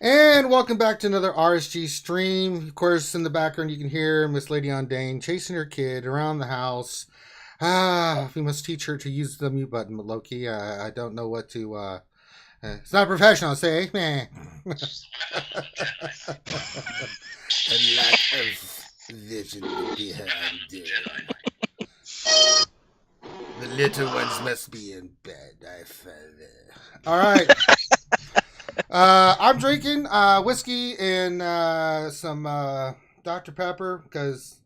And welcome back to another RSG stream. Of course, in the background, you can hear Miss Lady Ondane chasing her kid around the house. We must teach her to use the mute button, but Loki, I don't know what to. It's not professional, say, man. A lack of vision behind it. The little ones must be in bed. I find it. All right. I'm drinking whiskey and some Dr. Pepper because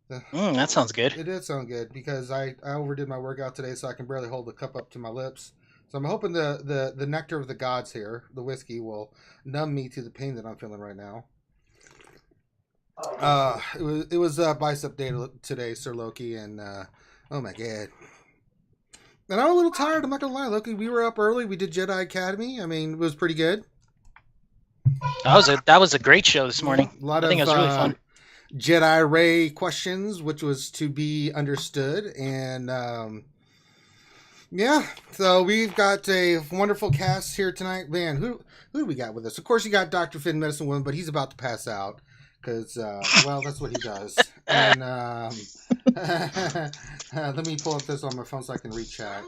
that sounds good. It did sound good because I overdid my workout today, so I can barely hold the cup up to my lips. So I'm hoping the nectar of the gods here, the whiskey, will numb me to the pain that I'm feeling right now. It was bicep day today, Sir Loki, and oh my god. And I'm a little tired, I'm not going to lie, Loki. We were up early. We did Jedi Academy. I mean, it was pretty good. That was a great show this morning. I think it was really fun. Jedi Ray questions, which was to be understood. And, yeah, so we've got a wonderful cast here tonight. Man, who do we got with us? Of course, you got Dr. Finn, Medicine Woman, but he's about to pass out. Because, well, that's what he does. And let me pull up this on my phone so I can read chat.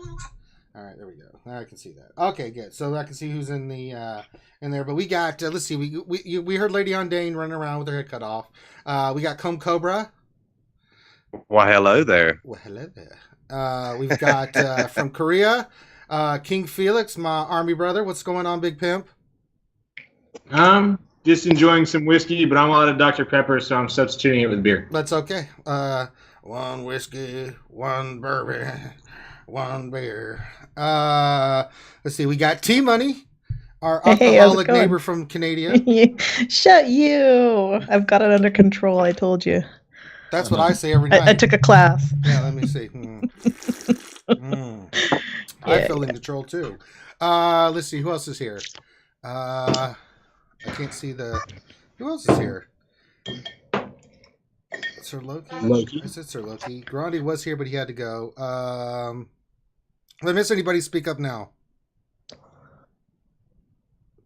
All right, there we go. Now I can see that. Okay, good. So I can see who's in the in there. But we got, let's see, we heard Lady Ondane running around with her head cut off. We got Comb Cobra. Why, hello there. Well, hello there. We've got from Korea, King Felix, my army brother. What's going on, Big Pimp? Just enjoying some whiskey, but I'm out of Dr. Pepper, so I'm substituting it with beer. That's okay. One whiskey, one bourbon, one beer. Let's see. We got T-Money, our alcoholic neighbor from Canada. Shut you. I've got it under control, I told you. That's what I say every night. I took a class. Yeah, let me see. I feel in control, too. Let's see. Who else is here? I can't see the... Who else is here? Sir Loki? I said Sir Loki. Grandi was here, but he had to go. Did I miss anybody? Speak up now.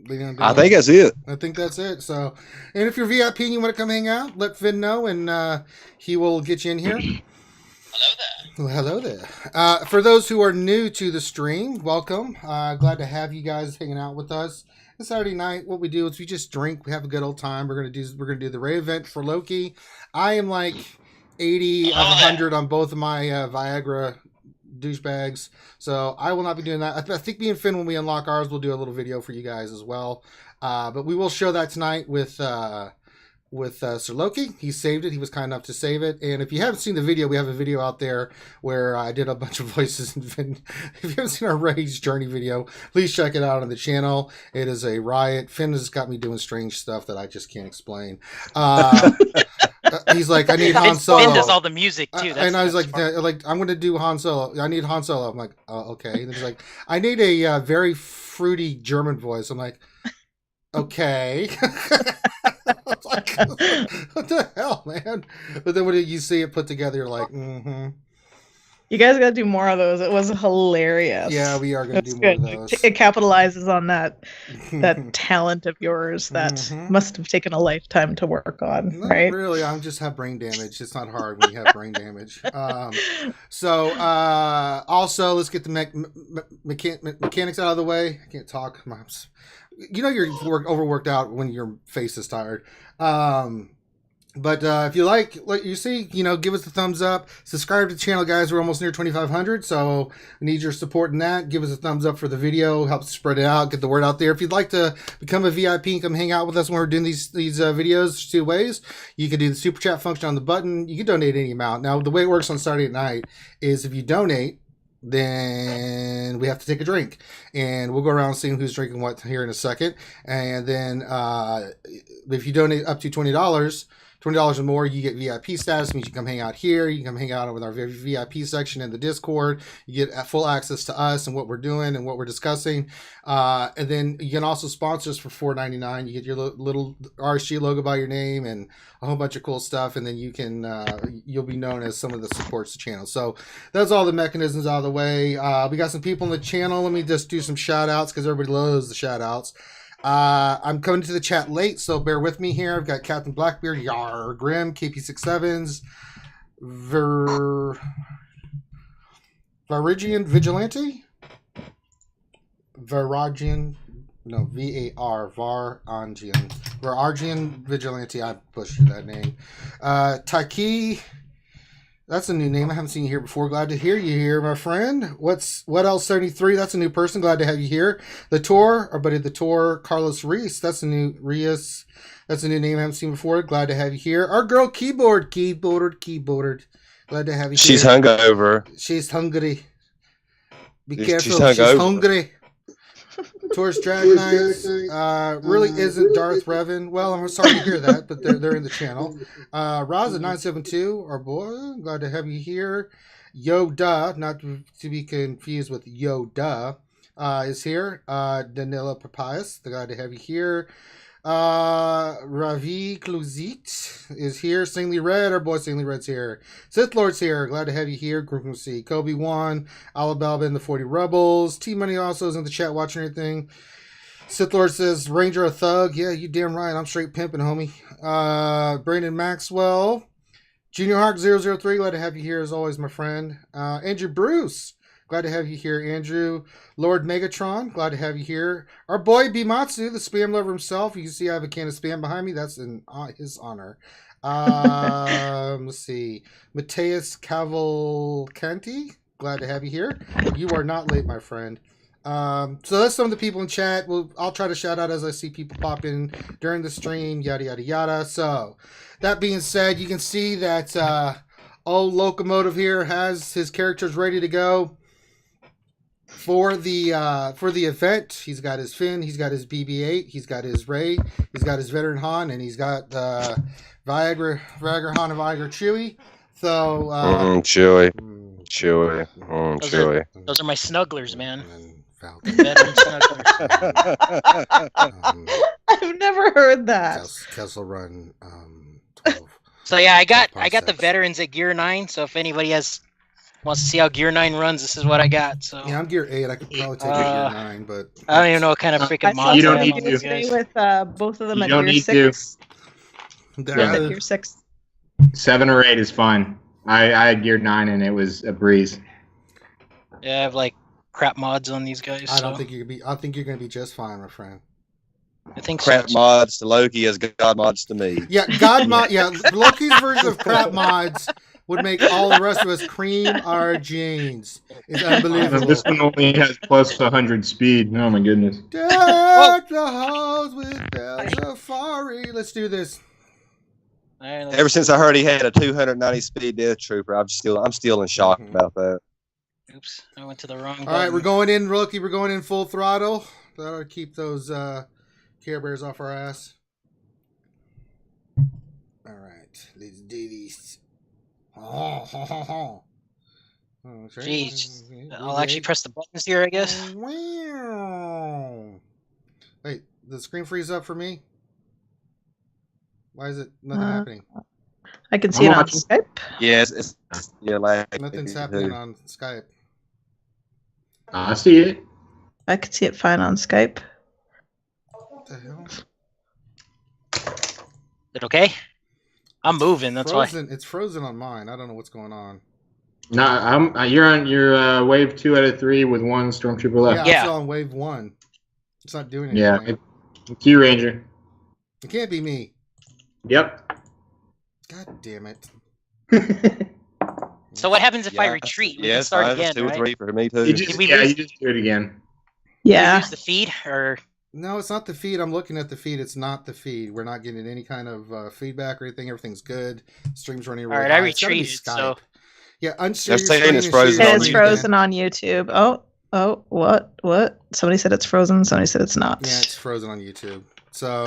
I think that's it. I think that's it. So, and if you're VIP and you want to come hang out, let Finn know, and he will get you in here. Hello there. For those who are new to the stream, welcome. Glad to have you guys hanging out with us. Saturday night, what we do is we just drink, we have a good old time. We're gonna do the Ray event for Loki. I am like 80 of 100 on both of my Viagra douchebags, so I will not be doing that. I think me and Finn, when we unlock ours, we'll do a little video for you guys as well. But we will show that tonight with Sir Loki. He saved it. He was kind enough to save it. And if you haven't seen the video, we have a video out there where I did a bunch of voices. And Finn, if you haven't seen our Rage Journey video, please check it out on the channel. It is a riot. Finn has got me doing strange stuff that I just can't explain. He's like, I need Han Solo. Finn does all the music too. And I was like, I'm going to do Han Solo. I need Han Solo. I'm like, oh, okay. And he's like, I need a very fruity German voice. I'm like, okay. Like, what the hell, man? But then when you see it put together, you're like, mm-hmm. You guys got to do more of those. It was hilarious. Yeah, we are going to do more of those. It capitalizes on that talent of yours that must have taken a lifetime to work on, Not right? Really, I just have brain damage. It's not hard when you have brain damage. Also, let's get the mechanics out of the way. I can't talk. You know you're overworked out when your face is tired. But if you like what you see, give us a thumbs up. Subscribe to the channel, guys. We're almost near 2,500, so we need your support in that. Give us a thumbs up for the video. Help spread it out. Get the word out there. If you'd like to become a VIP and come hang out with us when we're doing these videos, two ways. You can do the super chat function on the button. You can donate any amount. Now, the way it works on Saturday night is if you donate, then we have to take a drink, and we'll go around seeing who's drinking what here in a second. And then if you donate up to $20 or more, you get VIP status. Means you can come hang out here. You can come hang out with our VIP section in the Discord. You get full access to us and what we're doing and what we're discussing. And then you can also sponsor us for $4.99. You get your little RSG logo by your name and a whole bunch of cool stuff. And then you can you'll be known as someone that supports the channel. So that's all the mechanisms out of the way. We got some people in the channel. Let me just do some shout outs because everybody loves the shout outs. I'm coming to the chat late, so bear with me here. I've got Captain Blackbeard, Yar, Grim, KP67s, Virigian Vigilante? Varagian, no, Varangian. Varagian Vigilante, I butchered that name. Taiki, that's a new name. I haven't seen you here before. Glad to hear you here, my friend. What else? 73, that's a new person. Glad to have you here. The Tor, our buddy the Tor, Carlos Reese, that's a new Reese. That's a new name I haven't seen before. Glad to have you here. Our girl Keyboard. Glad to have you She's here. hungover. She's hungry. Be She's careful. She's hungry. Tor's Drag Knights really isn't Darth Revan. Well, I'm sorry to hear that, but they're in the channel. Raza972, our boy, glad to have you here. Yoda, not to be confused with Yoda, is here. Danila Papayas, glad to have you here. Ravi Kluzit is here. Singly Red, our boy Singly Red's here. Sith Lord's here. Glad to have you here. Group C. Kobe 1, Alabama and the 40 Rebels. T Money also is in the chat watching everything. Sith Lord says, Ranger a thug. Yeah, you damn right. I'm straight pimping, homie. Brandon Maxwell. Junior Hawk 003, glad to have you here as always, my friend. Andrew Bruce. Glad to have you here, Andrew. Lord Megatron, glad to have you here. Our boy Bimatsu, the spam lover himself. You can see I have a can of spam behind me. That's in his honor. Let's see. Mateus Cavalcanti, glad to have you here. You are not late, my friend. So that's some of the people in chat. I'll try to shout out as I see people pop in during the stream, yada, yada, yada. So that being said, you can see that old Locomotive here has his characters ready to go. For the event, he's got his Finn, he's got his BB-8, he's got his Rey, he's got his Veteran Han, and he's got Viagra Han and Viagra Chewie. So Chewie. Those are my snugglers, man. Veteran snugglers. I've never heard that. Kessel Run 12. So yeah, I got the veterans at Gear 9. So if anybody wants to see how Gear 9 runs, this is what I got. So yeah, I'm Gear 8. I could probably take Gear 9, but I don't even know what kind of freaking mods you don't I need have on to these Stay guys. with both of them You at don't Gear need 6. Yeah. At Gear 6. 7 or 8 is fine. I had Gear 9 and it was a breeze. Yeah, I have like crap mods on these guys. I don't think you're gonna be. I think you're gonna be just fine, my friend. I think Crap so. mods to Loki as God mods to me. Yeah, God mod. Yeah, Loki's version of crap mods would make all the rest of us cream our jeans. It's unbelievable. This one only has plus 100 speed. Oh my goodness. Deck the halls with Bell Safari. Let's do this. All right, Ever since I heard he had a 290 speed Death Trooper, I'm still in shock about that. Oops, I went to the wrong. All right, we're going in, Loki. We're going in full throttle. That'll keep those Care Bears off our ass. All right, let's do this. Jeez, I'll actually press the buttons here, I guess. Wait, the screen freeze up for me? Why is it nothing happening? I can see it on watching. Skype. Yes, Nothing's happening on Skype. I see it. I can see it fine on Skype. What the hell? Is it okay? I'm moving. That's frozen. It's frozen on mine. I don't know what's going on. No, you're on your wave 2 out of 3 with 1 stormtrooper left. Yeah, I'm still on wave 1. It's not doing anything. Yeah, it's you, Ranger. It can't be me. Yep. God damn it. So what happens if I retreat? We can start again, 2 or right? 3 for me too. You just do it again. Yeah. Use the feed or No, it's not the feed. I'm looking at the feed. It's not the feed. We're not getting any kind of feedback or anything. Everything's good. Stream's running really all right, high. I It's gotta be retreated. Skype. So Yeah, unshare They're your saying screen it's and frozen share It your is screen. frozen on YouTube. Oh, what? Somebody said it's frozen. Somebody said it's not. Yeah, it's frozen on YouTube. So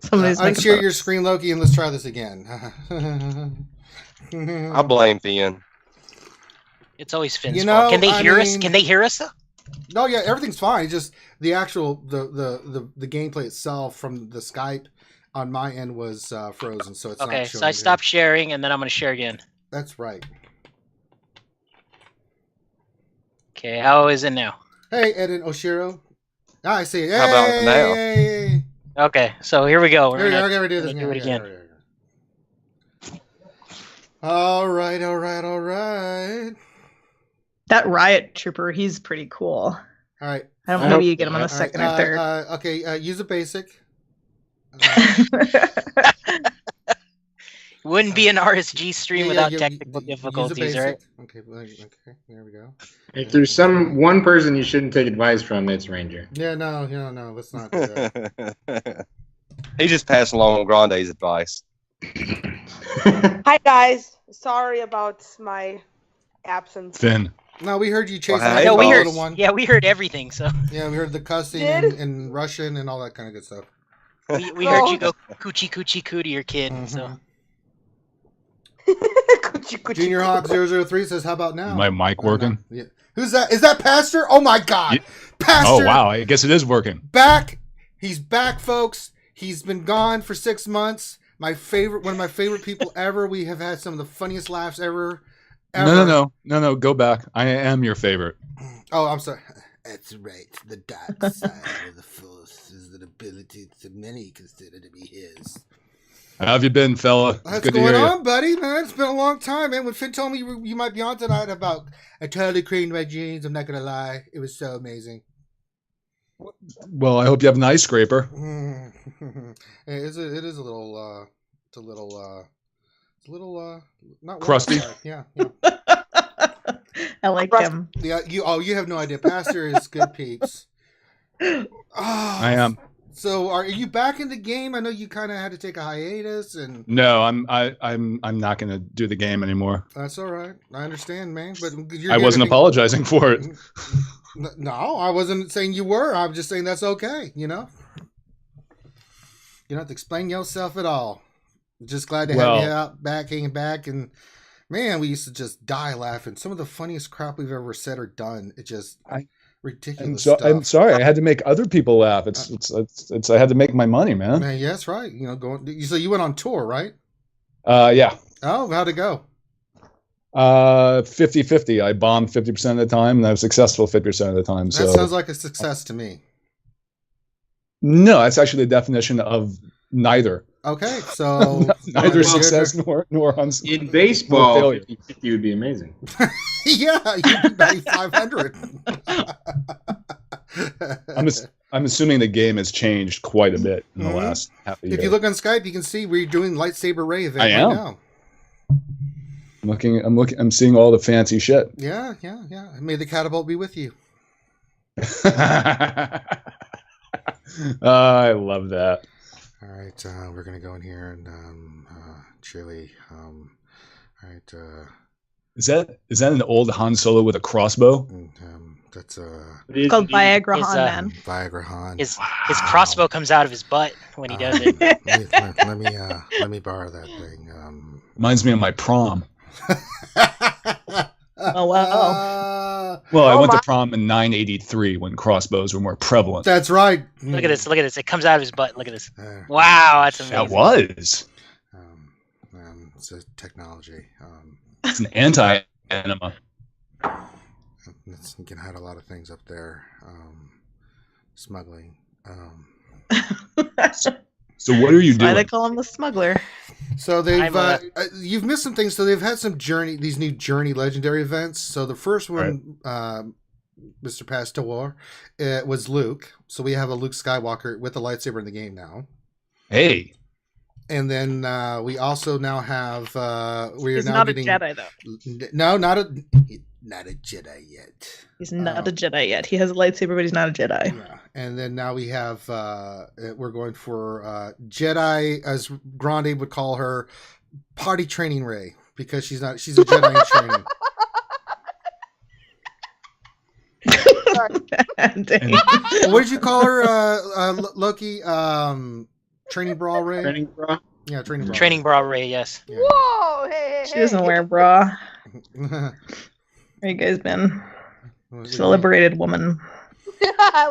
Somebody's making unshare fun. your screen, Loki, and let's try this again. I blame Finn. it's always Finn's You fault. know, Can they I hear us? mean- Can they hear us though? No, yeah, everything's fine. It's just the actual the gameplay itself from the Skype on my end was frozen, so it's Okay, not so showing I here. stopped sharing and then I'm gonna share again. That's right. Okay, how is it now? Hey, Eden Oshiro. I see. How about now? Hey. Okay, so here we go. Here we go. Okay, we do this. do it again. All right. That riot trooper, he's pretty cool. All right. I don't know, maybe you get him on the second or third. Okay, use a basic. Wouldn't be an RSG stream without technical difficulties, right? Okay, there we go. If there's one person you shouldn't take advice from, it's Ranger. Yeah, no, let's not do that. He just passed along Grande's advice. Hi guys, sorry about my absence. Finn. No, we heard you chasing Well, that No, we heard. little one. Yeah, we heard everything. So Yeah, we heard the cussing and Russian and all that kind of good stuff. we heard you go coochie coochie coo to your kid. So Junior Hawk 003 says, "How about now?" My mic working? Yeah. Who's that? Is that Pastor? Oh my God, Pastor! Oh wow, I guess it is working. Back. He's back, folks. He's been gone for 6 months. One of my favorite people ever. We have had some of the funniest laughs ever. No. Go back. I am your favorite. Oh, I'm sorry. That's right. The dark side of the force is the ability that many consider to be his. How have you been, fella? It's What's good to going hear on, buddy? Man, it's been a long time, man. When Finn told me you might be on tonight about I totally creamed my jeans, I'm not gonna lie. It was so amazing. you. Well, I hope you have an ice scraper. It is a little not Crusty. Yeah. I like him. Yeah, you have no idea. Pastor is good peeps. Oh, I am. So are you back in the game? I know you kind of had to take a hiatus, and No, I'm not going to do the game anymore. that's all right. I understand, man. But I wasn't apologizing for it. No, I wasn't saying you were. I'm just saying that's okay. You don't have to explain yourself at all. Just glad to have you out back, hanging back, and man, we used to just die laughing. Some of the funniest crap we've ever said or done. It just ridiculous stuff. I'm sorry. I had to make other people laugh. It's I had to make my money, man. Man, yeah, that's right. So you went on tour, right? Yeah. Oh, how'd it go? 50-50. I bombed 50% of the time, and I was successful 50% of the time. That sounds like a success to me. No, that's actually the definition of neither. Okay, so neither success nor in baseball. 50 would be amazing. Yeah, you'd be batting 500. I'm assuming the game has changed quite a bit in the last half a year. If you look on Skype, you can see we're doing lightsaber ray event I am. right now. I'm seeing all the fancy shit. Yeah. May the catapult be with you. I love that. All right, we're gonna go in here and chili. All right. Is that an old Han Solo with a crossbow? That's It's called Viagra Han, man. Viagra Han. His crossbow comes out of his butt when he does it. let me borrow that thing. Reminds me of my prom. Oh wow! Well, I went to prom in 983 when crossbows were more prevalent. That's right. Look at this! Look at this! It comes out of his butt. Look at this! Wow, that's amazing. That was. It's a technology. It's an anti-enema. You can hide a lot of things up there. Smuggling. So what are you doing? Why they call him the smuggler? So they've you've missed some things. So they've had some these new Journey legendary events. So the first one, Mr. Pastor, was Luke. So we have a Luke Skywalker with a lightsaber in the game now. Hey. And then we also now have He's not a Jedi though. No, not a Jedi yet. He's not a Jedi yet. He has a lightsaber, but he's not a Jedi. Yeah. And then now we have we're going for Jedi, as Grande would call her, party training Rey, because she's a Jedi in training. What did you call her, Loki? Training bra Rey? Training bra? Yeah, training bra. Training bra Rey, yes. Yeah. Whoa! Hey, She doesn't wear a bra. Where you guys been? She's a liberated woman.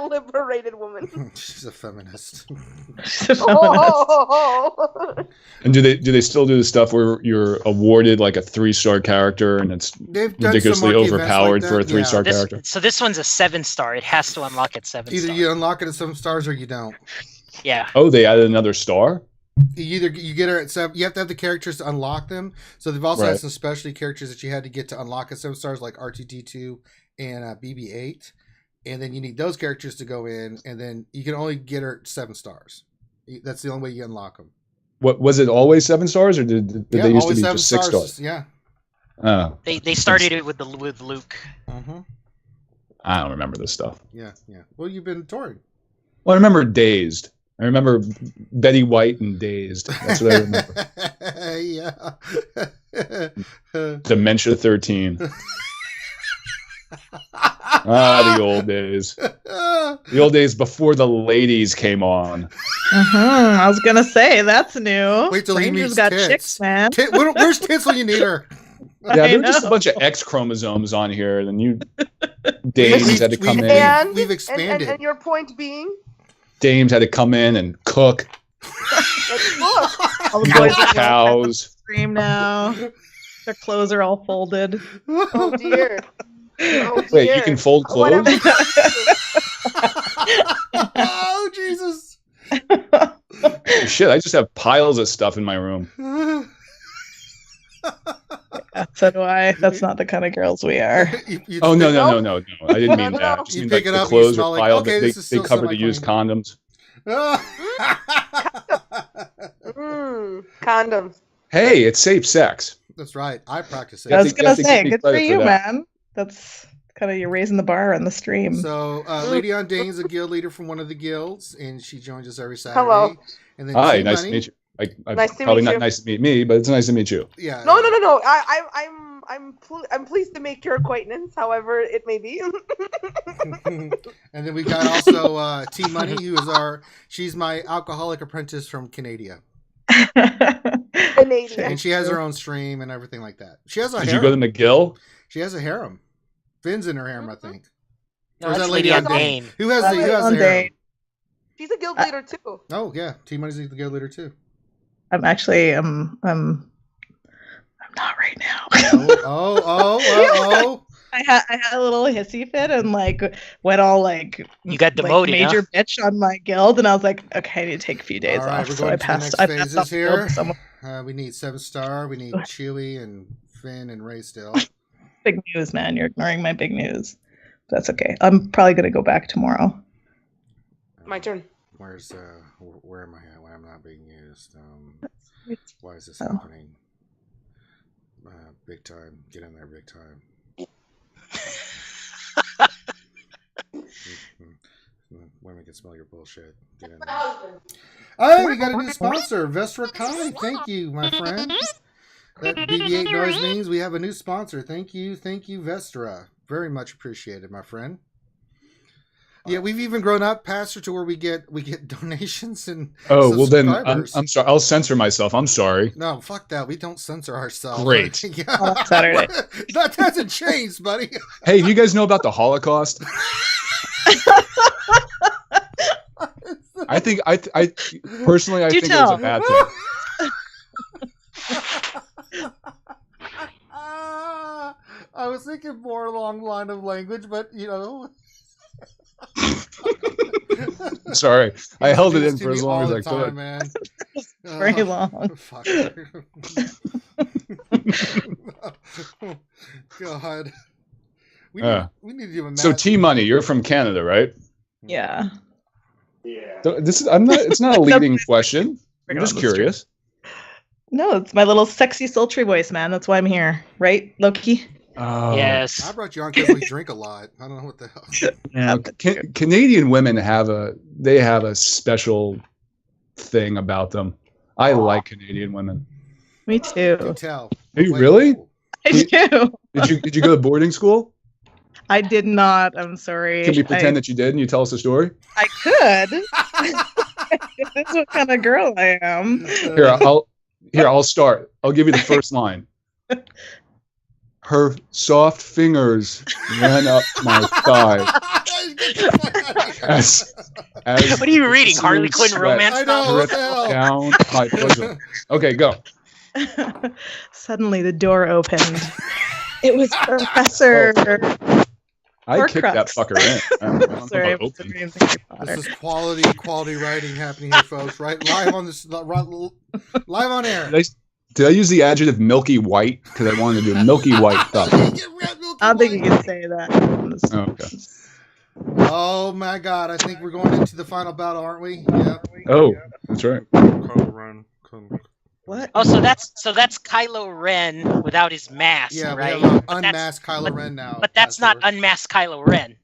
Liberated woman. She's a feminist. She's a feminist. And do they still do the stuff where you're awarded like a 3-star character and it's They've done ridiculously some marquee overpowered events for a like that, 3-star This, character? so this one's a 7-star. It has to unlock at 7 Either star. you unlock it at 7 stars or you don't. Yeah. Oh, they added another star? You get her at 7. You have to have the characters to unlock them. So they've also had Right. some specialty characters that you had to get to unlock at 7 stars, like R2D2 and BB-8. And then you need those characters to go in, and then you can only get her at 7 stars. That's the only way you unlock them. What was it? Always 7 stars, or did they used to always be 7 just 6 stars? Yeah. Oh, They started it with Luke. Mm-hmm. I don't remember this stuff. Yeah. Well, you've been touring. Well, I remember Dazed. I remember Betty White and Dazed. That's what I remember. Yeah. Dementia 13. The old days. The old days before the ladies came on. I was gonna say that's new. Wait till he Ranger's meets got tits. chicks, man. Where's tits when you need her? Yeah, there were just a know. bunch of X chromosomes on here, and then you dames had to come in. And We've expanded. And your point being, Dames had to come in and cook. let's look. All the Milk boys are cows. scream now. Their clothes are all folded. Oh dear. Oh, Wait, you dear. can fold clothes? Whatever. Oh Jesus! Shit, I just have piles of stuff in my room. Yeah, so do I. That's not the kind of girls we are. You Oh no. No. I didn't mean No, that. no. I just You mean pick like it the up, you clothes smell are like, piled. okay, They this is still cover the used semi-clean. condoms. Condoms. Hey, it's safe sex. That's right. I practice I was it. you gonna have to say, give me good for credit for you, that. man. That's kind of you're raising the bar on the stream. So, Lady on Dane's a guild leader from one of the guilds, and she joins us every Saturday. Hello. And then Hi, T nice to Money- meet you. Nice to probably meet not you. nice to meet me, but it's nice to meet you. Yeah. No. I'm pleased to make your acquaintance, however it may be. And then we got also T Money, she's my alcoholic apprentice from Canada. Canadian. And she has her own stream and everything like that. She has a Did harem. you go to McGill? She has a harem. Finn's in her harem, I think. No, Or is that's that Lady Lady on on Dane. Who has Lady the on harem? Dane. She's a guild leader too. Oh yeah, T Money's the guild leader too. I'm actually I'm not right now. Oh. I had a little hissy fit and like went all like You got demoted, major huh? bitch on my guild, and I was like, okay, I need to take a few days All right, off. we're So going I to the passed. next I passed phases off the guild here. to someone. We need 7-star. We need Chewie and Finn and Ray still. Big news, man. You're ignoring my big news. That's okay. I'm probably gonna go back tomorrow. My turn. Where am I at when I'm not being used? Why is this Oh. happening? Big time. Get in there, big time. Women can smell your bullshit. Get in there. Oh, we got a new sponsor, Vestra Kai. Thank you, my friend. That BB-8 noise means we have a new sponsor. Thank you, Vestra. Very much appreciated, my friend. Yeah, we've even grown up, Pastor, to where we get donations and Oh, well then, subscribers. I'm sorry. I'll censor myself. I'm sorry. No, fuck that. We don't censor ourselves. Great. Yeah. Oh, Saturday. That hasn't changed, buddy. Hey, do you guys know about the Holocaust? I think I personally Do think it was tell. a bad thing. I was thinking more along the line of language, but Sorry, I held it in to for me as long all as the I time, could. man. Very long. Fuck. God. We need to do a So match. T Money, you're from Canada, right? Yeah. This is it's not a leading question. I'm Bring it just on the street. curious. No, it's my little sexy, sultry voice, man. That's why I'm here, right, Loki? I Yes. brought you on because we drink a lot. I don't know what the hell. Yeah. Canadian women have a special thing about them. I like Canadian women. Me You too. tell. Are you Wait, really? I do. Did you go to boarding school? I did not. I'm sorry. Can we pretend that you did and you tell us a story? I could. That's what kind of girl I am. I'll start. I'll give you the first line. Her soft fingers ran up my thigh. As What are you reading? Harley Quinn sweat romance I know, novel? what the hell? down my bosom. Okay, go. Suddenly the door opened. It was Professor. I kicked that Horcrux. fucker in. I don't know Sorry, about I'm open. reading Harry Potter. This is quality writing happening here, folks. Right, live on this, live on air. Did I use the adjective milky white? Because I wanted to do milky white stuff. I don't think you can say that. Oh, okay. Oh my God! I think we're going into the final battle, aren't we? Yeah. Oh, that's right. What? Oh, so that's Kylo Ren without his mask, Yeah, right? we have But unmasked Kylo Ren now. But that's not Pastor. unmasked Kylo Ren,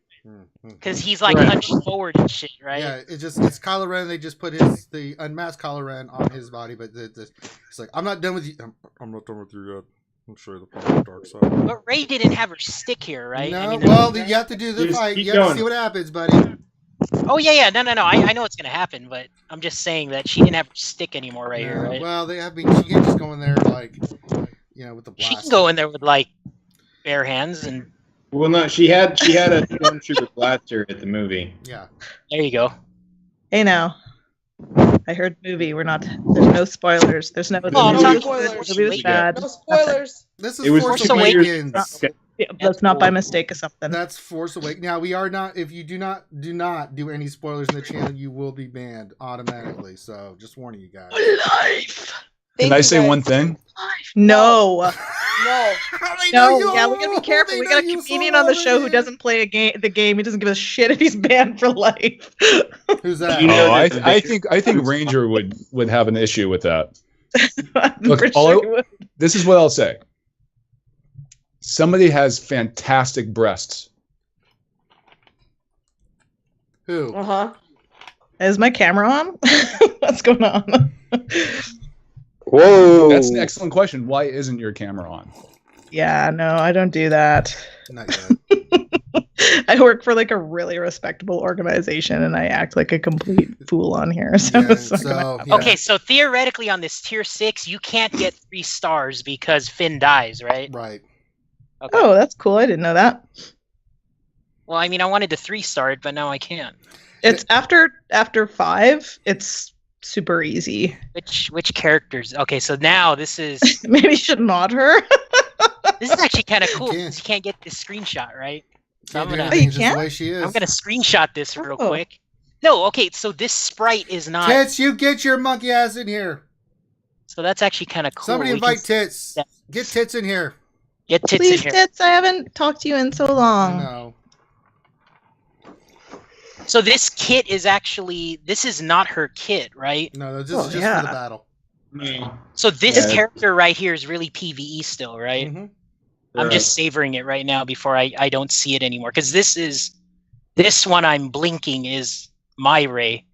because he's like Right. hunched forward and shit, right? Yeah, it's Kylo Ren. They just put the unmasked Kylo Ren on his body, but it's like, I'm not done with you. I'm not done with you yet. I'm sure the dark side. But Rey didn't have her stick here, right? No, I mean, well, you have to do the Just fight. keep You have to going. see what happens, buddy. oh yeah, no. I know what's gonna happen, but I'm just saying that she didn't have her stick anymore right here, right? Well, she can't just go in there like, with the blast. She can go in there with like bare hands, and Well, no, she had a stormtrooper blaster at the movie. Yeah. there you go. Hey now. I heard movie. There's no spoilers. There's no. Oh, no movie was spoilers. good, movie was bad. No spoilers. This is It was Force 2 years Awakens. Okay. Yeah, that's not by mistake or something. That's Force Awakens. Now we are not. If you do not do any spoilers in the channel, you will be banned automatically. So just warning you guys. Life. Can I say one thing? No. No. No. Yeah, we gotta be careful. We got a comedian on the show who doesn't play the game. He doesn't give a shit if he's banned for life. Who's that? You know Oh, that I think Ranger would have an issue with that. I'm Look, pretty all- sure he would. This is what I'll say. Somebody has fantastic breasts. Who? Uh-huh. Is my camera on? What's going on? Whoa. That's an excellent question. Why isn't your camera on? Yeah, no, I don't do that. Not yet. I work for like a really respectable organization and I act like a complete fool on here. So, Yeah, it's not gonna happen. yeah. Okay, so theoretically on this tier 6, you can't get 3 stars because Finn dies, right? Right. Okay. Oh, that's cool. I didn't know that. Well, I mean, I wanted to 3-star it, but now I can't. It's after 5, it's super easy. Which characters? Okay, so now this is Maybe you should mod her. this is actually kind of cool. can't. Because you can't get this screenshot, right? So Can't I'm do gonna anything, you just the can't? way she is. I'm gonna screenshot this real Oh. quick. No, okay, so this sprite is not. Tits, you get your monkey ass in here. So that's actually kind of cool. Somebody We can invite Tits. Yeah. Get Tits in here. get tits Please, in here. Tits, I haven't talked to you in so I long. know. So this kit is actually this is not her kit, right? No, this Oh, is just yeah. for the battle. So this Yeah. character right here is really PvE still, right? Mhm. I'm just savoring it right now before I don't see it anymore because this one I'm blinking is my Rey,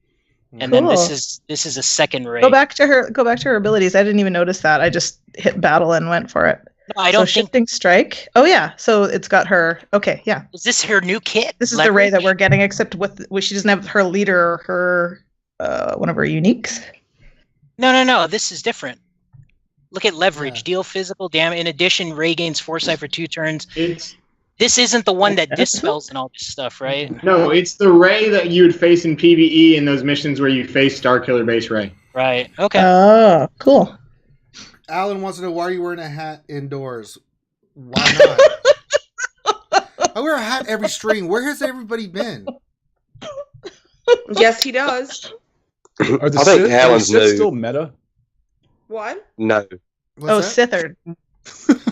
and then Cool. this is a second Rey. Go back to her abilities. I didn't even notice that. I just hit battle and went for it. No, I don't so think shifting strike. Oh yeah, so it's got her. Okay, yeah. is this her new kit. This is the Rey that Leverage? we're getting, except with she doesn't have her leader or her one of her uniques. No. This is different. Look at leverage. Yeah. Deal physical damage. In addition, Rey gains foresight for 2 turns. It's This isn't the one that Okay. dispels and all this stuff, right? no, it's the Rey that you would face in PvE in those missions where you face Starkiller base Rey. Right. Okay. Oh, cool. Alan wants to know, why are you wearing a hat indoors? Why not? I wear a hat every stream. Where has everybody been? Yes, he does. Are the I think Sith, Alan's new. still meta? What? No, What's that? Sithard.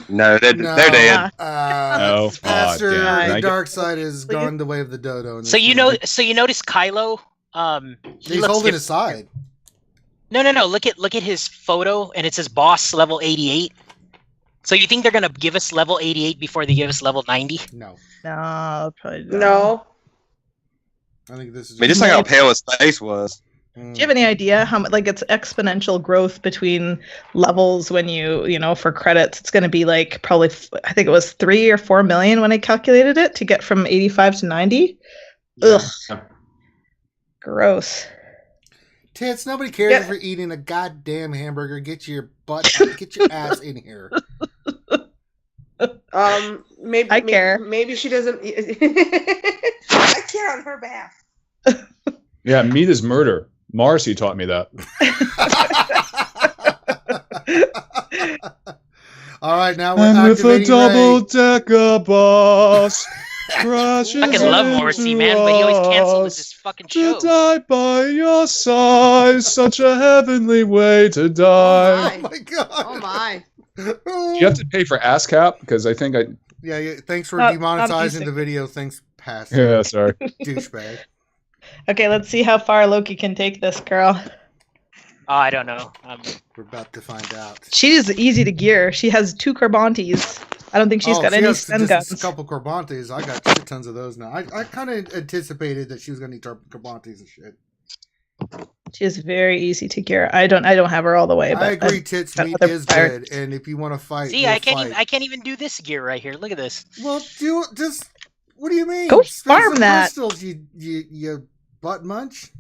no, they're No. dead. No. Pastor, damn. the I dark side has gone the way of the dodo. in So this you movie. notice Kylo. He He's looks holding diff- his side. No. Look at his photo, and it says boss level 88. So you think they're gonna give us level 88 before they give us level 90? No, No, probably not. No. I think this is. I mean, just like how pale his face was. Do you have any idea how much, like, it's exponential growth between levels when you know, for credits? It's going to be like probably, I think it was 3 or 4 million when I calculated it to get from 85 to 90. Ugh. Gross. Tits, nobody cares Yeah. if you're eating a goddamn hamburger. Get your get your ass in here. Maybe I care. Maybe she doesn't. Back care on her behalf. Yeah, meat is murder. Marcy taught me that. All right, now we're And with a activating double Ray. decker bus crashes I fucking love Morrissey, into man, but he always cancels us. his fucking To show. die by your side, such a heavenly way to die. Oh my god! Oh my. Do you have to pay for ASCAP? Because I think I. Yeah. Thanks for I'm demonetizing using the video. Thanks, past Yeah, sorry. douchebag. Okay, let's see how far Loki can take this girl. Oh, I don't know. We're about to find out. She's easy to gear. She has 2 Carbantes. I don't think she's got she any has stun just guns. a couple Carbantes. I got shit tons of those now. I kind of anticipated that she was going to need Carbantes and shit. She is very easy to gear. I don't have her all the way, but I agree. Tits got meat other is priorities. good, and if you want to fight, see, we'll I can't fight. even. I can't even do this gear right here. Look at this. Well, do just. What do you mean? Go Spend farm some that. crystals, you butt munch.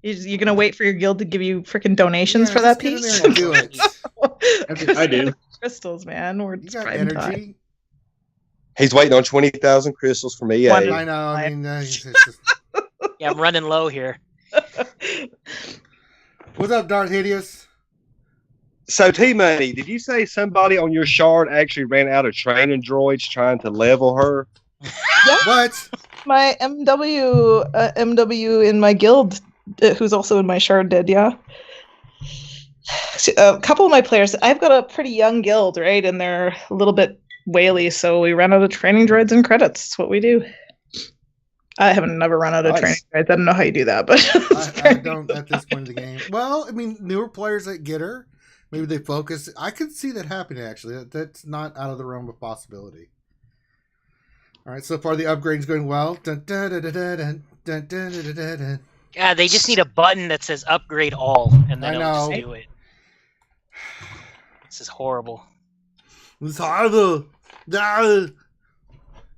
You're gonna wait for your guild to give you freaking donations Yeah, for that just get in piece? there and do it. That's what I do. Crystals, man. We're You got prime time. energy. He's waiting on 20,000 crystals from EA. One- I know. I mean, it's just... Yeah, I'm running low here. What's up, Darth Hideous? So, T-Money, did you say somebody on your shard actually ran out of training droids trying to level her? What? My MW in my guild, who's also in my shard, did, yeah. So, a couple of my players, I've got a pretty young guild, right? And they're a little bit whaley, so we run out of training droids and credits. That's what we do. I haven't never run out of Nice. training droids. I don't know how you do that, but I don't at this point in the game. Well, I mean, newer players that get her, maybe they focus. I could see that happening, actually. That's not out of the realm of possibility. All right, so far the upgrade's going well. Dun, dun, dun, dun, dun, dun, dun, dun, dun, dun. Yeah, they just need a button that says upgrade all, and then I it'll just know. do it. This is horrible. It's horrible. Ah.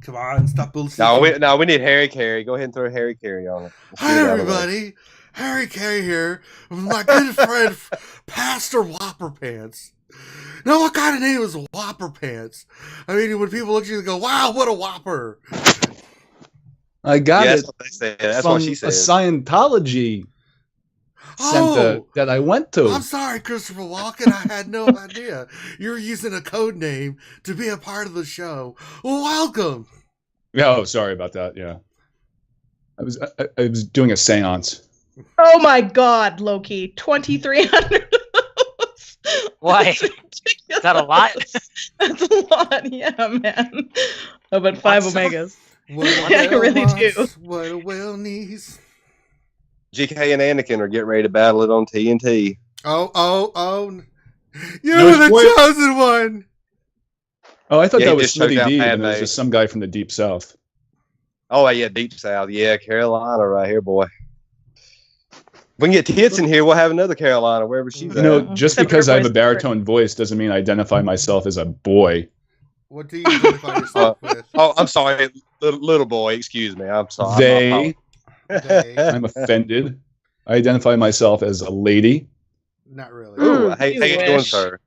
Come on, stop bullshit. No, we need Harry Carey. Go ahead and throw Harry Carey on it. Let's get Hi, it out of the way. everybody. Harry Carey here with my good friend, Pastor Whopper Pants. Now, what kind of name is Whopper Pants? I mean, when people look at you, they go, wow, what a whopper. I got Yeah, it that's what they said. That's from what she a said. Scientology center that I went to. I'm sorry, Christopher Walken. I had no idea. You're using a code name to be a part of the show. Well, welcome. Oh, sorry about that. Yeah, I was doing a séance. oh my god, Loki, 2,300. Why? That's Is that a lot? That's a lot, yeah, man. Oh, but 5 What's- Omegas. What a Yeah, I whale really do. wants, what a whale needs. GK and Anakin are getting ready to battle it on TNT. Oh. You're No the spoil- chosen one. Oh, I thought Yeah, that he was just choked Smitty out D, and Padme. it was just some guy from the deep south. Oh, yeah, Deep South. Yeah, Carolina right here, boy. If we can get Tits in here, we'll have another Carolina, wherever she's You at. know, just Except because for I have a boys. baritone voice doesn't mean I identify myself as a boy. What do you identify yourself with? Oh, I'm sorry, little boy. Excuse me. I'm sorry. They, They. I'm offended. I identify myself as a lady. Not really. Ooh, how You you doing, wish. sir?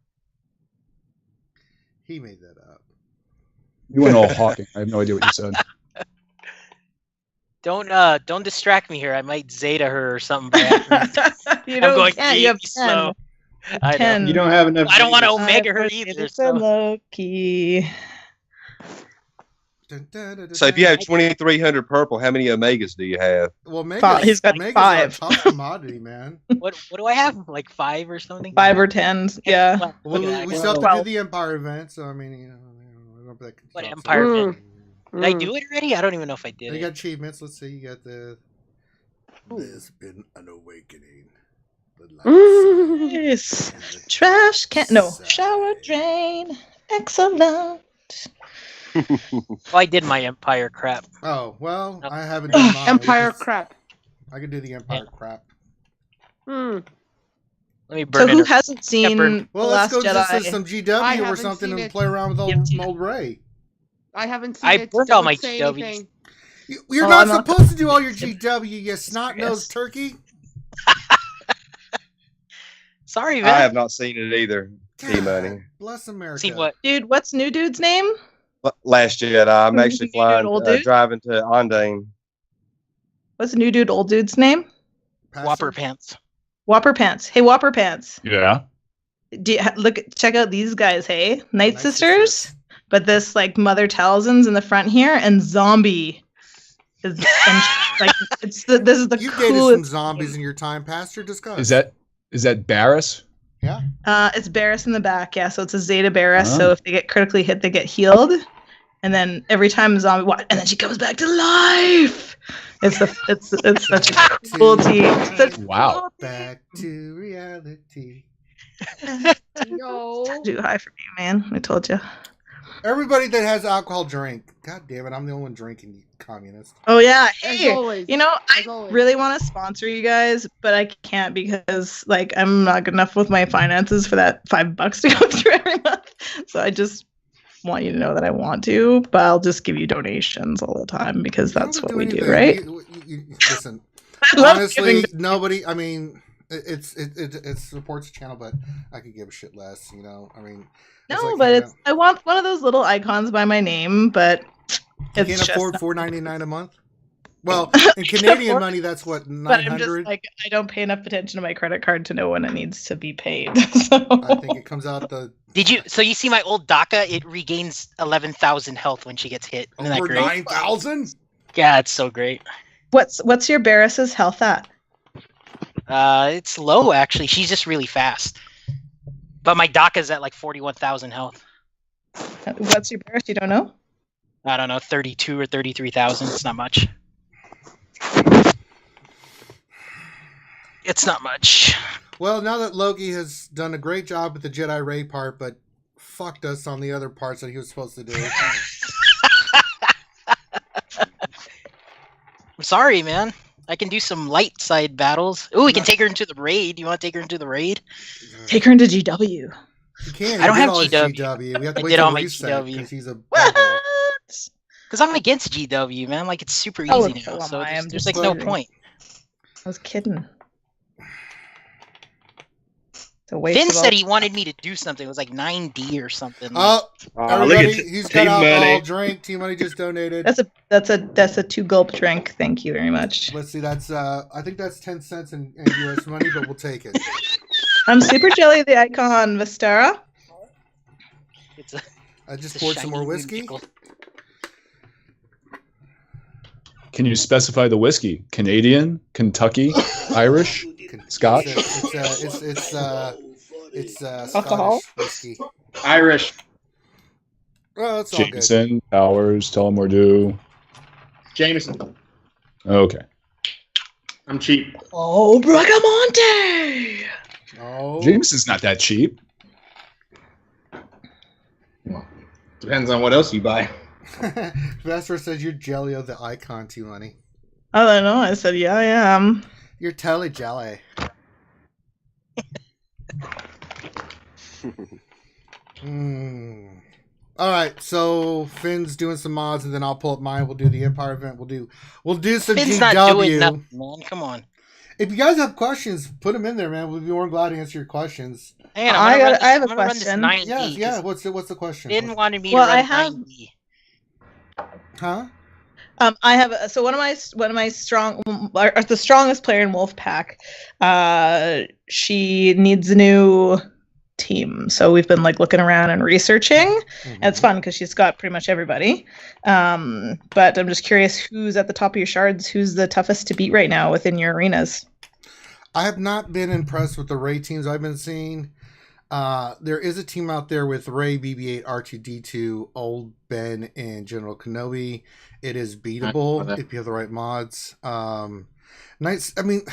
He made that up. You went all hawking. I have no idea what you said. Don't distract me here. I might Zeta her or something by accident. you I'm don't going can't. You have really 10. slow. I know. 10. You don't have enough. I don't want to Vegas. Omega her I've either. heard So. Loki. Dun, dun, dun, dun, So if you dun. have 2,300 purple, how many Omegas do you have? Well, Five. He's got Megas 5. are a tough commodity, man. What do I have? Like 5 or something? 5 or 10s. Yeah. Well, Well, look at that. we still have to do 12. the Empire event, so I mean, you know, I don't know if that counts. What Empire Mm. event? Did I do it already? I don't even know if I did You it. got achievements. Let's see. You got the. There's been an awakening. The lights Yes. and the Trash can no side. shower drain. Excellent. Oh, I did my Empire crap. Oh well, No. I haven't done mine. Empire It's- crap. I can do the Empire crap. Hmm. Let me So burn who in her. hasn't seen Pepper. Well, The let's Last go just Jedi? to some I GW or haven't something seen and it. play around with old Ray. I haven't seen I it. burned Don't all my say GWs. anything. You're Oh, not I'm not- supposed to do all your GW, you snot-nosed turkey. Sorry, I man. have not seen it either. T-Money. God, bless America. See what? Dude, what's new dude's name? Last Jedi. I'm You actually doing flying, old dude? driving to Ondane. What's the new dude, old dude's name? Whopper Pants. Whopper Pants. Hey, Whopper Pants. Yeah. Check out these guys, hey? Night Sisters. But this like Mother Talzin's in the front here, and Zombie is like this is the You coolest. dated some zombies in your time, Pastor. Discuss. Is that Barris? Yeah. It's Barris in the back, yeah. So it's a Zeta Barris. So if they get critically hit, they get healed. And then every time a zombie, and then she comes back to life. It's such a cool team. Wow. Back to reality. No. Too high for me, man. I told you. Everybody that has alcohol drink. God damn it, I'm the only one drinking, you communist. Oh yeah, As hey, always. you know As I always. really want to sponsor you guys, but I can't because like I'm not good enough with my finances for that $5 to go through every month. So I just want you to know that I want to, but I'll just give you donations all the time because that's what we do, right? Listen, I love honestly, giving- nobody. I mean, it supports the channel, but I could give a shit less. You know, I mean, No, like, but you it's I want one of those little icons by my name, but you it's can't just afford not- $4.99 a month. Well, in Canadian afford- money, that's what But I'm just 900. like I don't pay enough attention to my credit card to know when it needs to be paid. So I think it comes out the Did you? So you see my old DACA? It regains 11,000 health when she gets hit. Isn't that over great? 9,000. Yeah, it's so great. what's your Barris's health at? It's low actually. She's just really fast. But my DACA's at like 41,000 health. What's your Barris? You don't know? I don't know, 32 or 33,000. It's not much. It's not much. Well, now that Loki has done a great job with the Jedi Ray part, but fucked us on the other parts that he was supposed to do. I'm sorry, man. I can do some light side battles. Ooh, we can take her into the raid. You want to take her into the raid? Take her into GW. You can't. I don't He have did all his GW. We have to I wait did till all my reset GW. because he's a What? bugger. Because I'm against GW, man. Like, it's super Oh, easy so now. am So I. I'm there's just like no kidding. point. I was kidding. So wait. Finn said he wanted me to do something. It was like 9D or something. Oh, Look everybody, at he's got Team alcohol Money. drink. Team Money just donated. That's a 2 gulp drink. Thank you very much. Let's see. That's I think that's 10 cents in US money, but we'll take it. I'm super jelly the icon Vistara. It's a, I just it's a poured some shiny more new whiskey. nickel. Can you specify the whiskey? Canadian, Kentucky, Irish, Scotch? It's Alcohol? Scottish whiskey. Irish. Oh, it's all good. Jameson, Powers, Tullamore Jameson. Okay. I'm cheap. Oh, Bracamonte! Oh, Jameson's not that cheap. Depends on what else you buy. Vesper says you're Jellio the icon, Team Money. I don't know. I said, yeah, I am. You're totally jelly. All right, so Finn's doing some mods, and then I'll pull up mine. We'll do the Empire event. We'll do some Finn's GW. not doing nothing, man. Come on. If you guys have questions, put them in there, man. We'll be more than glad to answer your questions. Hang on, I have a I'm gonna run this question. 9D, Yeah. 'cause What's the question? Finn wanted me Well, to I run have- 9D. Huh? I have so one of my the strongest player in Wolfpack. She needs a new team, so we've been like looking around and researching. And it's fun because she's got pretty much everybody. But I'm just curious, who's at the top of your shards? Who's the toughest to beat right now within your arenas? I have not been impressed with the Ray teams I've been seeing. There is a team out there with Ray, BB-8, R2-D2, Old Ben, and General Kenobi. It is beatable if you have the right mods. Nice. I mean,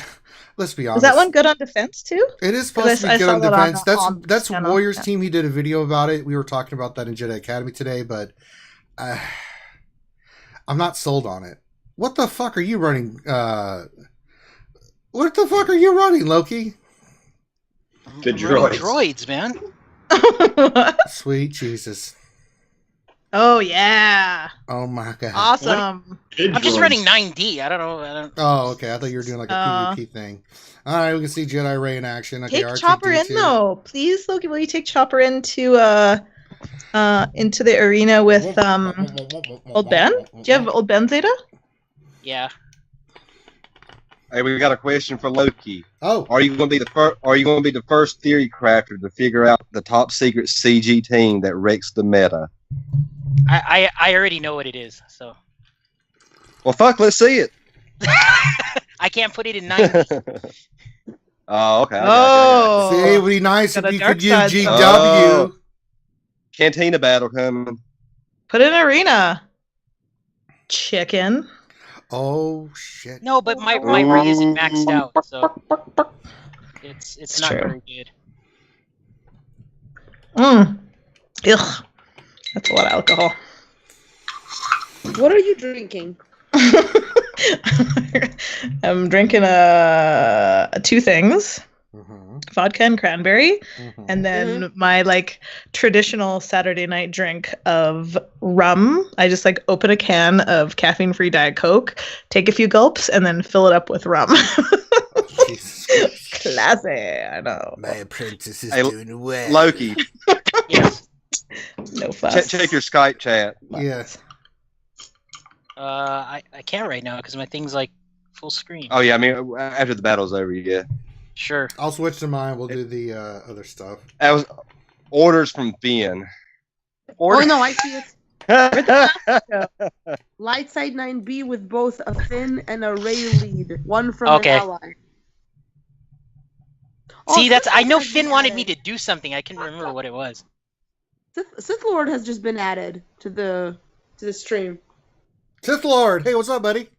let's be honest. Is that one good on defense too? It is supposed to I be good saw on that on defense. the Hobbs That's channel. Warriors Yeah. team. He did a video about it. We were talking about that in Jedi Academy today, but I'm not sold on it. What the fuck are you running? What the fuck are you running, Loki? The I'm running droids. droids, man. Sweet Jesus. Oh yeah, Oh my god. awesome. I'm just running 9D. I don't know. Oh, okay. I thought you were doing like a PvP thing. All right, we can see Jedi Ray in action. Okay, Take R2-D2. Chopper in though, please, Loki. Will you take Chopper into the arena with Old Ben? Do you have Old Ben Zeta? Yeah. Hey, we got a question for Loki. Oh, Are you going to be the first? Are you going to be the first theory crafter to figure out the top secret CG team that wrecks the meta? I already know what it is, so Well, fuck. Let's see it. I can't put it in 90. Oh, okay. Oh. see, it would be nice Got if a you dark could use side GW. Oh. Cantina battle coming. Put in arena. Chicken. Oh shit! No, but my ray isn't maxed out, so it's not true. very good. Ugh. That's a lot of alcohol. What are you drinking? I'm drinking two things. Vodka and cranberry, and then my traditional Saturday night drink of rum. I just open a can of caffeine-free Diet Coke, take a few gulps, and then fill it up with rum. Classy, I know. My apprentice is Hey, doing well. Loki, Yes. No fuss. check your Skype chat. Yeah. I can't right now because my thing's full screen. Oh yeah, I mean after the battle's over, yeah. Sure. I'll switch to mine. We'll do the other stuff. That was orders from Finn. Oh no, I see it. Light side 9B with both a Finn and a Ray lead. One from Okay. an ally. See, Oh, I know Sith has Finn been wanted me added. to do something. I couldn't remember what it was. Sith Lord has just been added to the stream. Sith Lord, hey, what's up, buddy?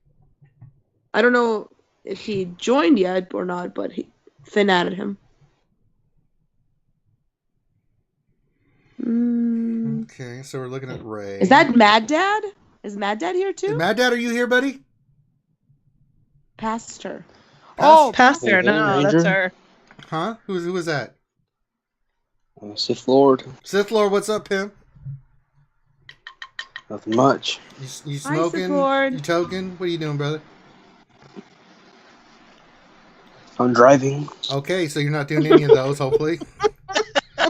I don't know if he joined yet or not, but Finn added him. Okay, so we're looking at Ray. Is that Mad Dad? Is Mad Dad here Is too? Mad Dad? Are you here, buddy? Pastor. Pastor, no, that's our. Huh? Who was that? Sith Lord. Sith Lord, what's up, pimp? Nothing much. You Hi, smoking? Sith Lord. You toking? What are you doing, brother? I'm driving. Okay, so you're not doing any of those, hopefully.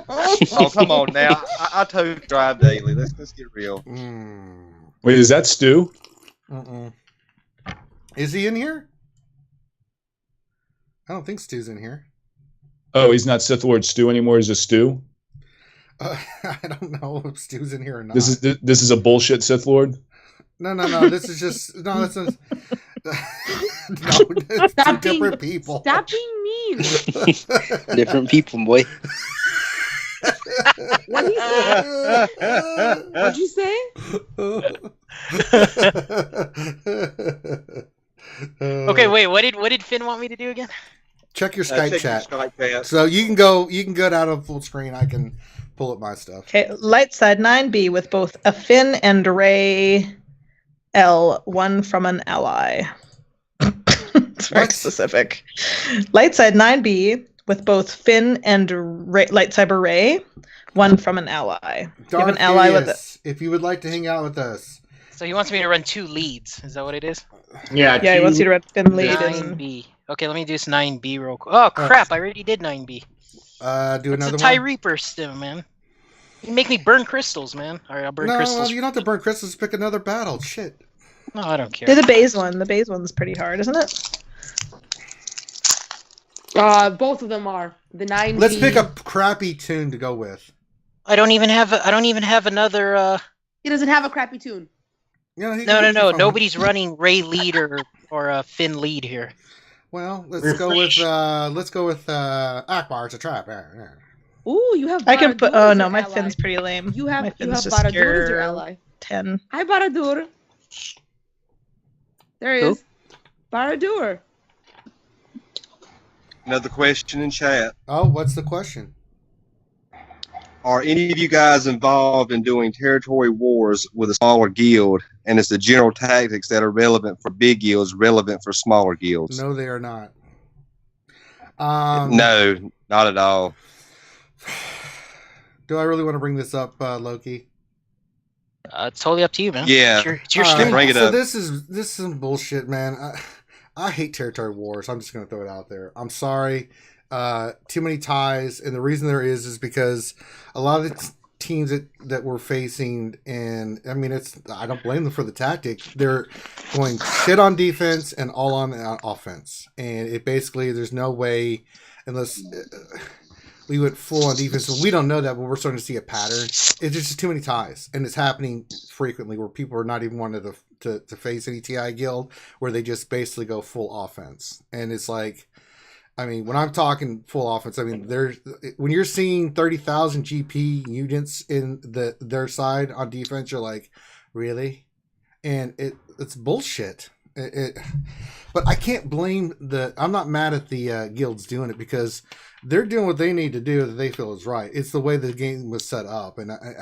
Oh come on now! I told drive daily. Let's get real. Wait, is that Stu? Is he in here? I don't think Stu's in here. Oh, he's not Sith Lord Stu anymore. He's just Stu. I don't know if Stu's in here or not. This is a bullshit Sith Lord. No. This is just no. That's a, no. It's two different people. Stop being mean. Different people, boy. What'd you say? Okay, wait. What did Finn want me to do again? Check your Skype Check chat. your Skype chat. So you can go out of full screen. I can pull up my stuff. Okay, light side 9B with both a Finn and Ray L, one from an ally. It's very What? specific. Light side 9B with both Finn and Lightsaber Ray, one from an ally. You have an ally with it. If you would like to hang out with us. So he wants me to run 2 leads. Is that what it is? Yeah, Yeah, he wants you to run Finn lead. And 9B. Okay, let me do this 9B real quick. Oh crap! I already did 9B. Do It's another a TIE one. Reaper stim, man. You make me burn crystals, man. Alright, I'll burn No, crystals. you don't have to burn crystals. Pick another battle. Shit. No, I don't care. do the Baze one. The Baze one's pretty hard, isn't it? Both of them are the 9B. Let's pick a crappy tune to go with. I don't even have another. He doesn't have a crappy tune. Yeah, he No. can use your phone. Nobody's running Ray lead or a Finn lead here. Well, let's go with Akbar's a trap. Ooh, you have. I can Barad-dûr put. as Oh your no, my ally. Finn's pretty lame. You have my you have Finn's just Barad-dûr as your tier ally. 10. Hi, Barad-dûr. There he Who? is. Barad-dûr. Another question in chat. Oh, what's the question? Are any of you guys involved in doing territory wars with a smaller guild? And is the general tactics that are relevant for big guilds relevant for smaller guilds? No, they are not. No, not at all. Do I really want to bring this up, Loki? It's totally up to you, man. Yeah. It's your All stream. Bring it so up. this is some bullshit, man. I hate territory wars. I'm just gonna throw it out there. I'm sorry. Too many ties, and the reason there is because a lot of the teams that we're facing, and I mean, I don't blame them for the tactic. They're going shit on defense and all on offense, and it basically there's no way unless we went full on defense. So we don't know that, but we're starting to see a pattern. It's just too many ties, and it's happening frequently where people are not even wanting to face any TI guild where they just basically go full offense, and it's like. I mean, when I'm talking full offense, I mean when you're seeing 30,000 GP units in their side on defense, you're like, really? And it's bullshit. But I can't blame I'm not mad at the guilds doing it because they're doing what they need to do that they feel is right. It's the way the game was set up, and I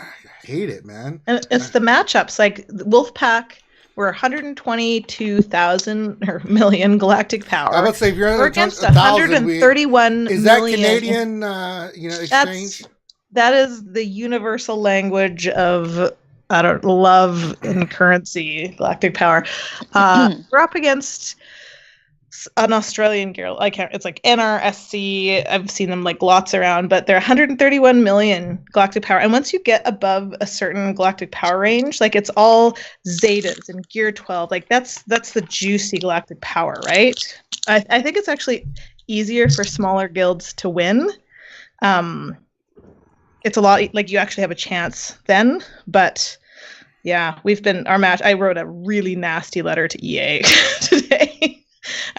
hate it, man. And it's the matchups. Like Wolfpack, we're 122,000 or million galactic power. I would say if you're we're against 131 is that million. Canadian exchange? That is the universal language of love and currency, galactic power. We're up against an Australian guild. It's like NRSC. I've seen them like lots around, but they're 131 million galactic power. And once you get above a certain galactic power range, like it's all Zetas and Gear 12. Like that's the juicy galactic power, right? I think it's actually easier for smaller guilds to win. It's a lot like you actually have a chance then, but yeah, our match. I wrote a really nasty letter to EA today.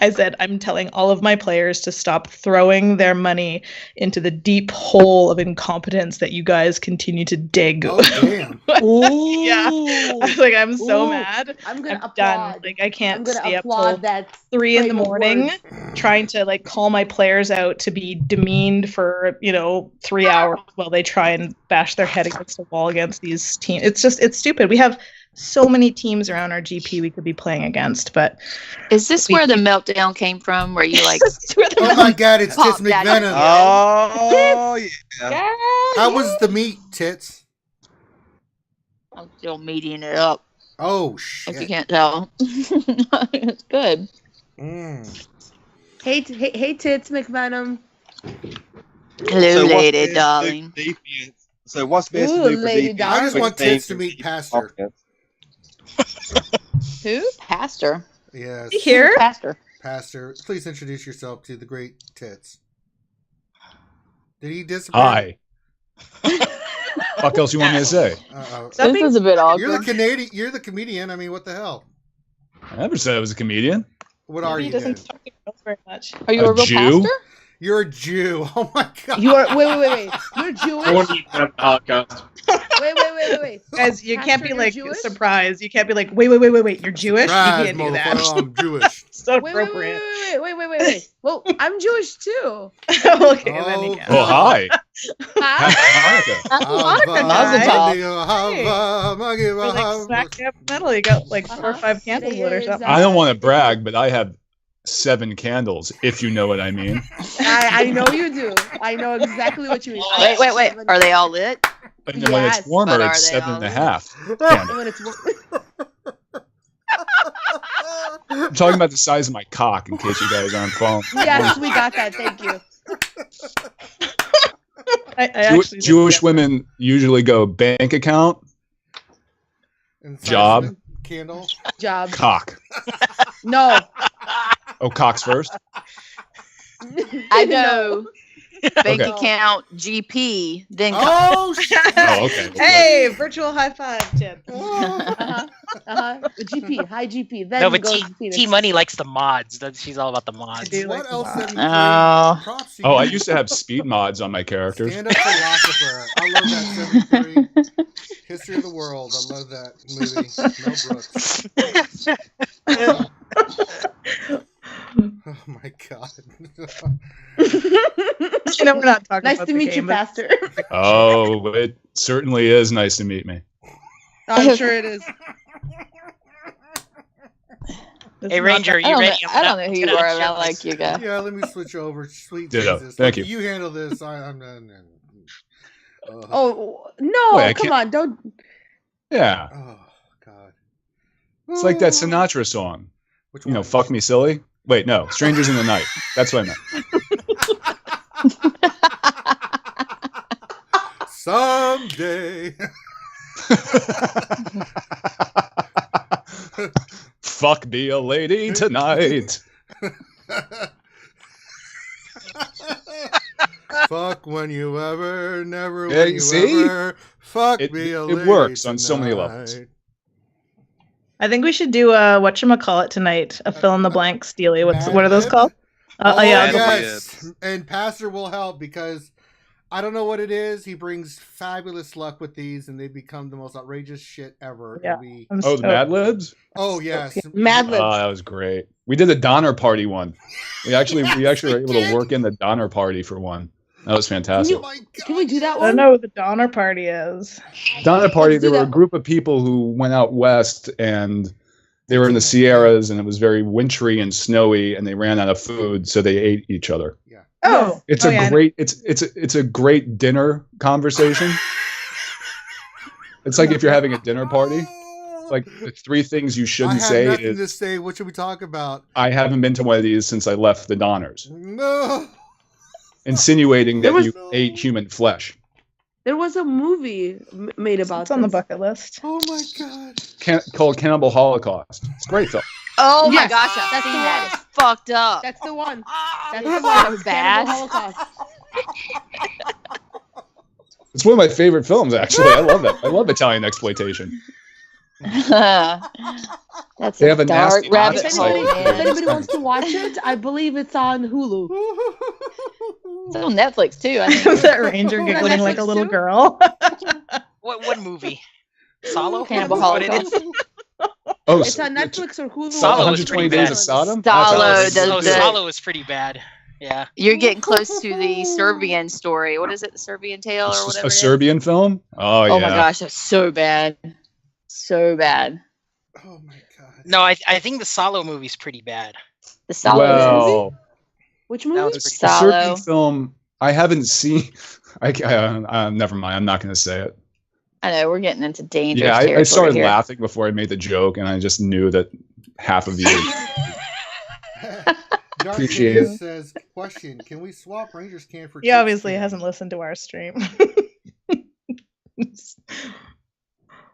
I said, I'm telling all of my players to stop throwing their money into the deep hole of incompetence that you guys continue to dig. Oh, damn. Yeah. I was like, I'm so mad. I'm done. Like, I can't stay up till 3 in the morning trying to like call my players out to be demeaned for, 3 hours while they try and bash their head against the wall against these teams. It's stupid. We have so many teams around our GP we could be playing against, but is this where the meltdown came from? Where you like? Oh my God! It's Tits McVenom. Oh yeah. How was the meat, Tits? I'm still meating it up. Oh shit! If you can't tell, it's good. Hey, Tits McVenom. Hello, lady, darling. So what's best to do for defense? I just want Tits to meet Pastor. Who? Pastor? Yes. Here? Pastor. Please introduce yourself to the great Tits. Did he disappear? Hi. What else you want me to say? This is a bit awkward. You're the Canadian. You're the comedian. I mean, what the hell? I never said I was a comedian. What are you? He doesn't talk very much. Are you a real Jew? pastor? You're a Jew. Oh my God. You are. Wait. You're Jewish. Wait. Guys, you can't be you're like Jewish? surprised. You can't be like, wait. You're Jewish. Surprise, you can't do that. I'm Jewish. So appropriate. Wait. Well, I'm Jewish too. Okay, then you can. Oh, hi. You're like smack dab metal. You got like 4 or 5 candles lit or something. I don't want to brag, but I have 7 candles, if you know what I mean. I know you do. I know exactly what you mean. Wait. Are they all lit? And then when it's warmer, But are it's they 7.5 candles. When it's I'm talking about the size of my cock, in case you guys aren't following. yes, we got that. Thank you. Jewish women usually go bank account, job, candle, job, cock. No. Oh, cocks first? I know. Bank Okay. account, GP, then Oh shit! Oh, okay. Hey, virtual high five, Tim. GP, high GP. Then No, but goes T Money likes the mods. She's all about the mods. What else have you Oh. played? Props to Oh, I you. used to have speed mods on my characters. Stand Up Philosopher. I love that 73. History of the World. I love that movie. Mel Brooks. Oh my God. We're not talking Nice about to the meet you, game, but- Pastor. Oh, it certainly is nice to meet me. I'm sure it is. This Hey is Ranger, are you ready? I don't know who you are, but I like you guys. Yeah, let me switch over. Sweet Ditto. Jesus. Thank Look, you. You handle this. I'm Oh no! Wait, I Come can't- on, don't. Yeah. Oh God. It's like that Sinatra song. Which You know, one? fuck me silly. Wait, no. Strangers in the Night. That's what I meant. Someday. Fuck be a lady tonight. Fuck when you ever, never Yeah, when you see? ever. Fuck It- be a it lady works on so many levels. tonight. I think we should do a whatchamacallit tonight, a fill in the blank Steely. What are those Madlib? called? Oh, yeah, go for it. yes. And Pastor will help because I don't know what it is. He brings fabulous luck with these, and they become the most outrageous shit ever. Yeah. And I'm Oh, the Mad Libs? oh yes. Mad Oh, Libs. that was great. We did a Donner Party one. We actually were able to work in the Donner Party for one. That was fantastic. Oh my God. Can we do that I one? don't know what the Donner Party is. Donner Party, Let's do there were a that. group of people who went out west and they were in the Sierras and it was very wintry and snowy and they ran out of food, so they ate each other. Oh, It's oh, a yeah, I know. great it's a great dinner conversation. It's like if you're having a dinner party, like the 3 things you I shouldn't have say nothing is to say. What should we talk about? I haven't been to one of these since I left the Donners, No. insinuating that There was- you ate human flesh. There was a movie made about It's on the this. bucket list. Oh my God. Called Cannibal Holocaust. It's a great film. Oh my Yes, gosh, I've that's seen the that. one. It's fucked up. That's the one. That's It's the one. so It's bad. Cannibal Holocaust. It's one of my favorite films, actually. I love that. I love Italian exploitation. That's They a have a dark nasty rabbit If That's hole, anybody, like- if man. anybody wants to watch it, I believe it's on Hulu. It's on Netflix too. I Was think. that Ranger giggling like a little girl? What movie? Solo? Cannibal Is that what it Holocaust. is? Oh, It's on Netflix or Hulu. Solo is 120 pretty Days bad. of Sodom? Solo That's does Oh, the- Solo is pretty bad. Yeah. You're getting close to the Serbian story. What is it? The Serbian Tale or whatever. a it is? Serbian film? Oh, yeah. Oh my gosh, that's so bad. So bad. Oh my God. No, I think the Solo movie's pretty bad. The Solo Well, Which That movie? was a pretty Solo. Serbian film I haven't seen. Never mind. I'm not going to say it. I know we're getting into dangerous Yeah, territory I started here. laughing before I made the joke, and I just knew that half of you. Dark Appreciate Ninja it. says, question, can we swap Rangers can for He chips obviously can? hasn't listened to our stream.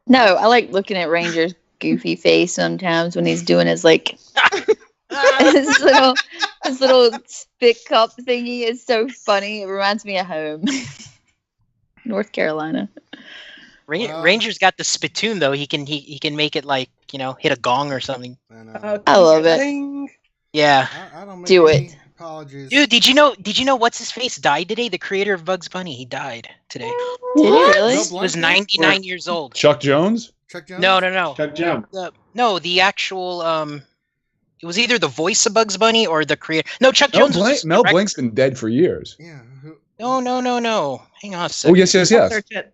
No, I like looking at Ranger's goofy face sometimes when he's doing his like his little spit cup thingy is so funny. It reminds me of home. North Carolina. Wow. Ranger's got the spittoon though. He can make it like, hit a gong or something. I know. I love it. Ding. Yeah. I don't make Do any it. apologies. Dude, did you know what's his face died today? The creator of Bugs Bunny. He died today. Did he really? No He was Blunt? 99 years old. Chuck Jones? Chuck Jones? No. Chuck Jones. No, the actual it was either the voice of Bugs Bunny or the creator. No, Chuck Jones was just Mel director. Blanc's been dead for years. Yeah. No. Hang on a Oh, second. yes.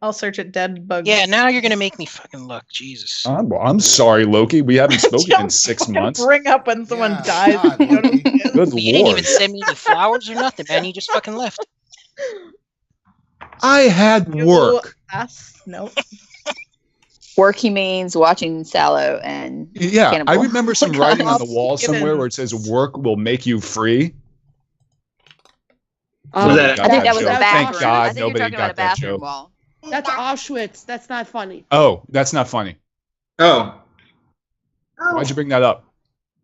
I'll search it. Dead bug. Yeah, now you're gonna make me fucking look. Jesus. I'm sorry, Loki. We haven't spoken in Don't 6 fucking months. Bring up when someone Yeah, dies. God, You know what I Loki. mean? Good You didn't lord. even send me any flowers or nothing, man. You just fucking left. I had work. No. Work he means watching Sallow and Yeah, Cannibal. I remember some writing on the I'll wall give somewhere him- where it says "work will make you free." Was that- I think that was a joke. bathroom. Thank God I think nobody you're talking got about a that bathroom joke. wall. That's Auschwitz. That's not funny. Oh, that's not funny. Oh, Why'd you bring that up?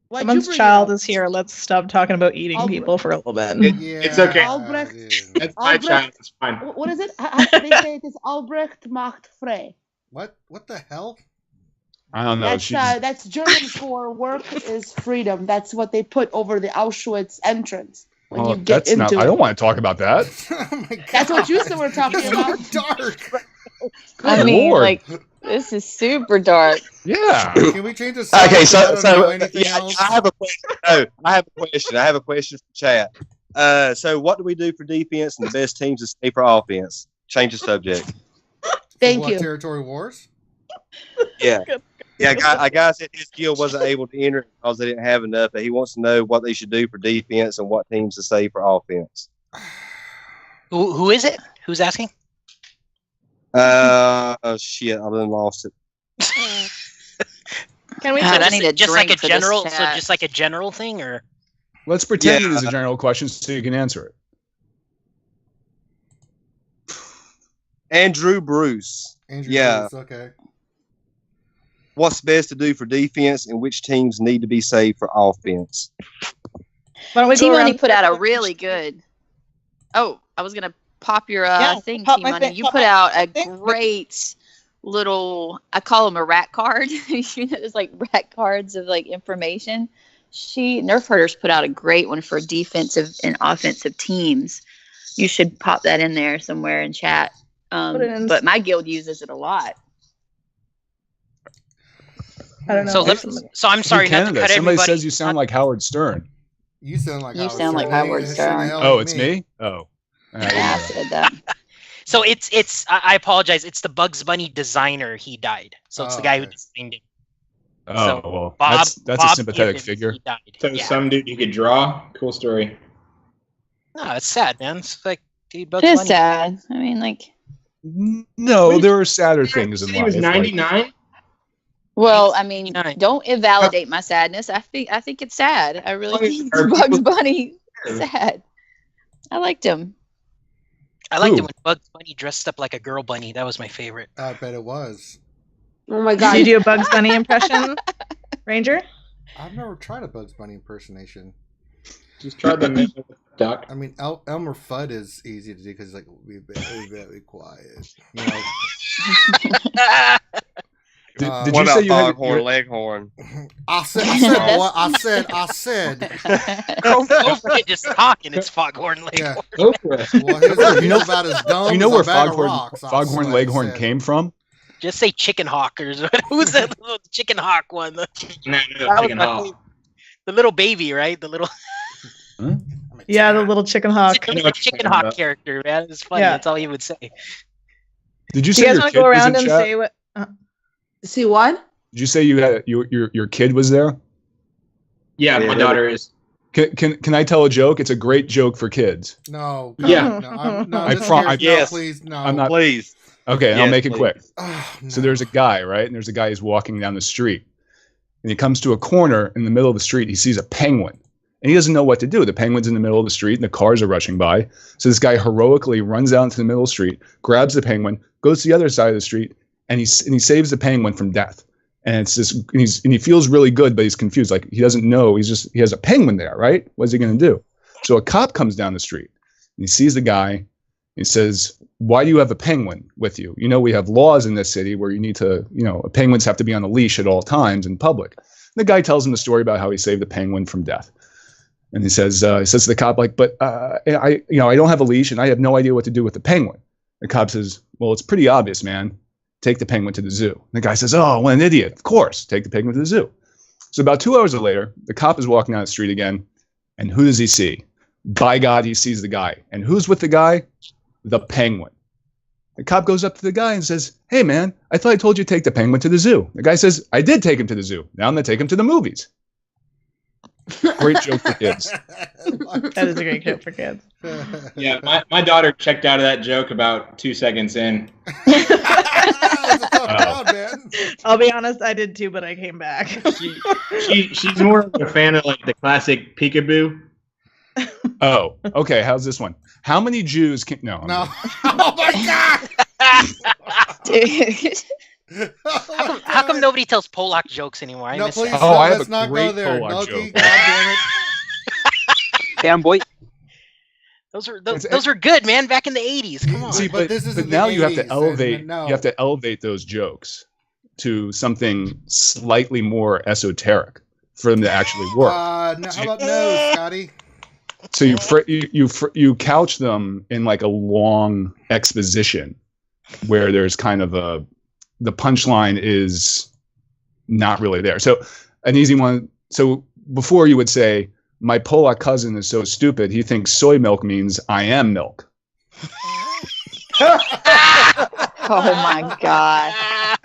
Why'd you Someone's bring it child up? is here. Let's stop talking about eating Albrecht. people for a little bit. Yeah, It's okay. Albrecht. dude. that's my Albrecht. child. It's fine. What is it? They say it is Albrecht macht frei. What the hell? I don't know. That's German for work is freedom. That's what they put over the Auschwitz entrance when you get that's not. into I it. don't want to talk about that. Oh my God. That's what you were talking about. Dark. I Good mean, lord. like this is super dark. Yeah. Can we change the subject? Okay, I so don't know anything yeah, else. I have a question. No, I have a question. I have a question for chat. So what do we do for defense and the best teams to stay for offense? Change the subject. Thank What, you. Territory Wars? Yeah. Yeah, a guy said his guild wasn't able to enter because they didn't have enough, but he wants to know what they should do for defense and what teams to save for offense. Who is it? Who's asking? Oh shit, I done lost it. Can we? God, I just, need a just like a drink for this general, so chat. just like a general thing, or Let's pretend Yeah. it is a general question so you can answer it. Andrew Bruce. Andrew Yeah. Bruce, okay. What's best to do for defense and which teams need to be saved for offense? Why don't we go T Money around? put out a really good. Oh, I was gonna pop your thing, pop T my Money. thing, You pop put my out a thing. great little. I call them a rat card. It's like rat cards of like information. Nerf Herders put out a great one for defensive and offensive teams. You should pop that in there somewhere in chat. Put it in- But my guild uses it a lot. I don't know. So I'm sorry Hey, not to Canada, cut somebody everybody. says you sound like Howard Stern. You sound like You Howard sound like Stern. Howard It sure Stern. the hell Oh, ain't it's me? Oh. Yeah, I said that. So it's I apologize. It's the Bugs Bunny designer. He died. So it's the guy who okay. designed it. Oh, So, well, Bob, that's Bob a sympathetic Gibbons, figure. He died. So Yeah. some dude you could draw. Cool story. No, it's sad, man. It's like, dude, Bugs It is Bunny. sad. I mean, like, No, there are sadder things in He life. was like- 99. well, I mean, 89. don't invalidate my sadness. I think it's sad. I really think Are Bugs people- Bunny is sad. I liked him. I liked it Who? when Bugs Bunny dressed up like a girl bunny. That was my favorite. I bet it was. Oh my Did god. you do a Bugs Bunny impression, Ranger? I've never tried a Bugs Bunny impersonation. Just try the duck. I mean, Elmer Fudd is easy to do because like be very quiet. You know, Did Uh, you What say about you had Foghorn your- Leghorn? I said, I said. Oprah just talking. It's Foghorn Lake. Yeah. Oprah. Well, his about as dumb. Do you know as where a bag of Foghorn, rocks, I Foghorn swear, Leghorn said. came from? Just say Chicken Hawk or who's that little Chicken Hawk one? No, That no, was chicken my hawk. favorite. The little baby, right? The little, Yeah, the little chicken hawk. I know the what you're Chicken talking Hawk about. character, man. It's funny. Yeah. That's all he would say. Did you Do you say guys your want kid to go was around in and chat? say what? See what? Did you say you had your kid was there? Yeah, my daughter is. Can I tell a joke? It's a great joke for kids. No. Yeah. No, I this pro- scares me. yes. No, please, no. I'm not- Please. Okay, and I'll Yes, make it please. quick. Oh, So no. there's a guy, right? And there's a guy who's walking down the street. And he comes to a corner in the middle of the street. He sees a penguin. And he doesn't know what to do. The penguin's in the middle of the street and the cars are rushing by. So this guy heroically runs out into the middle of the street, grabs the penguin, goes to the other side of the street, and he saves the penguin from death. And it's just and he feels really good, but he's confused. Like he doesn't know. He has a penguin there, right? What's he gonna do? So a cop comes down the street and he sees the guy. He says, "Why do you have a penguin with you? You know we have laws in this city where you need to, penguins have to be on a leash at all times in public." And the guy tells him the story about how he saved the penguin from death. And he says to the cop, like, "But I don't have a leash and I have no idea what to do with the penguin." The cop says, "Well, it's pretty obvious, man. Take the penguin to the zoo." And the guy says, "Oh, what an idiot. Of course, take the penguin to the zoo." So about 2 hours later, the cop is walking down the street again. And who does he see? By God, he sees the guy. And who's with the guy? The penguin. The cop goes up to the guy and says, "Hey, man, I thought I told you to take the penguin to the zoo." The guy says, "I did take him to the zoo. Now I'm going to take him to the movies." Great joke for kids. That is a great joke for kids. Yeah, my daughter checked out of that joke about 2 seconds in. It's a tough crowd, man. I'll be honest, I did too, but I came back. She's more of a fan of like the classic peekaboo. Oh, okay. How's this one? How many Jews can... No. I'm No. Oh my God. Dude. How come nobody tells Polak jokes anymore? I No, miss please. that. Oh, I have let's a not go great there. Polak Nucky, joke. God damn it. Damn, boy. Those are good, man. Back in the 80s. Come on. See, But but, this isn't but the now you have 80s, to and elevate. no. You have to elevate those jokes to something slightly more esoteric for them to actually work. No, how about no, Scotty? So you couch them in like a long exposition where there's kind of the punchline is not really there. So an easy one. So before you would say, "My Polak cousin is so stupid, he thinks soy milk means I am milk." Oh my god.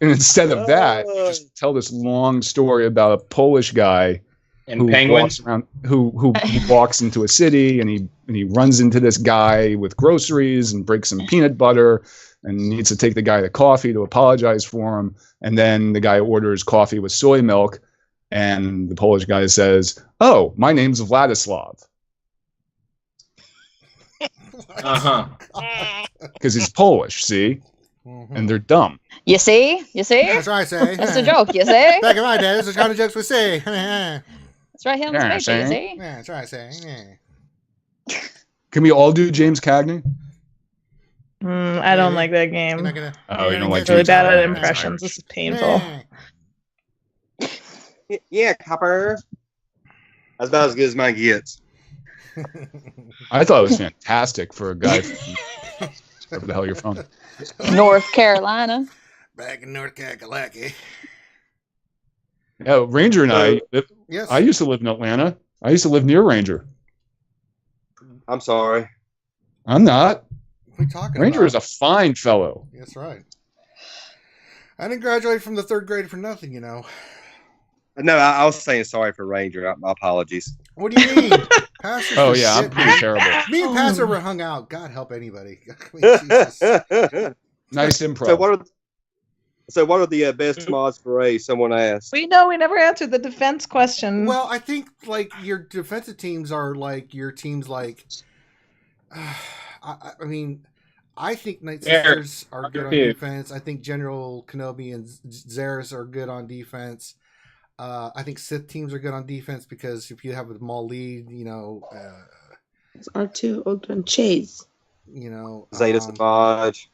And instead of that, just tell this long story about a Polish guy And who penguins. walks around, who walks into a city and he runs into this guy with groceries and breaks some peanut butter and needs to take the guy to coffee to apologize for him. And then the guy orders coffee with soy milk, and the Polish guy says, "Oh, my name's Vladislav." Uh-huh. because he's Polish. See, and they're dumb. You see? That's what I say. That's a joke. You see? Back in my day, this is the kind of jokes we say. That's right. Him. Yeah, You see? see? Yeah, that's what I say. Yeah. Can we all do James Cagney? I don't like that game. You're not gonna. Oh, you don't like Really James bad at Cagney. impressions. This is painful. Yeah, copper. That's about as good as mine gets. I thought it was fantastic for a guy from wherever the hell you're from. North Carolina. Back in North Carolina. Yeah, Ranger and I. Yes. I used to live in Atlanta. I used to live near Ranger. I'm sorry. I'm not. What are we talking Ranger about? is a fine fellow. That's right. I didn't graduate from the 3rd grade for nothing, you know. No, I was saying sorry for Ranger. My apologies. What do you mean? Pastor's Oh the yeah, I'm shit, pretty man. terrible. Me and Pastor were hung out. God help anybody. I mean, Jesus. Nice improv. So what are the best mods for A? Someone asked. We never answered the defense question. Well, I think like your defensive teams are like your teams like. I mean, I think Night Sisters are good on defense. I think General Kenobi and Xeris are good on defense. I think Sith teams are good on defense because if you have a Maul lead, you know. It's R2, Ogden, Chase. You know. Zeta Savage.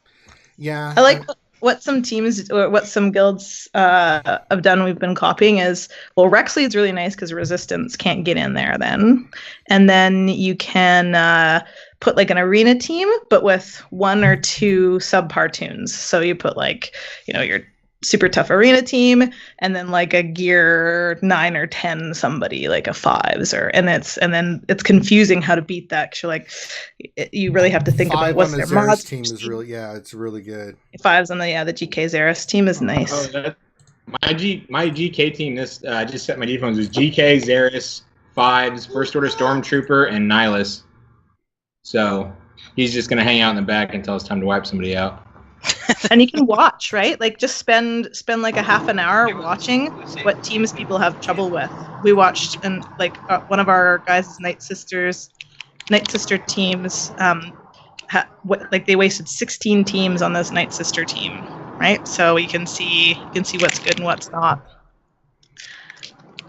Yeah. I like what some teams or what some guilds have done. We've been copying is Rex lead's really nice because Resistance can't get in there then, and then you can put like an arena team, but with 1 or 2 subpartoons. So you put like your super tough arena team, and then like a gear 9 or 10 somebody like a 5s and then it's confusing how to beat that because you're like you really have to think about what's their mods team is really it's really good. 5s and the GK Xeris team is nice. My GK team I just set my defense was GK Xeris 5s, First Order Stormtrooper, and Nihilus. So he's just gonna hang out in the back until it's time to wipe somebody out. And you can watch, right? Like just spend like a half an hour watching what teams people have trouble with. We watched and like one of our guys' Night Sister teams. They wasted 16 teams on this Night Sister team, right? So you can see what's good and what's not,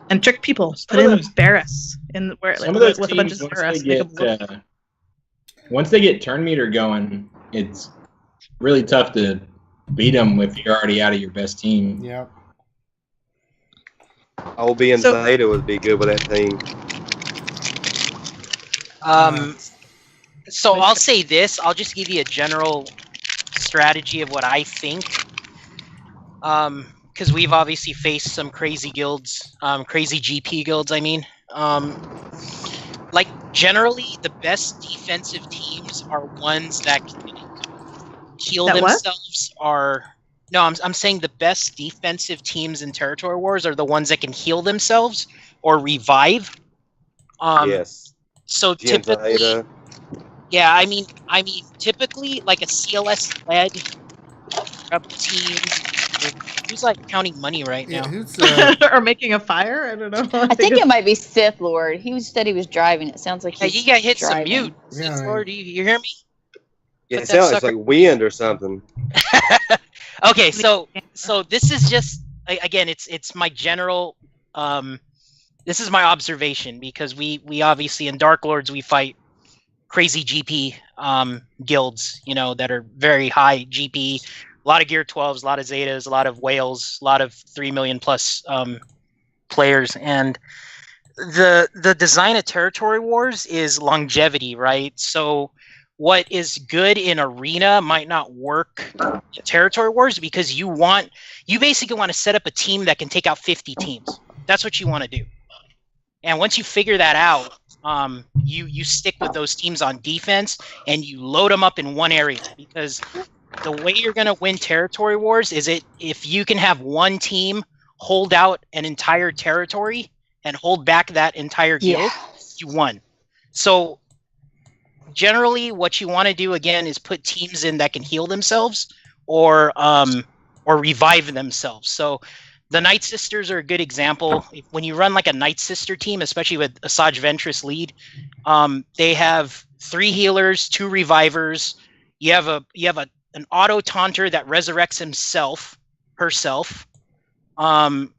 and trick people. Put in Barris in where like, with a bunch of Barris. Once they get turn meter going, it's really tough to beat them if you're already out of your best team. Yeah. OB and Zeta would be good with that team. So I'll say this. I'll just give you a general strategy of what I think. Because we've obviously faced some crazy guilds, crazy GP guilds, I mean. Like, generally, the best defensive teams are ones that can heal themselves I'm saying the best defensive teams in Territory Wars are the ones that can heal themselves or revive. Yes. So typically, yeah, I mean, typically like a CLS led rebel team. Who's like counting money right now? Or making a fire? I don't know. I think it might be Sith Lord. He said he was driving. It sounds like he got hit driving. some mute. Sith Lord, you hear me? Yeah, it sounds like wind or something. Okay, so this is just again, it's my general. This is my observation because we obviously in Dark Lords we fight crazy GP guilds, that are very high GP, a lot of Gear 12s, a lot of Zetas, a lot of whales, a lot of 3 million plus players, and the design of Territory Wars is longevity, right? So what is good in arena might not work in Territory Wars because you basically want to set up a team that can take out 50 teams. That's what you want to do. And once you figure that out, you stick with those teams on defense and you load them up in one area, because the way you're going to win Territory Wars is if you can have one team hold out an entire territory and hold back that entire guild, you won. So generally what you want to do again is put teams in that can heal themselves or revive themselves. So the Night Sisters are a good example. When you run like a Night Sister team, especially with Asajj Ventress lead, they have 3 healers, 2 revivers, You have an auto taunter that resurrects herself, and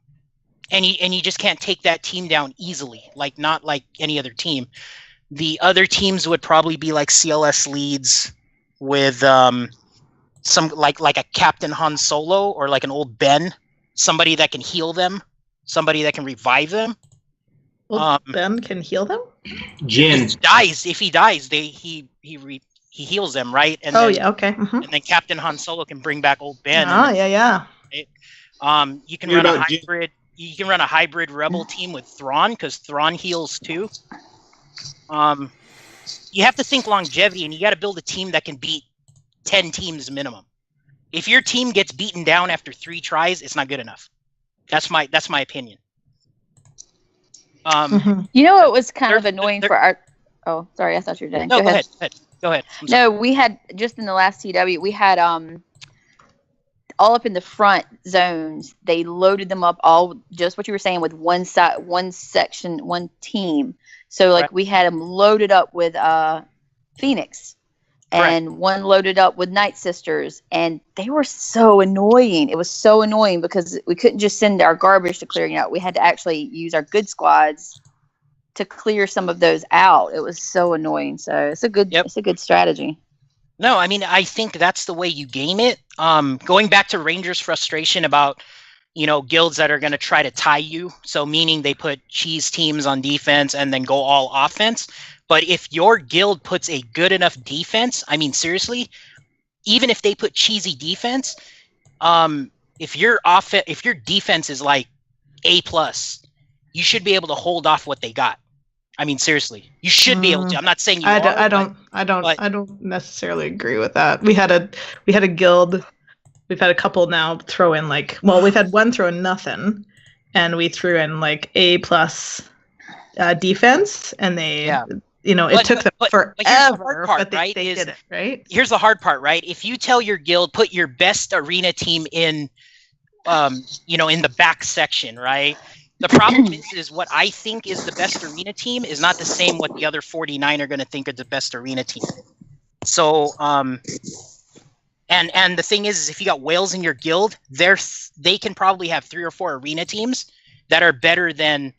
you just can't take that team down easily, like not like any other team. The other teams would probably be like CLS leads with some like a Captain Han Solo or like an old Ben, somebody that can heal them, somebody that can revive them. Ben can heal them? Jin. If he dies, he heals them, right? And okay. And then Captain Han Solo can bring back old Ben. Yeah. You can run a hybrid. You can run a hybrid rebel team with Thrawn because Thrawn heals too. You have to think longevity, and you got to build a team that can beat 10 teams minimum. If your team gets beaten down after 3 tries, it's not good enough. That's my opinion. You know, it was kind of annoying for our. Oh, sorry, I thought you were done. No, go ahead. Go ahead. No, we had just in the last CW, we had all up in the front zones. They loaded them up all just what you were saying with one section, one team. So like we had them loaded up with Phoenix, and one loaded up with Night Sisters, and they were so annoying. It was so annoying because we couldn't just send our garbage to clearing out. We had to actually use our good squads to clear some of those out. It was so annoying. So it's a good strategy. No, I mean, I think that's the way you game it. Going back to Rangers' frustration about, guilds that are going to try to tie you. So meaning they put cheese teams on defense and then go all offense. But if your guild puts a good enough defense, I mean, seriously, even if they put cheesy defense, if your defense is like A+, you should be able to hold off what they got. I mean, seriously, you should be able to. I'm not saying you. I don't necessarily agree with that. We had a guild. We've had a couple now throw in we've had one throw in nothing, and we threw in like A+ defense, and they, it took them forever, but they did it, right? Here's the hard part, right? If you tell your guild put your best arena team in, in the back section, right? The problem is what I think is the best arena team is not the same what the other 49 are going to think are the best arena team. So, and the thing is if you got whales in your guild, they can probably have 3 or 4 arena teams that are better than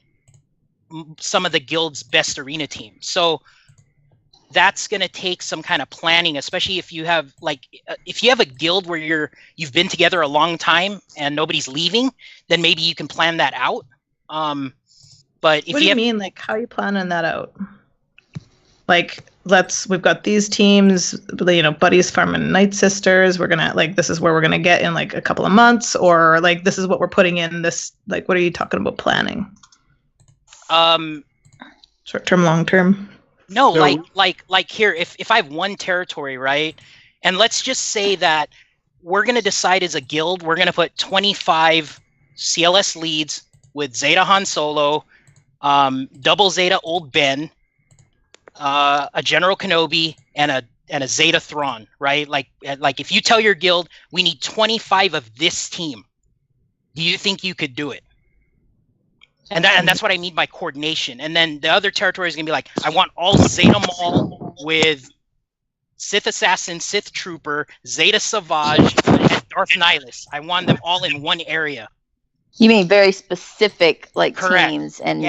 some of the guild's best arena teams. So that's going to take some kind of planning, especially if you have a guild where you've been together a long time and nobody's leaving, then maybe you can plan that out. But if what do you mean? How are you planning that out? We've got these teams, Buddy's farming Night Sisters. We're gonna this is where we're gonna get in a couple of months, or this is what we're putting in this. What are you talking about planning? Short term, long term. No, like here, if I have one territory, right, and let's just say that we're gonna decide as a guild, we're gonna put 25 CLS leads with Zeta Han Solo, double Zeta Old Ben, a General Kenobi, and a Zeta Thrawn, right? Like if you tell your guild we need 25 of this team, do you think you could do it? And that's what I mean by coordination. And then the other territory is gonna be like, I want all Zeta Maul with Sith Assassin, Sith Trooper, Zeta Savage, and Darth Nihilus. I want them all in one area. You mean very specific Correct. Teams and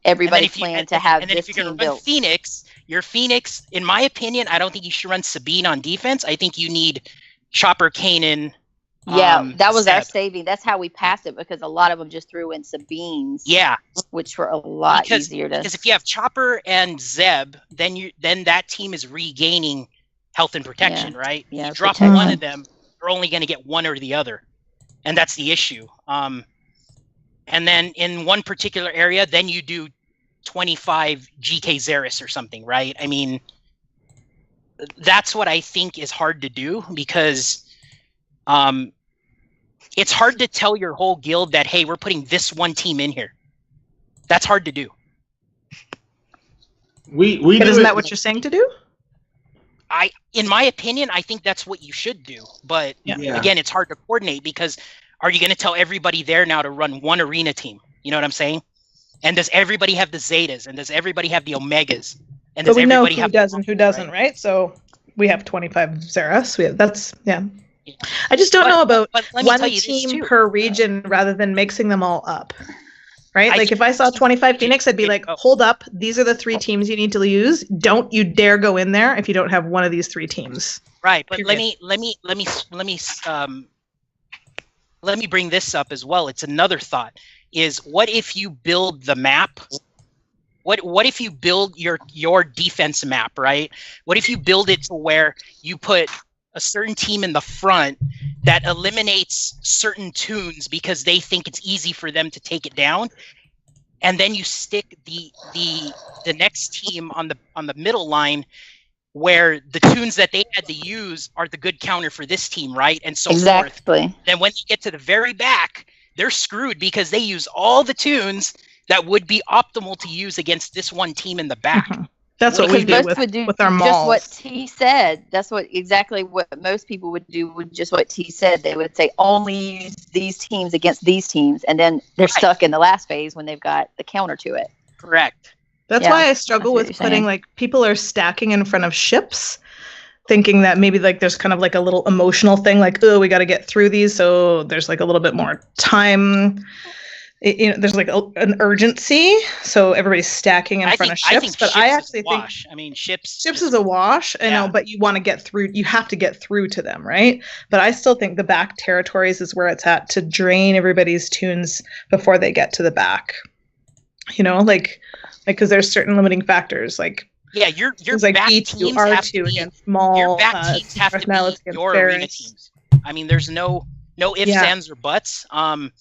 everybody planned to have this team built. And then if you're going to run Phoenix, your Phoenix, in my opinion, I don't think you should run Sabine on defense. I think you need Chopper, Kanan. Yeah, that was our saving. That's how we passed it because a lot of them just threw in Sabines. Yeah, which were a lot easier to. Because if you have Chopper and Zeb, then that team is regaining health and protection, right? Yeah, you drop one of them, you're only going to get one or the other. And that's the issue. And then in one particular area, then you do 25 GK Zeris or something, right? I mean, that's what I think is hard to do because it's hard to tell your whole guild that, hey, we're putting this one team in here. That's hard to do. But isn't that what you're saying to do? In my opinion, I think that's what you should do. But again, it's hard to coordinate because are you going to tell everybody there now to run one arena team? You know what I'm saying? And does everybody have the Zetas? And does everybody have the Omegas? And but we know who does and who doesn't, right? So we have 25 Xeris. That's yeah. I just don't know about one team per region rather than mixing them all up. Right? Like if I saw 25 Phoenix, I'd be like, hold up, these are the 3 teams you need to use. Don't you dare go in there if you don't have one of these 3 teams. Right, but let me bring this up as well. It's another thought. Is what if you build the map? What if you build your defense map, right? What if you build it to where you put a certain team in the front that eliminates certain tunes because they think it's easy for them to take it down, and then you stick the next team on the middle line where the tunes that they had to use are the good counter for this team, right? And so exactly. Forth. Then when you get to the very back, they're screwed because they use all the tunes that would be optimal to use against this one team in the back. Mm-hmm. That's what we do with our malls. Just what T said. That's exactly what most people would do. With just what T said, they would say only use these teams against these teams, and then they're stuck in the last phase when they've got the counter to it. Correct. That's why I struggle with putting like people are stacking in front of ships, thinking that maybe like there's kind of like a little emotional thing, like we got to get through these, so there's like a little bit more time. There's like an urgency, so everybody's stacking in front of ships. But I actually think, I mean, ships is a wash. I know, but you want to get through. You have to get through to them, right? But I still think the back territories is where it's at to drain everybody's tunes before they get to the back. Like because there's certain limiting factors, like your like back B2, teams R2 have to be, against Maul. Your back teams have to be your arena teams. I mean, there's no ifs, ands, or buts. And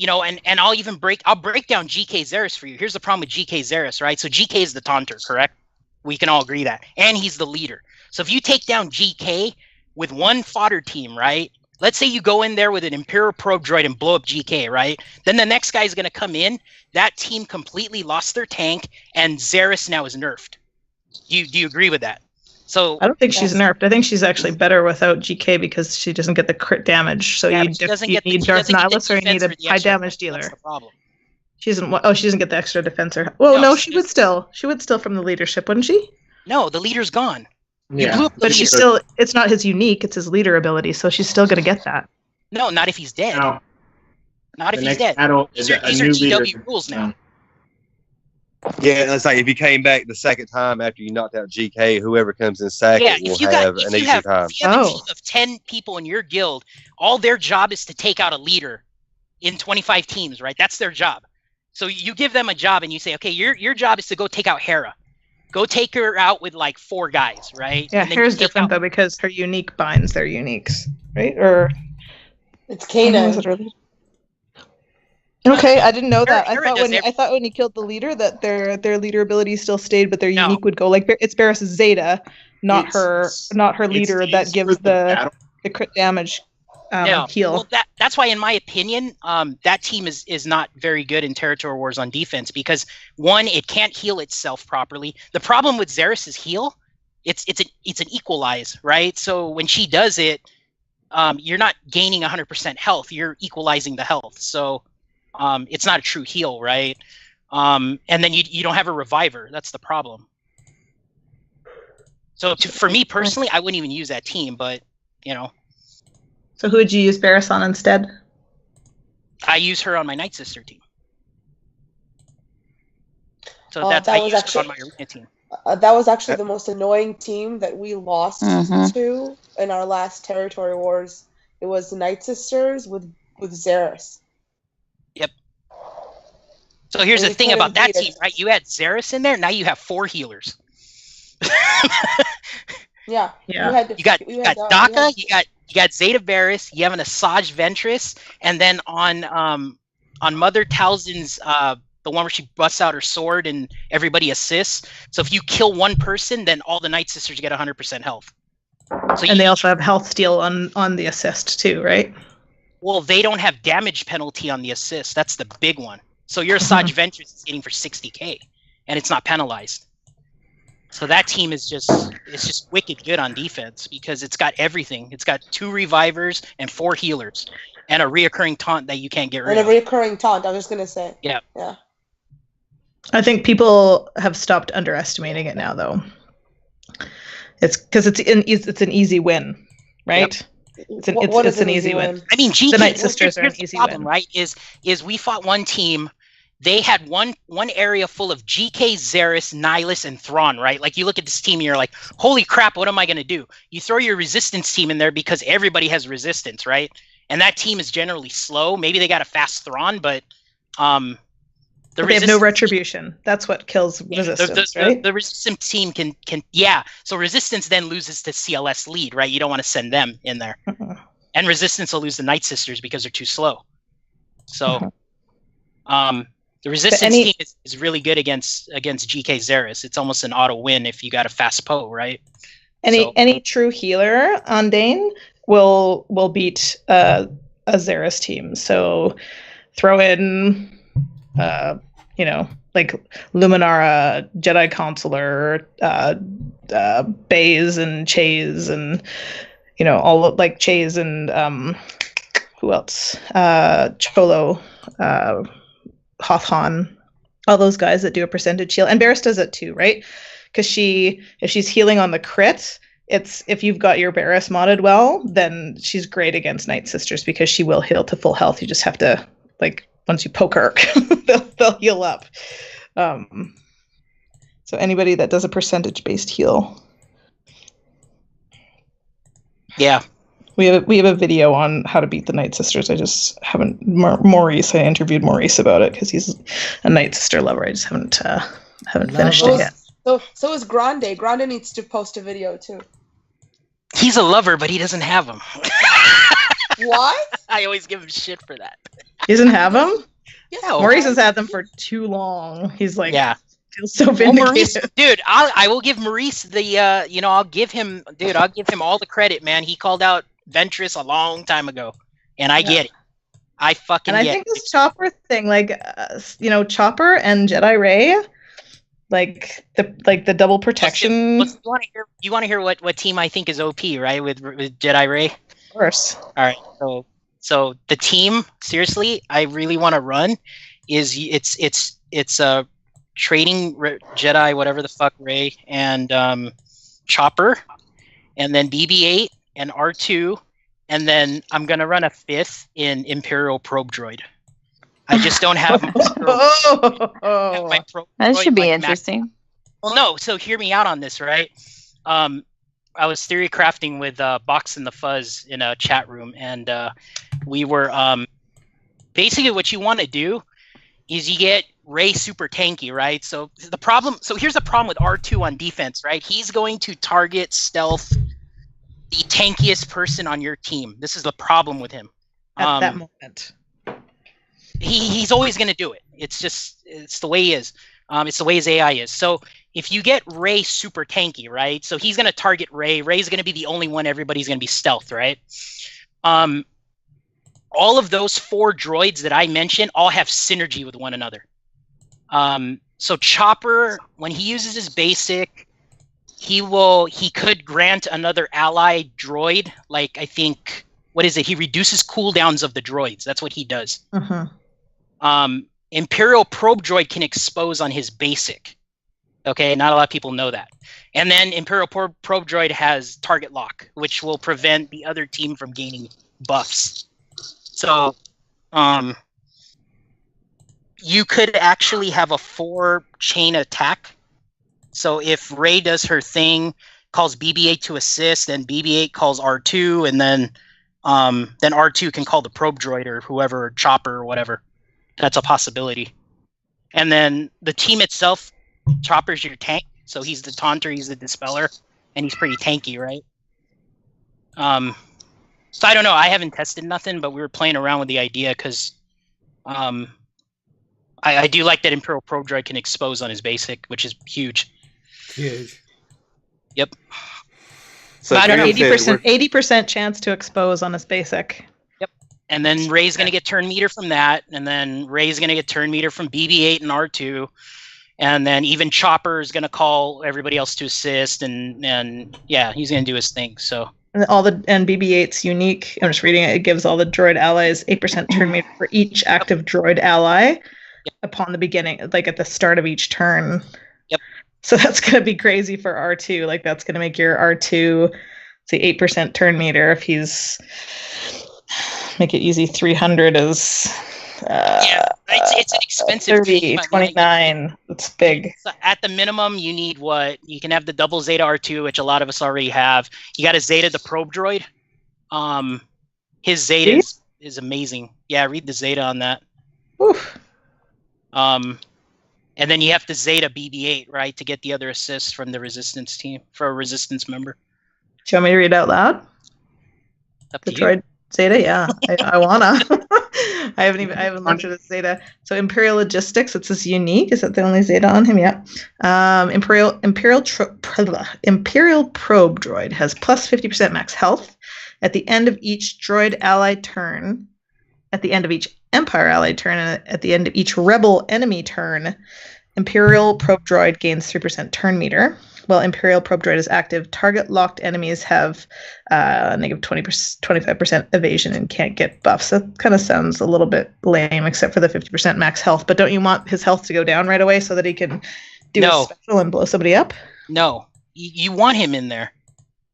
I'll break down GK Xeris for you. Here's the problem with GK Xeris, right? So GK is the taunter, correct? We can all agree that. And he's the leader. So if you take down GK with one fodder team, right? Let's say you go in there with an Imperial probe droid and blow up GK, right? Then the next guy is going to come in. That team completely lost their tank, and Xeris now is nerfed. Do you agree with that? So I don't think she's nerfed. I think she's actually better without GK because she doesn't get the crit damage. So you need Darth Nihilus or you need a high damage dealer. That's the problem. She doesn't. She doesn't get the extra defensor. Well, no, she would still. She would still from the leadership, wouldn't she? No, the leader's gone. Yeah, but she's still. It's not his unique. It's his leader ability. So she's still gonna get that. No, not if he's dead. No. Not if he's dead. These are GW rules now. Yeah, it's like if you came back the second time after you knocked out GK, whoever comes in second will have an easy time. If you have a team of 10 people in your guild, all their job is to take out a leader in 25 teams, right? That's their job. So you give them a job and you say, okay, your job is to go take out Hera. Go take her out with like 4 guys, right? Yeah, Hera's different though because her unique binds their uniques, right? Or it's Kanan. Okay, I didn't know that. I thought when you killed the leader that their leader ability still stayed, but their unique would go. Like it's Barris' Zeta, not her leader that gives the crit damage heal. Well, that's why, in my opinion, that team is not very good in Territory Wars on defense because one, it can't heal itself properly. The problem with Xeris' heal, it's an equalize, right? So when she does it, you're not gaining 100% health. You're equalizing the health. So it's not a true heal, right? And then you don't have a reviver. That's the problem. So for me personally, I wouldn't even use that team, but So who would you use Barris on instead? I use her on my Night Sister team. So I use her on my arena team. That was actually the most annoying team that we lost to in our last Territory Wars. It was the Night Sisters with Xeris. Yep. So here's the thing about that team, right? You had Xeris in there. Now you have 4 healers. Yeah. You got Daka. You got Zeta Varys. You have an Asajj Ventress, and then on Mother Talzin's the one where she busts out her sword and everybody assists. So if you kill one person, then all the Night Sisters get 100% health. So they also have health steal on the assist too, right? Well, they don't have damage penalty on the assist. That's the big one. So your Asajj Ventress is getting for 60k, and it's not penalized. So that team is just wicked good on defense because it's got everything. It's got 2 revivers and 4 healers, and a reoccurring taunt that you can't get rid of. And a reoccurring taunt. I was just gonna say. Yeah. Yeah. I think people have stopped underestimating it now, though. It's because it's an easy win, right? Yep. It's an easy win. I mean, the Night Sisters are an easy problem, win, right? Is we fought one team. They had one area full of GK, Xeris, Nihilus, and Thrawn, right? Like you look at this team and you're like, holy crap, what am I going to do? You throw your resistance team in there because everybody has resistance, right? And that team is generally slow. Maybe they got a fast Thrawn, but they have no retribution. That's what kills resistance, right? The resistance team can So resistance then loses to CLS lead, right? You don't want to send them in there. And resistance will lose the Night Sisters because they're too slow. So the resistance team is really good against GK Xeris. It's almost an auto win if you got a fast Poe, right? Any true healer on Dane will beat a Xeris team. So throw in like Luminara, Jedi Consular, Baze and Chase, and all of, like Chase and who else? Cholo, Hothan, all those guys that do a percentage heal, and Barris does it too, right? Because if she's healing on the crit, if you've got your Barris modded well, then she's great against Night Sisters because she will heal to full health. You just have to once you poke her, they'll heal up. So anybody that does a percentage-based heal. Yeah. We have a video on how to beat the Night Sisters. I just haven't. Maurice, I interviewed Maurice about it because he's a Night Sister lover. I just haven't finished it yet. So is Grande. Grande needs to post a video too. He's a lover, but he doesn't have them. What? I always give him shit for that. He doesn't have them? Yeah. Maurice has had them for too long. He's like, feels so vindicated. Well, Maurice, dude, I will give Maurice the, I'll give him all the credit, man. He called out Ventress a long time ago, and I get it. I fucking get it. And I think this Chopper thing, Chopper and Jedi Ray, the double protection. You want to hear what team I think is OP, right? With Jedi Ray. Of course. All right. So the team, seriously, I really want to run. It's a trading Jedi, whatever the fuck, Ray and Chopper, and then BB-8 and R2, and then I'm gonna run a 5th in Imperial Probe Droid. I just don't have my probe that droid, should be interesting. Well, no. So hear me out on this, right? I was theory crafting with Box and the Fuzz in a chat room, and we were basically what you want to do is you get Ray super tanky, right? So here's the problem with R2 on defense, right? He's going to target stealth the tankiest person on your team. This is the problem with him. At that moment. He's always going to do it. It's the way he is. It's the way his AI is. So if you get Ray super tanky, right? So he's going to target Ray. Ray's going to be the only one. Everybody's going to be stealth, right? All of those 4 droids that I mentioned all have synergy with one another. So Chopper, when he uses his basic, he could grant another ally droid. Like, I think, what is it? He reduces cooldowns of the droids. That's what he does. Imperial Probe Droid can expose on his basic. Okay, not a lot of people know that. And then Imperial Probe Droid has target lock, which will prevent the other team from gaining buffs. So, you could actually have a 4-chain attack. So if Ray does her thing, calls BB-8 to assist, then BB-8 calls R2, and then R2 can call the Probe Droid or whoever, Chopper or whatever. That's a possibility. And then the team itself, Chopper's your tank, so he's the taunter, he's the dispeller, and he's pretty tanky, right? So I don't know. I haven't tested nothing, but we were playing around with the idea because I do like that Imperial Probe Droid can expose on his basic, which is huge. Huge. Yep. So I don't know, 80% chance to expose on his basic. Yep. And then Ray's going to get turn meter from that, and then Ray's going to get turn meter from BB-8 and R2, and then even Chopper is going to call everybody else to assist, and yeah, he's going to do his thing. So. And BB-8's unique. I'm just reading it. It gives all the droid allies 8% turn meter for each active droid ally upon the beginning, like at the start of each turn. Yep. So that's going to be crazy for R2. Like that's going to make your R2, say 8% turn meter. If he's, make it easy, 300 is it's an expensive 30, team. 29. It's big. So at the minimum, you need what? You can have the double Zeta R2, which a lot of us already have. You got a Zeta the probe droid. His Zeta is amazing. Yeah, read the Zeta on that. Oof. And then you have to Zeta BB-8, right, to get the other assists from the Resistance team for a Resistance member. Do you want me to read out loud? Up The to you. droid Zeta, yeah, I wanna. I haven't looked at the Zeta. So Imperial Logistics, it says unique. Is that the only Zeta on him? Yeah. Imperial Probe Droid has plus 50% max health at the end of each droid ally turn, at the end of each Empire ally turn, and at the end of each Rebel enemy turn. Imperial Probe Droid gains 3% turn meter. While Imperial Probe Droid is active, target locked enemies have negative 25% evasion and can't get buffs. That kind of sounds a little bit lame, except for the 50% max health. But don't you want his health to go down right away so that he can do a special and blow somebody up? No, you want him in there.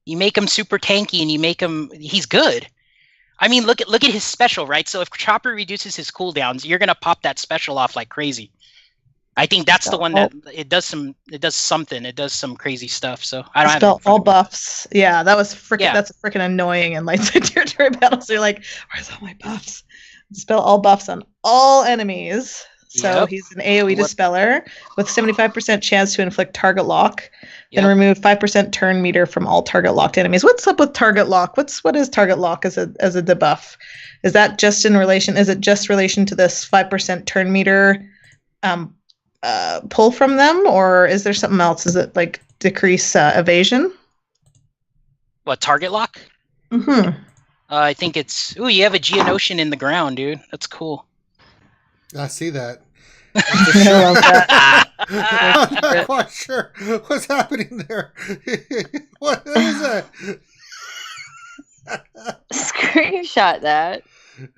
You make him super tanky, and you make him. He's good. I mean, look at his special, right? So if Chopper reduces his cooldowns, you're gonna pop that special off like crazy. I think that's the one that it does something. It does some crazy stuff. So I don't spell all buffs. Yeah, that was freaking. Yeah. That's freaking annoying in lightside territory battles. So you're like, where's all my buffs? Spell all buffs on all enemies. So he's an AoE dispeller with 75% chance to inflict target lock. Then remove 5% turn meter from all target locked enemies. What's up with target lock? What is target lock as a debuff? Is that just in relation? Is it just relation to this 5% turn meter pull from them, or is there something else? Is it like decrease evasion? What, target lock? Mm-hmm. I think it's. Ooh, you have a Geonosian in the ground, dude. That's cool. I see that. I love that. I'm not quite sure what's happening there. What is that? Screenshot that.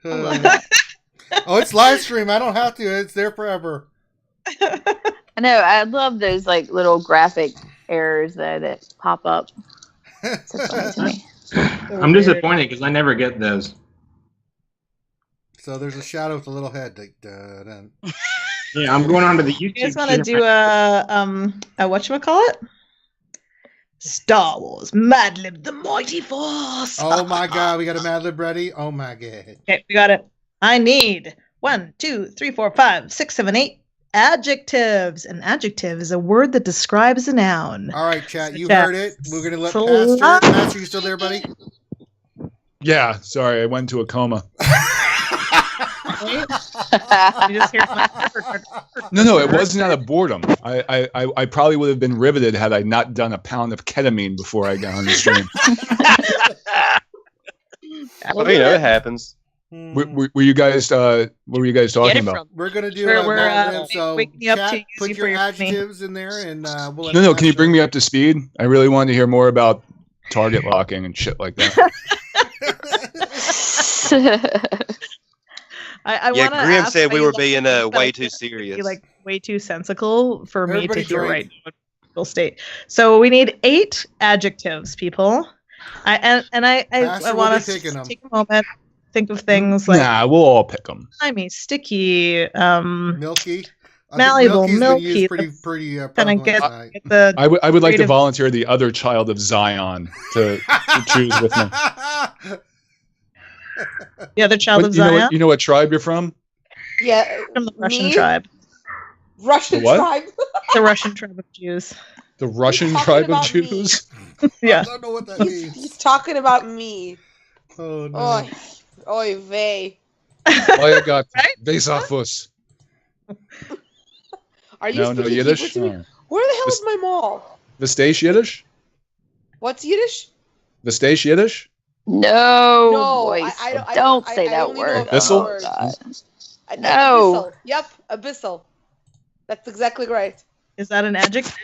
Oh, it's live stream. I don't have to. It's there forever. I know. I love those like little graphic errors though that pop up. So funny to me. I'm disappointed because I never get those. So there's a shadow with a little head. Yeah, I'm going on to the YouTube. You guys want to do a whatchamacallit? Star Wars Madlib, the Mighty Force. Oh my god, we got a Madlib ready? Oh my god. Okay, we got it. I need 1, 2, 3, 4, 5, 6, 7, 8 adjectives. An adjective is a word that describes a noun. All right, chat, you heard it. We're going to let Pastor. Pastor, you still there, buddy? Yeah, sorry, I went into a coma. No, it wasn't out of boredom. I probably would have been riveted had I not done a pound of ketamine before I got on the stream. Well, it happens. Were you guys? What were you guys talking about? We're gonna do. So chat, put your adjectives in there, and we'll. No. Can you bring me up to speed? I really wanted to hear more about target locking and shit like that. Graham said we were being way too serious. Like way too sensical for me to hear right now. State. So we need 8 adjectives, people. I want us to take a moment, think of things like. Nah, we'll all pick them. Slimy, sticky, milky, malleable, milky. Pretty kind of get the. I would like to volunteer the other child of Zion to choose with me. The other child of Zion. You know what tribe you're from? Yeah, from the Russian tribe. Russian tribe. The Russian tribe of Jews. The Russian tribe of Jews. Yeah. I don't know what that means. He's talking about me. Oh no. Oy vey. I got Vesafus. Are you speaking Yiddish? No. Where the hell is my mall? Vestash Yiddish? What's Yiddish? Vestash Yiddish? No, I don't say that word. Abyssal? No. Abyssal. Yep, abyssal. That's exactly right. Is that an adjective?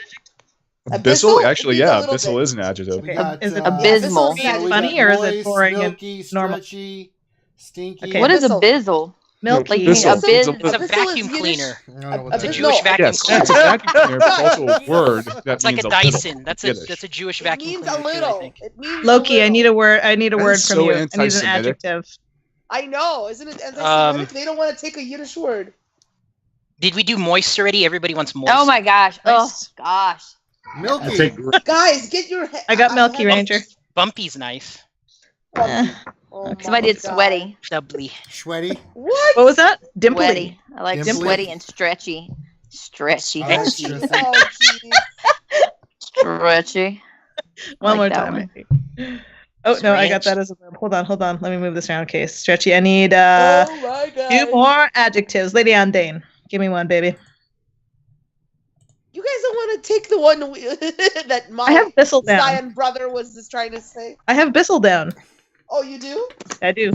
Abyssal? Actually, yeah, abyssal is an adjective. Okay. Is it abysmal? Is it funny or is it boring milky, and normal? Stretchy, stinky. Okay. What is abyssal? Milky. Like Bissell. a biz. It's a Abyssal is vacuum Yiddish. cleaner. I don't know what It's a that is. Jewish vacuum Yes, cleaner. it's a vacuum cleaner, but it's also a word that It's like means a little. Dyson. That's Yiddish. a Jewish It vacuum means cleaner a too, I little. think. It means Loki, a I little. need a word. I need a That word is from so you. I need an anti-Semitic. adjective. I know, isn't it anti-Semitic? They don't want to take a Yiddish word. Did we do moist already? Everybody wants moist. Oh my gosh. Nice. Oh gosh. Milky. Guys, get your head. I got Milky Ranger. Bumpy's nice. Eh. Oh Okay. Somebody did my God. sweaty. Doubly. Sweaty. What? What was that? Dimply. Sweaty. I like Dimply. sweaty and stretchy. Stretchy. I like Stretchy. stretchy. Oh, jeez. Stretchy. One more like that time. one. Maybe. Oh no, I got Stretch. that as a verb. Hold on. Let me move this around. Okay, stretchy. I need Oh my God. 2 more adjectives. Lady on Dane. Give me one, baby. You guys don't want to take the one that my I have Bissell down. Zion brother was just trying to say. I have Bissell down. Oh, you do? I do.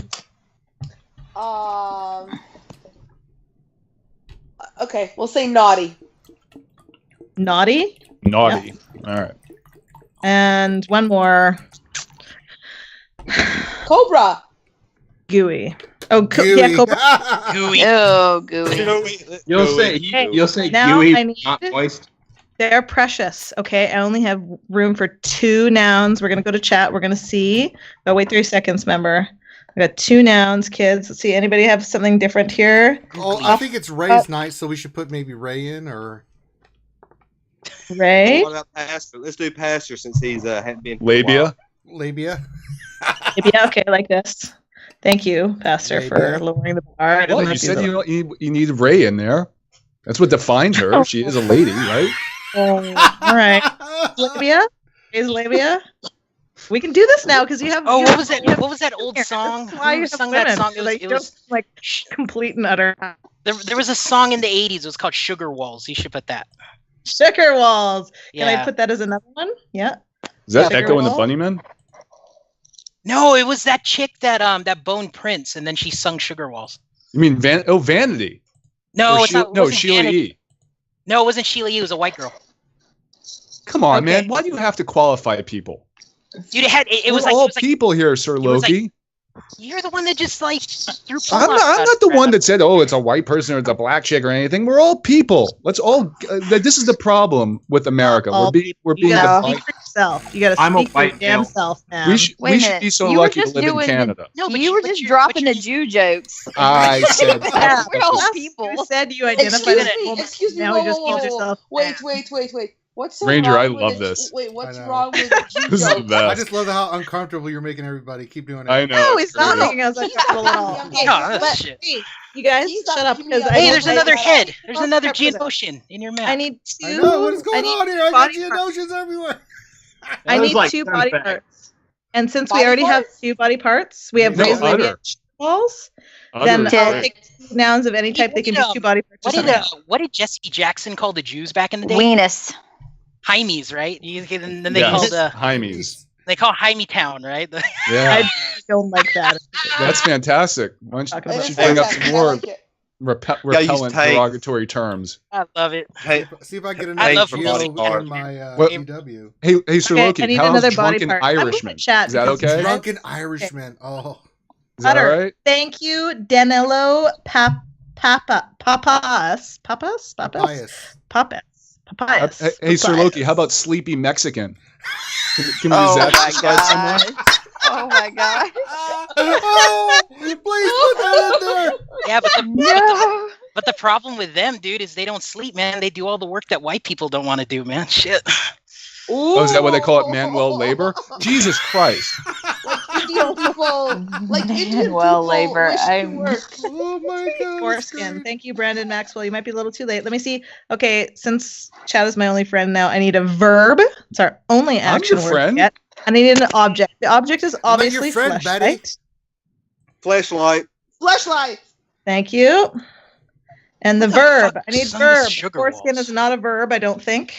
Okay, we'll say naughty. Naughty. Naughty. All right. And one more. Cobra. Gooey. Oh, Gooey. yeah, Cobra. Gooey. Oh, gooey. You'll say Now gooey, I need- not moist. They're precious. Okay, I only have room for 2 nouns. We're gonna go to chat. We're gonna see. Oh, wait 3 seconds. Remember, I got 2 nouns, kids. Let's see. Anybody have something different here? Oh, I think it's Ray's night, so we should put maybe Ray in or Ray. What about Pastor? Let's do Pastor since he's hadn't been for a Labia. while. labia. Yeah. Okay, like this. Thank you, Pastor, Maybe. for lowering the bar. It doesn't Well, have you to be said the- you need Ray in there. That's what defines her. She is a lady, right? All right. Labia? Is labia? We can do this now because you have. Oh, you what have- was that? you have- What was that old song? That's why Who you sung have that women, song? It was, like, it don't, was like complete and utter. there was a song in the 80s. It was called Sugar Walls. You should put that. Sugar walls. Can Yeah. I put that as another one? Yeah. Is that Sugar Echo and the Wall? Bunnymen? No, it was that chick that boned Prince, and then she sung Sugar Walls. You mean Vanity? No, Or it's not. It No, wasn't Sheila Janet. E. No, it wasn't Sheila E. It was a white girl. Come on, Okay. man. Why do you have to qualify people? Dude, it was We're like, all it was like people here, Sir was like- Loki. you're the one that just like threw. I'm not the one that said, "Oh, it's a white person or it's a black chick or anything." We're all people. Let's all. This is the problem with America. All We're You being gotta divided. speak for yourself. You gotta I'm a speak for your white damn male. self, man. We should Wait a be minute. so You were lucky to just live in doing- Canada. No, but You were just dropping the Jew jokes. I said Yeah. We're all Yes, people. You said you identified as a woman. Excuse me. Now Whoa, you just whoa, called whoa, yourself. Wait. What's so Ranger, wrong I with love the- this. Wait, what's I know. wrong with the Jew This is the jokes? best. I just love how uncomfortable you're making everybody. Keep doing it. I know. No, it's he's not great. making us uncomfortable at all. Okay, No, that's But shit. hey, you guys, He's shut not up giving me because a- Hey, I there's don't another like head. There's I'll another start with it. Geonosian in your map. I need I 2. know what is going need on here. I got body Geonosians everywhere. I That was need like 2 fun body fact. parts. And since we Body already have parts? 2 body parts, we have No, raised udder. labia walls. Udder Then is I'll great. take 2 nouns of any type. They can be 2 body parts. or something. What did Jesse Jackson call the Jews back in the day? Weenus. Hymies, right? And then they Yes, called Hymies. they call Hymie Town, right? Yeah, I don't like that. that's fantastic. Why don't Talking you, about you that. bring up Fantastic. some I more like it. repellent tape. derogatory terms? I love it. Hey, See if I can get I another love Geo body in part. my What- EW. Hey, Sir Okay, Loki, I need how's another body Drunken part. I'm gonna Irishman? chat Is that because okay? Drunken Irishman. Oh, Is that all Utter. right? Thank you, Danilo Papas. Papayas. Hey, Sir Loki, how about Sleepy Mexican? Can we use Oh that to my describe someone? god. Oh my god. Oh, please put that in there. Yeah, No. but the problem with them, dude, is they don't sleep, man. They do all the work that white people don't want to do, man. Shit. Oh, is that what they call it, Manuel labor? Jesus Christ! Like Indian people, like Indian Manuel people labor, wish to I'm- work. Oh my god. Foreskin. Thank you, Brandon Maxwell. You might be a little too late. Let me see. Okay, since Chad is my only friend now, I need a verb. It's our only I'm action your word friend. yet. I need an object. The object is I'm not your obviously friend, Betty. fleshlight. flashlight. Fleshlight. Thank you. And the What the verb. fuck I need son verb. is Sugar Foreskin Walls? is not a verb, I don't think.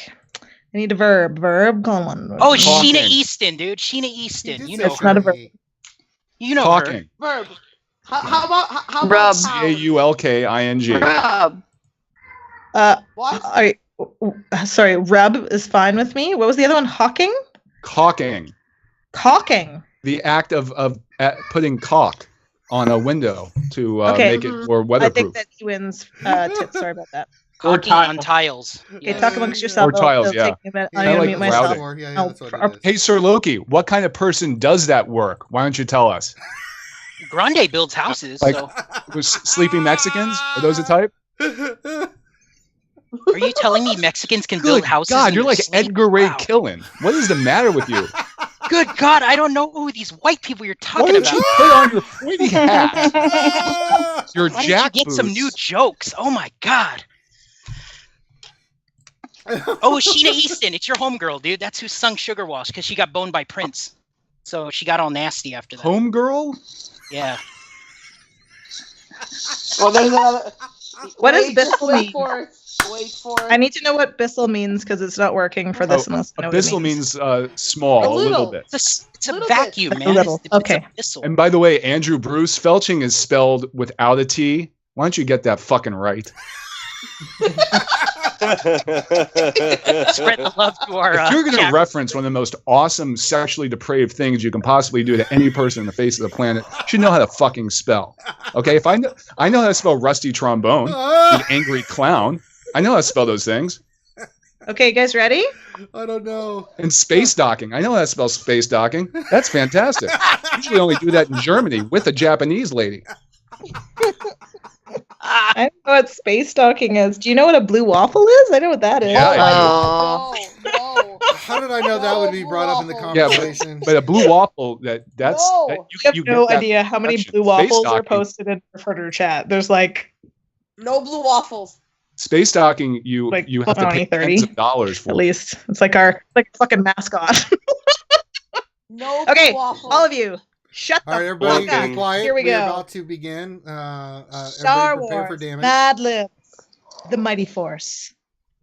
I need a verb. Verb. Go on. Oh, Talking. Sheena Easton, dude. Sheena Easton. You know It's her. not a verb. You know Talking. Verb. How about Rub. pound? CAULKING. Rub. What? Sorry, rub is fine with me. What was the other one? Hawking? Caulking. Caulking. The act of putting caulk. on a window to Okay. make it more I think weatherproof. that he wins. Sorry about that. Caulking on tiles. Okay, talk amongst yourself. Or tiles, It'll yeah. take me a minute. I I'm gonna like mute myself. routing. Yeah, that's what it is. Hey, Sir Loki, what kind of person does that work? Why don't you tell us? Grande builds houses. Like, So with sleeping Mexicans? Are those the type? are you telling me Mexicans can build Good houses? God, in you're their like sleep? Edgar Ray Wow. Killen. What is the matter with you? Good God, I don't know who these white people you're Why talking don't about. you put on your pointy hat? Your Why don't jack you get some boots. new jokes? Oh my God. Oh, Sheena Easton, it's your homegirl, dude. That's who sung Sugar Wash because she got boned by Prince. So she got all nasty after that. Homegirl? Yeah. Well, there's another. What does Wait, Bissell wait mean? for it. Wait for it. I need to know what Bissell means because it's not working for this unless I know what it Abyssal means small, A a little little. bit. It's a Little bit. vacuum, A man. little. It's Okay. a missile. And by the way, Andrew Bruce, felching is spelled without a T. Why don't you get that fucking right? Spread the love to our. If you're going to chat- reference one of the most awesome sexually depraved things you can possibly do to any person on the face of the planet, you should know how to fucking spell. Okay, if I know how to spell rusty trombone, the angry clown. I know how to spell those things. Okay, you guys ready? I don't know. And space docking. I know how to spell space docking. That's fantastic. Usually only do that in Germany with a Japanese lady. I don't know what space docking is. Do you know what a blue waffle is? I know what that is. Yeah, I do. Oh. No. How did I know that would be brought up in the Yeah, conversation? But a blue waffle, that's No. that, You have you no get that idea how many connection. blue Space waffles are docking. posted in the Fritter chat. There's like No blue waffles. Space docking, you Like have to pay 20, tens 30 of dollars at for. least. It's like our fucking mascot. No Okay, blue waffles. all of you, shut All right, the everybody, fuck up. be quiet. Here we We're go. about to begin. Star Everybody prepare for Wars, damage. Madlibs, the mighty Force.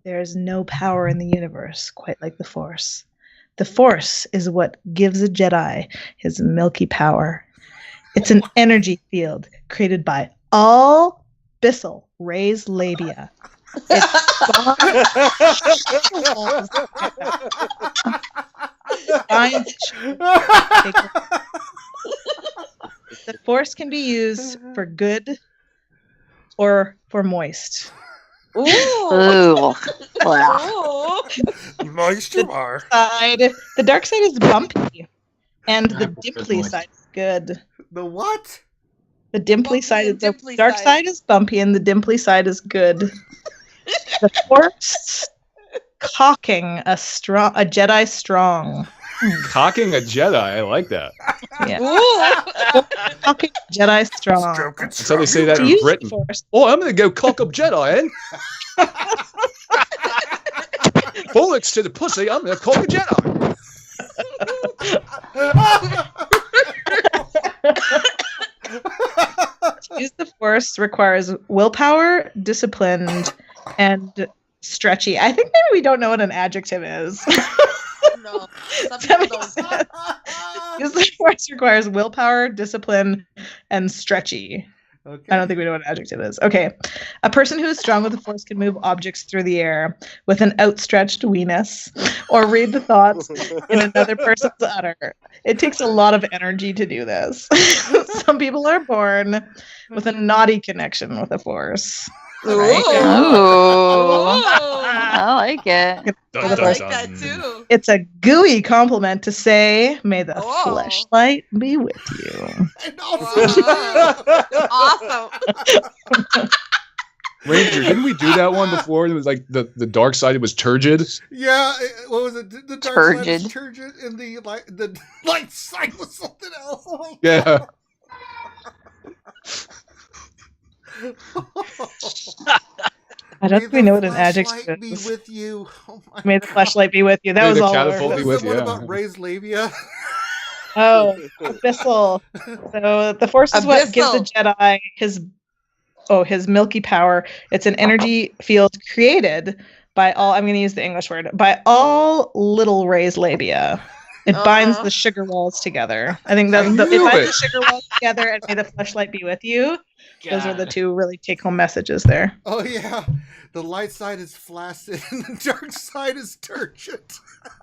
There is no power in the universe quite like the Force. The Force is what gives a Jedi his milky power. It's an energy field created by all Bissell raised labia. It binds the Force can be used for good or for moist. Ooh. Ooh. Wow. Ooh. Moisture bar. The dark side is bumpy, and the I prefer dimply moist. side is good. The what? The dimply Bumpy side is and the dimply dark side. side is bumpy, and the dimply side is good. The Force cocking a Jedi strong. Cocking a Jedi, I like that. Yeah, Ooh. cocking a Jedi strong. That's how they say that To in use the Britain. Force, Oh, I'm going to go cock up Jedi, eh? Bullets to the pussy, I'm going to cock a Jedi. to use the Force requires willpower, discipline, and stretchy. I think maybe we don't know what an adjective is. No. Some That people makes don't. sense. Use the Force requires willpower, discipline, and stretchy. Okay. I don't think we know what an adjective is. Okay. A person who is strong with the Force can move objects through the air with an outstretched weenus or read the thoughts in another person's udder. It takes a lot of energy to do this. Some people are born with a naughty connection with the Force. Ooh. Right? Ooh. Ooh. I like it. I like that too. It's a gooey compliment to say, may the Oh. fleshlight be with you. And also, Awesome. Ranger, didn't we do that one before? It was like the dark side, it was turgid. yeah, what was it? The dark side is Turgid. turgid, and the light side was something else. Oh my Yeah. I don't think we know what an adjective fleshlight be is. with you. Oh my May the fleshlight be with you. That May was the all. catapult over. be with What you. about raised labia? Oh, Abyssal. So the Force is what gives the Jedi his milky power. It's an energy field created by all. I'm going to use the English word by all little raised labia. It binds the sugar walls together. I think that's I it knew binds it. the sugar walls together, and may the fleshlight be with you. Those are the God. two really take-home messages there. Oh yeah, the light side is flaccid, and the dark side is turgid.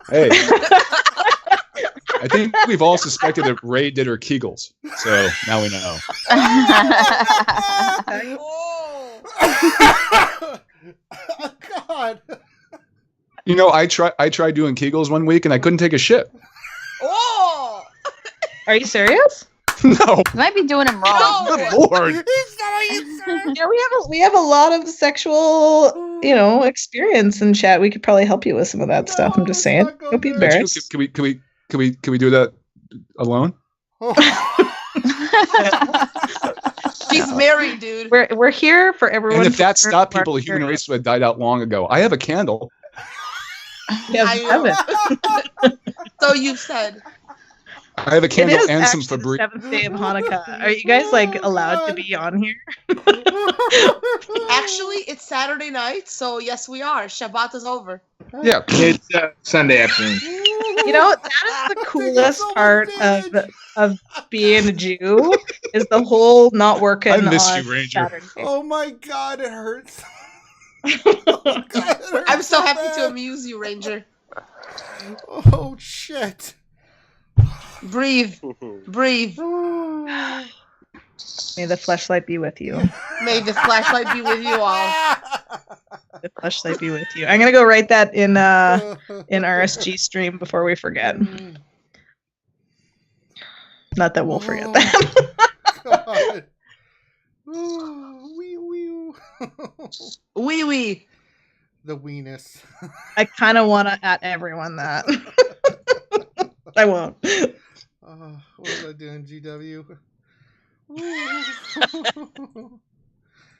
Hey, I think we've all suspected that Ray did her Kegels, so now we know. Oh God! You know, I tried doing Kegels one week and I couldn't take a shit. Oh! Are you serious? No. You might be doing them wrong. Good Lord. Yeah, we have a lot of sexual, experience in chat. We could probably help you with some of that stuff. I'm just saying. Don't be embarrassed. Can we do that alone? She's married, dude. We're here for everyone. And if that stopped people, the human race would have died out long ago. I have a candle. So you said. I have a candle and some actually Febreze. the 7th day of Hanukkah. Are you guys allowed to be on here? Actually, it's Saturday night, so yes, we are. Shabbat is over. Yeah, It's Sunday afternoon. That is the coolest part of being a Jew is the whole not working. I miss on you, Ranger. Saturday. Oh my God, it hurts. Oh, God, it hurts I'm so happy bad. to amuse you, Ranger. Oh shit. Breathe. Breathe. May the fleshlight be with you. May the flashlight be with you all. The fleshlight be with you. I'm gonna go write that in RSG stream before we forget. Not that we'll forget that. God. Wee wee. Wee wee. The weenus. I kind of want to at everyone that. I won't. What was I doing, GW?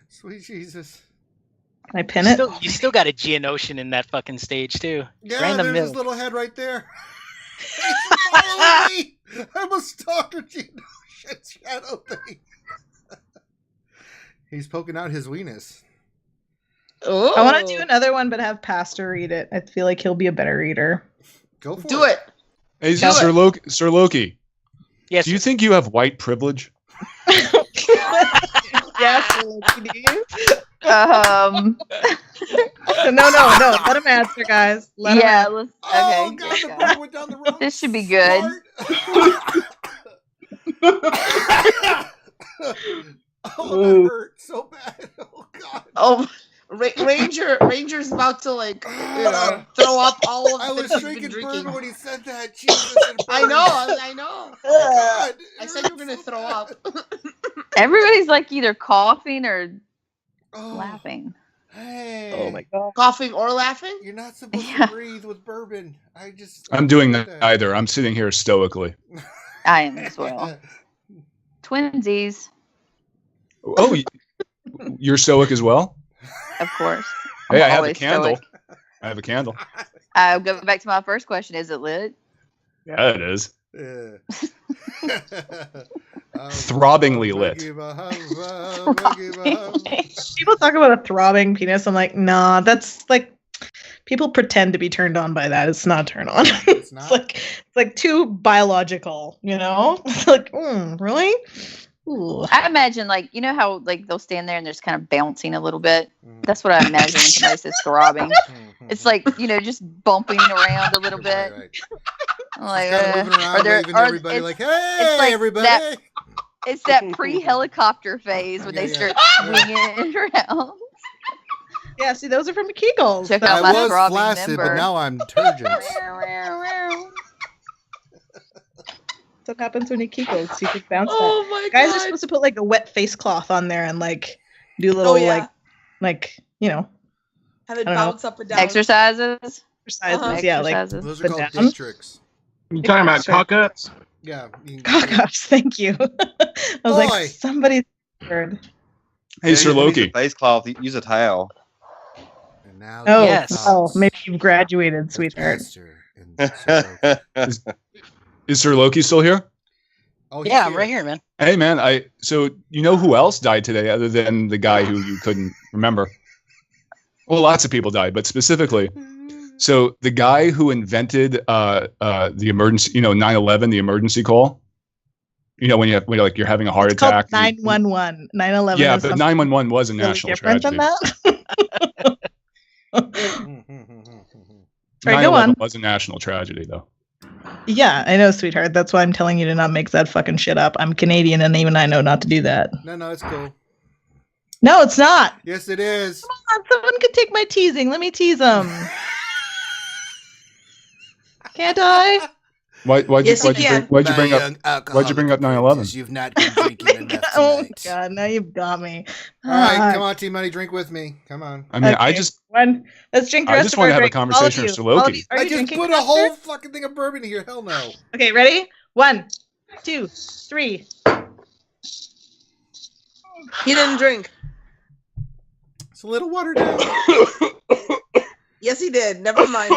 Sweet Jesus. Can I pin it? You still got a Geonosian in that fucking stage too. Yeah, Right in the there's middle. his little head right there. He's following me. I'm a stalker, Geonosian shadow thing. He's poking out his weenus. Oh. I want to do another one, but have Pastor read it. I feel like he'll be a better reader. Go for Do it. Hey, Do Sir Loki. Yes. Do you think you have white privilege? Yes. Do you? Um. No. Let him answer, guys. Let him answer. Let's. Oh, Okay. God, let's the go. bird went down the wrong This should be good. Oh, that hurt so bad. Oh, God. Oh, Ranger's about to throw up all of I the was he's drinking been drinking. bourbon when he said that. Jesus, it I burns. know. God, I said you were gonna throw up. Everybody's like either coughing or Oh, laughing. hey. Oh my God. Coughing or laughing? You're not supposed Yeah. to breathe with bourbon. I'm doing that either. I'm sitting here stoically. I am as well. Twinsies, Oh, you're stoic as well? of course. Hey, I have a always candle. stoic. I have a candle. I'll go back to my first question. Is it lit? Yeah, it is. Yeah. Throbbingly lit. People talk about a throbbing penis. I'm like, nah, that's like people pretend to be turned on by that. It's not a turn on. It's not? it's like too biological, It's like, really? Ooh. I imagine, you know how they'll stand there and they're just kind of bouncing a little bit. That's what I imagine when somebody says throbbing. It's like just bumping around a little bit. Right. Like, Just kinda moving around, waving to everybody like, hey, it's like everybody. It's that pre-helicopter phase when they start swinging it around. Yeah, see, those are from the Kegels. Check I out my was throbbing flaccid, member. but now I'm turgid. That's what happens when you Kegels. You can bounce Oh that. my Guys are God. supposed to put a wet face cloth on there and do little yeah. have it Have it I don't know. bounce up and down. Exercises. exercises. Yeah, Exercises. Those are Put called down. dick tricks. You talking about Sure. cock-ups? Yeah. you can- cock-ups. Thank you. I was Boy. like, somebody's word. Hey, Sir Use a Loki. face cloth. Use a towel. And now Oh, Yes. maybe you've graduated, sweetheart. Is Sir Loki still here? Oh, he's Yeah, I'm right here, man. Hey, man. So you know who else died today other than the guy who you couldn't remember? Well, lots of people died, but specifically, so the guy who invented the emergency, 9/11, the emergency call. When you're having a heart It's called attack. 911. 9/11. Yeah, is but something 911 was a really national different tragedy. than that. Sorry, go 9/11 on. was a national tragedy, though. Yeah, I know, sweetheart. That's why I'm telling you to not make that fucking shit up. I'm Canadian, and even I know not to do that. No, it's cool. No, it's not. Yes, it is. Come on, someone could take my teasing. Let me tease them. Can't I? Why'd you bring up 9/11? You've not been drinking enough Oh tonight. God, now you've got me. All right, come on, Team Money, drink with me. Come on. I mean, Okay, let's drink. The I rest just of want our to have a drink. conversation with All of Loki. you. Are I you just drinking, put a Master? whole fucking thing of bourbon in here. Hell no. Okay, ready? 1, 2, 3. He didn't drink. It's a little watered down. Yes, he did. Never mind.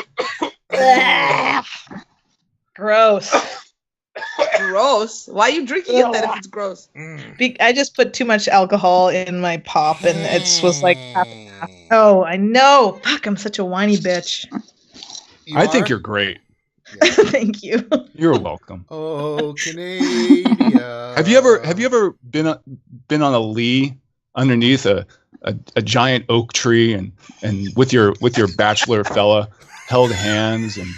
Gross. Gross. Why are you drinking it then if it's gross? I just put too much alcohol in my pop, and it was like half and half. Oh, I know. Fuck, I'm such a whiny bitch. I think you're great. Yeah. Thank you. You're welcome. Oh, Canada. Have you ever been on a lee underneath a giant oak tree and with your bachelor fella held hands and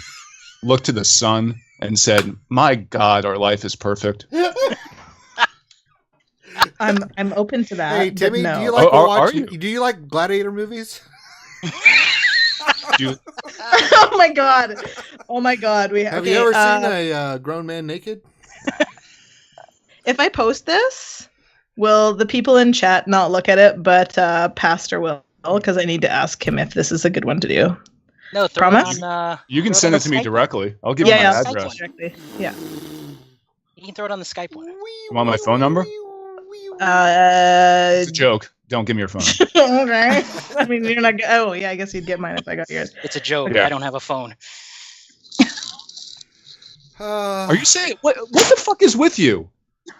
looked to the sun and said, "My God, our life is perfect." I'm open to that. Hey, Timmy, no. do you like gladiator movies? Oh my God. Have you ever seen a grown man naked? If I post this, will the people in chat not look at it, but Pastor will, because I need to ask him if this is a good one to do. No, throw Promise? it on. You can throw send on it to me Skype. directly. I'll give you my address. Directly. Yeah. You can throw it on the Skype one. You want my phone number? It's a joke. Don't give me your phone. Okay. I mean, you're not. Oh, yeah. I guess you'd get mine if I got yours. It's a joke. Yeah. I don't have a phone. Are you saying what the fuck is with you?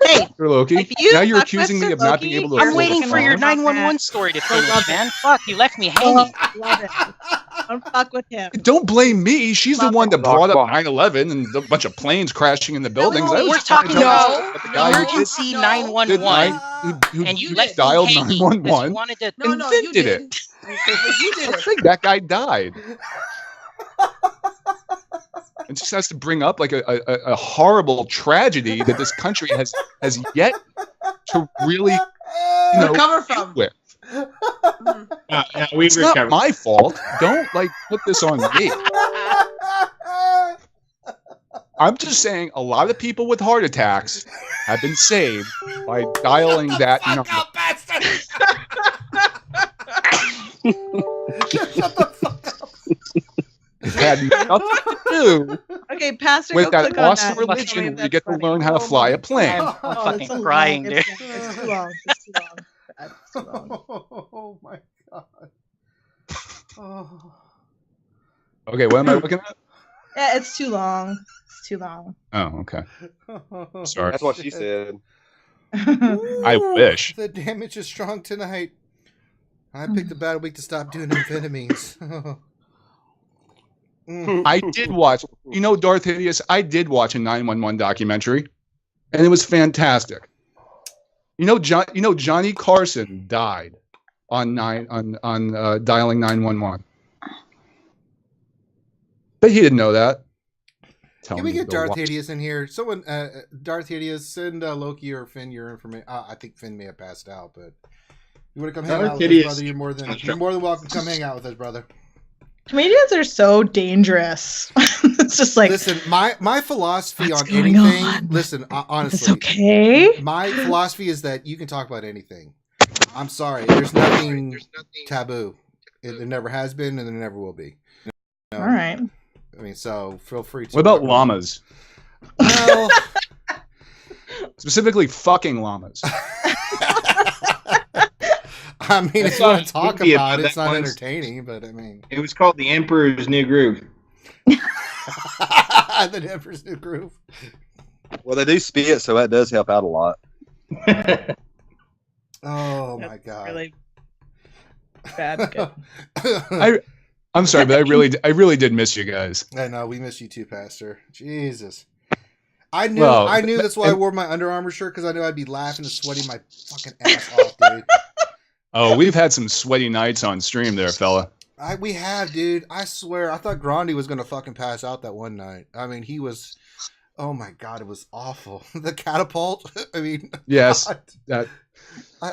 Hey, Loki. if you now you're fuck accusing with me of Sir not being able to. Loki, I'm afford a waiting for your phone? 911 story to finish, man. Fuck, you left me hanging. Love it. Don't fuck with him. Don't blame me. She's the Love one it. that brought up 9/11 and a bunch of planes crashing in the buildings. No, I was we're just trying to talking tell about you the guy who did emergency good 911, night, who and you left dialed me hanging 'cause you 911 wanted to. No, and you did did. it. You did I it. think that guy died. It just has to bring up like a horrible tragedy that this country has yet to really Recover from. with. We've It's not recovered. my fault. Don't put this on me. I'm just saying a lot of people with heart attacks have been saved by dialing that number. Shut the fuck up. It had nothing to do Okay, Pastor, with go that click on awesome that. and tell me religion if where you that's get to funny. learn how to fly a plane. I'm Oh, fucking it's so crying, long. dude. It's too long. It's too long. It's too long. Oh my God. Oh. Okay, what am I looking at? Yeah, it's too long. It's too long. Oh, okay. Sorry. That's what she said. I wish. The damage is strong tonight. I picked a bad week to stop doing amphetamines. I did watch, Darth Hideous, I did watch a 911 documentary, and it was fantastic. Johnny Carson died on dialing 911. But he didn't know that. Can we get Darth Hideous in here? Someone, Darth Hideous, send Loki or Finn your information. I think Finn may have passed out, but you want to come hang out with us, brother? You're more than welcome to come hang out with us, brother. Comedians are so dangerous. It's just like, listen, my philosophy on going anything. on? Listen, honestly, it's okay. My philosophy is that you can talk about anything. I'm sorry, there's nothing taboo. It never has been, and there never will be. All right. I mean, so feel free to. What about llamas? Well, specifically fucking llamas. I mean, if you want to talk about it, it's not entertaining, but I mean, it was called The Emperor's New Groove. The Emperor's New Groove. Well, they do spit, so that does help out a lot. Oh my God! Really bad. I'm sorry, but I really did miss you guys. I know, we miss you too, Pastor. Jesus. I knew that's why I wore my Under Armour shirt, because I knew I'd be laughing and sweating my fucking ass off, dude. Oh, we've had some sweaty nights on stream there, fella. We have, dude. I swear, I thought Grandy was gonna fucking pass out that one night. I mean, he was. Oh my god, it was awful. The catapult. I mean, Yes, God.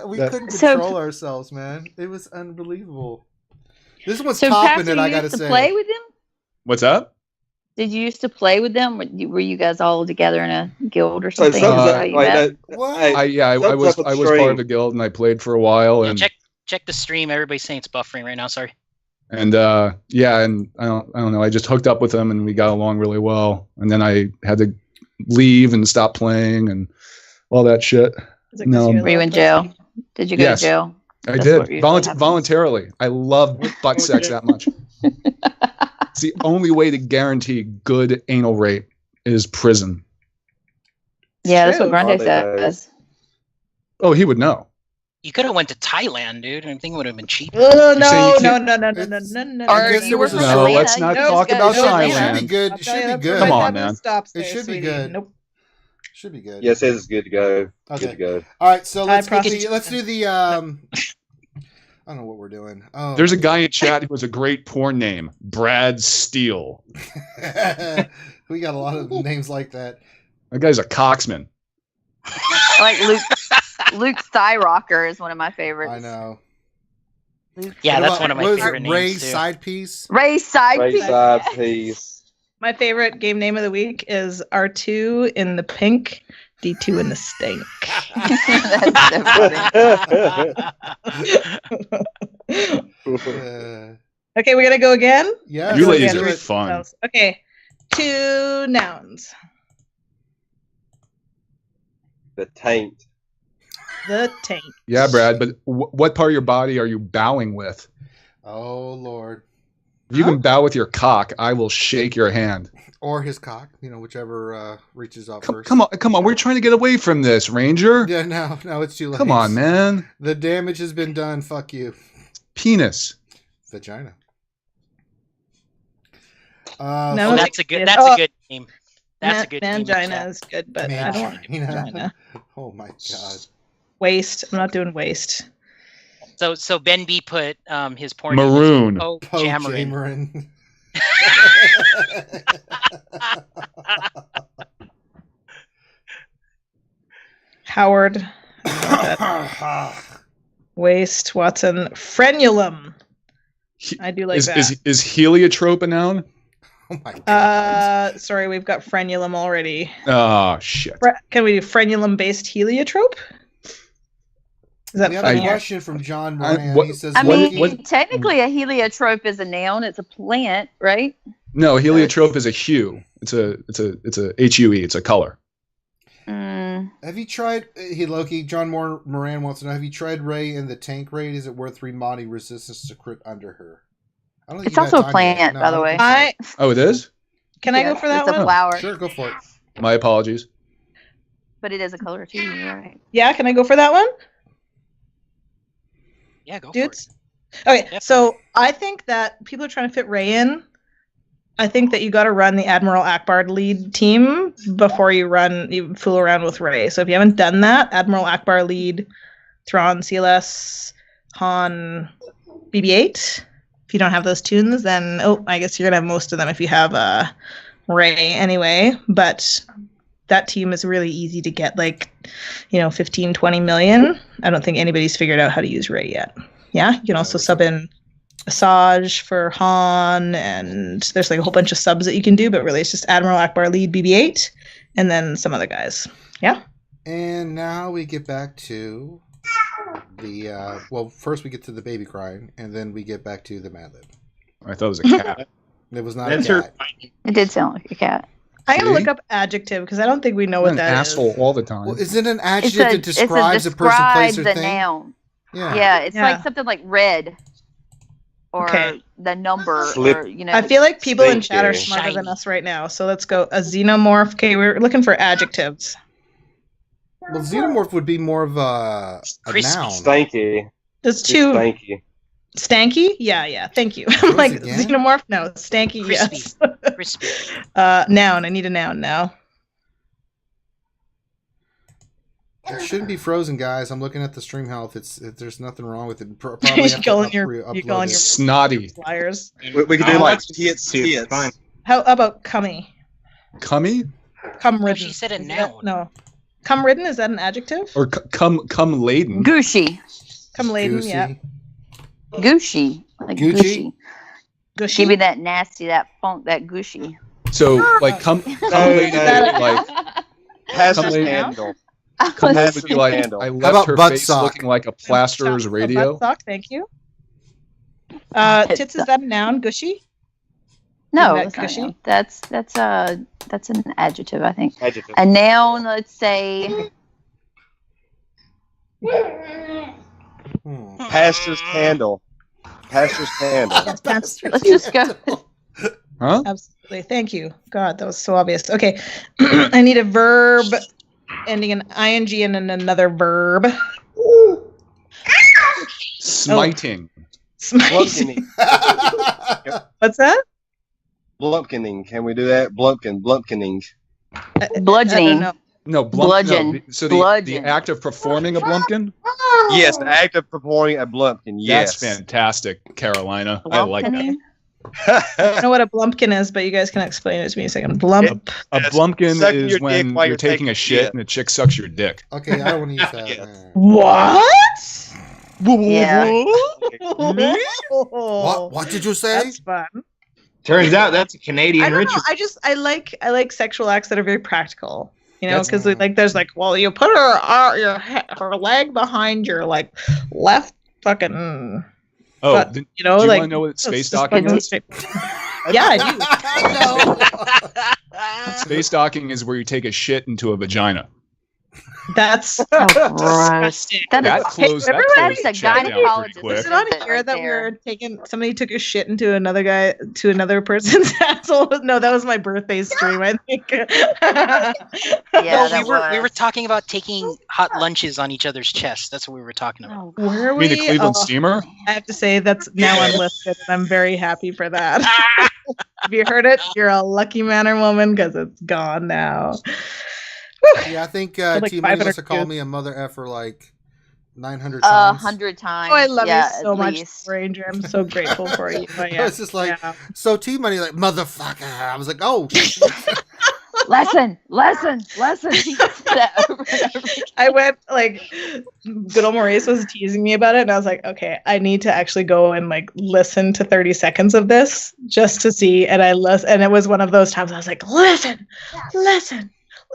We that- couldn't So- control ourselves, man. It was unbelievable. This one's So, topping Pastor, it. I you gotta used to say. play with them? What's up? Did you used to play with them? Were you guys all together in a guild or So something? Is that how you met? What? Hey, I was part of the guild and I played for a while Yeah, and check the stream. Everybody's saying it's buffering right now. Sorry. and I don't know. I just hooked up with him and we got along really well. And then I had to leave and stop playing and all that shit. Is it 'cause No. you're a Were you little in pussy? jail? Did you go Yes. to jail? I That's did what usually happens. voluntarily. I love butt sex that much. It's the only way to guarantee good anal rape is prison. Yeah, that's what True. Grande Oh, they says. Oh, he would know. You could have went to Thailand, dude. I think it would have been cheaper. Oh, saying no, you no, can't- no, no, no, It's- no, no, I Or guess you there were was a- from No, Atlanta. let's not you talk just about go to It Atlanta. should be good. I'll It tell you, should be that's good. where Come my on, dad man. stops It there, should be sweetie. good. Nope. Should be good. Yeah, it says it's good to go. Okay. Good to go. All right, so High let's do prostitution. let's do the I don't know what we're doing. Oh, There's a guy in chat who has a great porn name, Brad Steele. we got a lot of names like that. That guy's a coxman. I like Luke Skyrocker is one of my favorites. I know. Yeah, What that's about- one of my what is it, favorite Ray names too. side piece. Ray Side Right Piece. side piece. My favorite game name of the week is R2 in the pink, D2 in the stink. That's so funny. Okay, we're gonna go again. Yeah, You Go ladies again. are fun. Okay, 2 nouns. The taint. The tank. Yeah, Brad, but what part of your body are you bowing with? Oh Lord, If you can bow with your cock, I will shake your hand. or his cock. Whichever reaches out first. Come on. We're trying to get away from this, Ranger. Yeah, no, it's too late. Come on, man. The damage has been done. Fuck you, Penis. vagina. No, That's a good name. That's a good name. Mangina is good, but I don't want to do Mangina. vagina. Oh my god. Waist. I'm not doing waist. So Ben B put his porn name Maroon. is Poe Jammering. Howard. Waist. Watson. Frenulum. I do like that. Is heliotrope a noun? Oh my god. Sorry, we've got frenulum already. Oh shit. Can we do frenulum-based heliotrope? Is that We have a funny? question from John I- Moran. what- He says, I What- mean, what- technically, a heliotrope is a noun. It's a plant, right? No, heliotrope is a hue. It's a HUE. It's a color. have you tried, Loki, John Moran wants to know, have you tried Ray in the tank raid? Is it worth remodding resistance to crit under her? I don't think It's you got also a time plant, yet. No, by the don't way. think so. Oh, it is? Can I go for that It's a one? flower, Sure, go for it. My apologies. but it is a color too. You're right. Yeah, can I go for that one? Yeah, go Dudes? for Okay, Definitely. so I think that people are trying to fit Ray in. I think that you got to run the Admiral Akbar lead team before you fool around with Ray. So if you haven't done that, Admiral Akbar lead, Thrawn, CLS, Han, BB-8. If you don't have those tunes, then I guess you're gonna have most of them if you have Ray anyway. But that team is really easy to get, 15, 20 million. I don't think anybody's figured out how to use Ray yet. Yeah, you can also sub in Asajj for Han, and there's a whole bunch of subs that you can do, but really it's just Admiral Akbar lead, BB-8, and then some other guys. Yeah. And now we get back to the, first we get to the baby crying, and then we get back to the Madlib. I thought it was a cat. It was not That's a her. cat. It did sound like a cat. I'm gonna See? look up adjective because I don't think we know I'm what an that is. asshole all the time. Well, is it an It's adjective a, that describes a person, place, or the thing? noun. Yeah. Yeah, it's Yeah. like something like red, or Okay. the number, Slip. or I feel like people in Thank chat are you. smarter than Shiny. us right now. So let's go. A xenomorph. Okay, we're looking for adjectives. Well, xenomorph would be more of a Crispy. noun. Stanky. There's It's two. stanky. Stanky? Yeah. Thank you. I'm Once like, again? xenomorph? No. Stanky, Crispy. yes. Crispy. Noun. I need a noun now. It shouldn't be frozen, guys. I'm looking at the stream health. There's nothing wrong with it. You're calling your snotty liars. We could do like tits. Fine. How about cummy? Cummy? Cum ridden. She said a Is noun. that- No. Cum ridden, is that an adjective? Or cum laden? Gushy. Cum laden, Goosey. yeah. Gushy. Like Gucci? gushy. Gushy. Give me that nasty, that funk, that gushy. So like cum laden, like Pastor's Come handle. cum Has laden would to be be like handle. I How left about her butt face sock? looking like a plasterer's A radio. butt sock, thank you. Tits, is that a noun? Gushy? No, Isn't that that's not a gushy? noun. That's an adjective, I think. Adjective. A noun, let's say Pastor's candle. Pastor's candle. Yes, let's just go. Huh? absolutely. Thank you. God, that was so obvious. Okay. I need a verb ending in ing and then another verb. Smiting. Smite. Blumpkining. What's that? Blumpkining. Can we do that? Blumpkining. I Bludgeoning. don't know. No, Bludgeon. No, so the Bludgeon. act of performing a blumpkin? Yes, the act of performing a blumpkin. Yes. That's fantastic, Carolina. I like that. Blumpkining? I don't know what a blumpkin is, but you guys can explain it to me a second. Blump. A blumpkin Sucking is your when dick while you're taking a shit and a chick sucks your dick. Okay, I don't want to use that. Yes. What? Yeah. What did you say? That's fun. Turns out that's a Canadian I don't know. ritual. I like sexual acts that are very practical. You know, That's- because like there's like, well, you put her leg behind your like left fucking. Oh, But, do you know, you like want to know what space just docking fucking is? straight- Yeah, I do. Space docking is where you take a shit into a vagina. That's Oh, gross. disgusting. That That is closed remember that that closed a the chat down pretty gynecologist. quick. Was it on Right here that we there. were taking? Somebody took a shit into another person's asshole. No, that was my birthday stream. I think. Yeah, No, that we were was. talking about taking hot lunches on each other's chests. That's what we were talking about. Oh, Where are You we? mean the Cleveland Oh, Steamer? I have to say that's now unlisted, and I'm very happy for that. If you heard it, you're a lucky man or woman because it's gone now. Yeah, I think Like T Money 500 must have called views. me a mother effer like 900 times. 100 times. Oh, I love yeah, you so at much, least. Ranger. I'm so grateful for you. But I yeah, was just like, yeah. so T Money, like, motherfucker. I was like, oh, Lesson. He said that over and over again. I went like, good old Maurice was teasing me about it, and I was like, okay, I need to actually go and like listen to 30 seconds of this just to see. And I listened, and it was one of those times I was like, listen,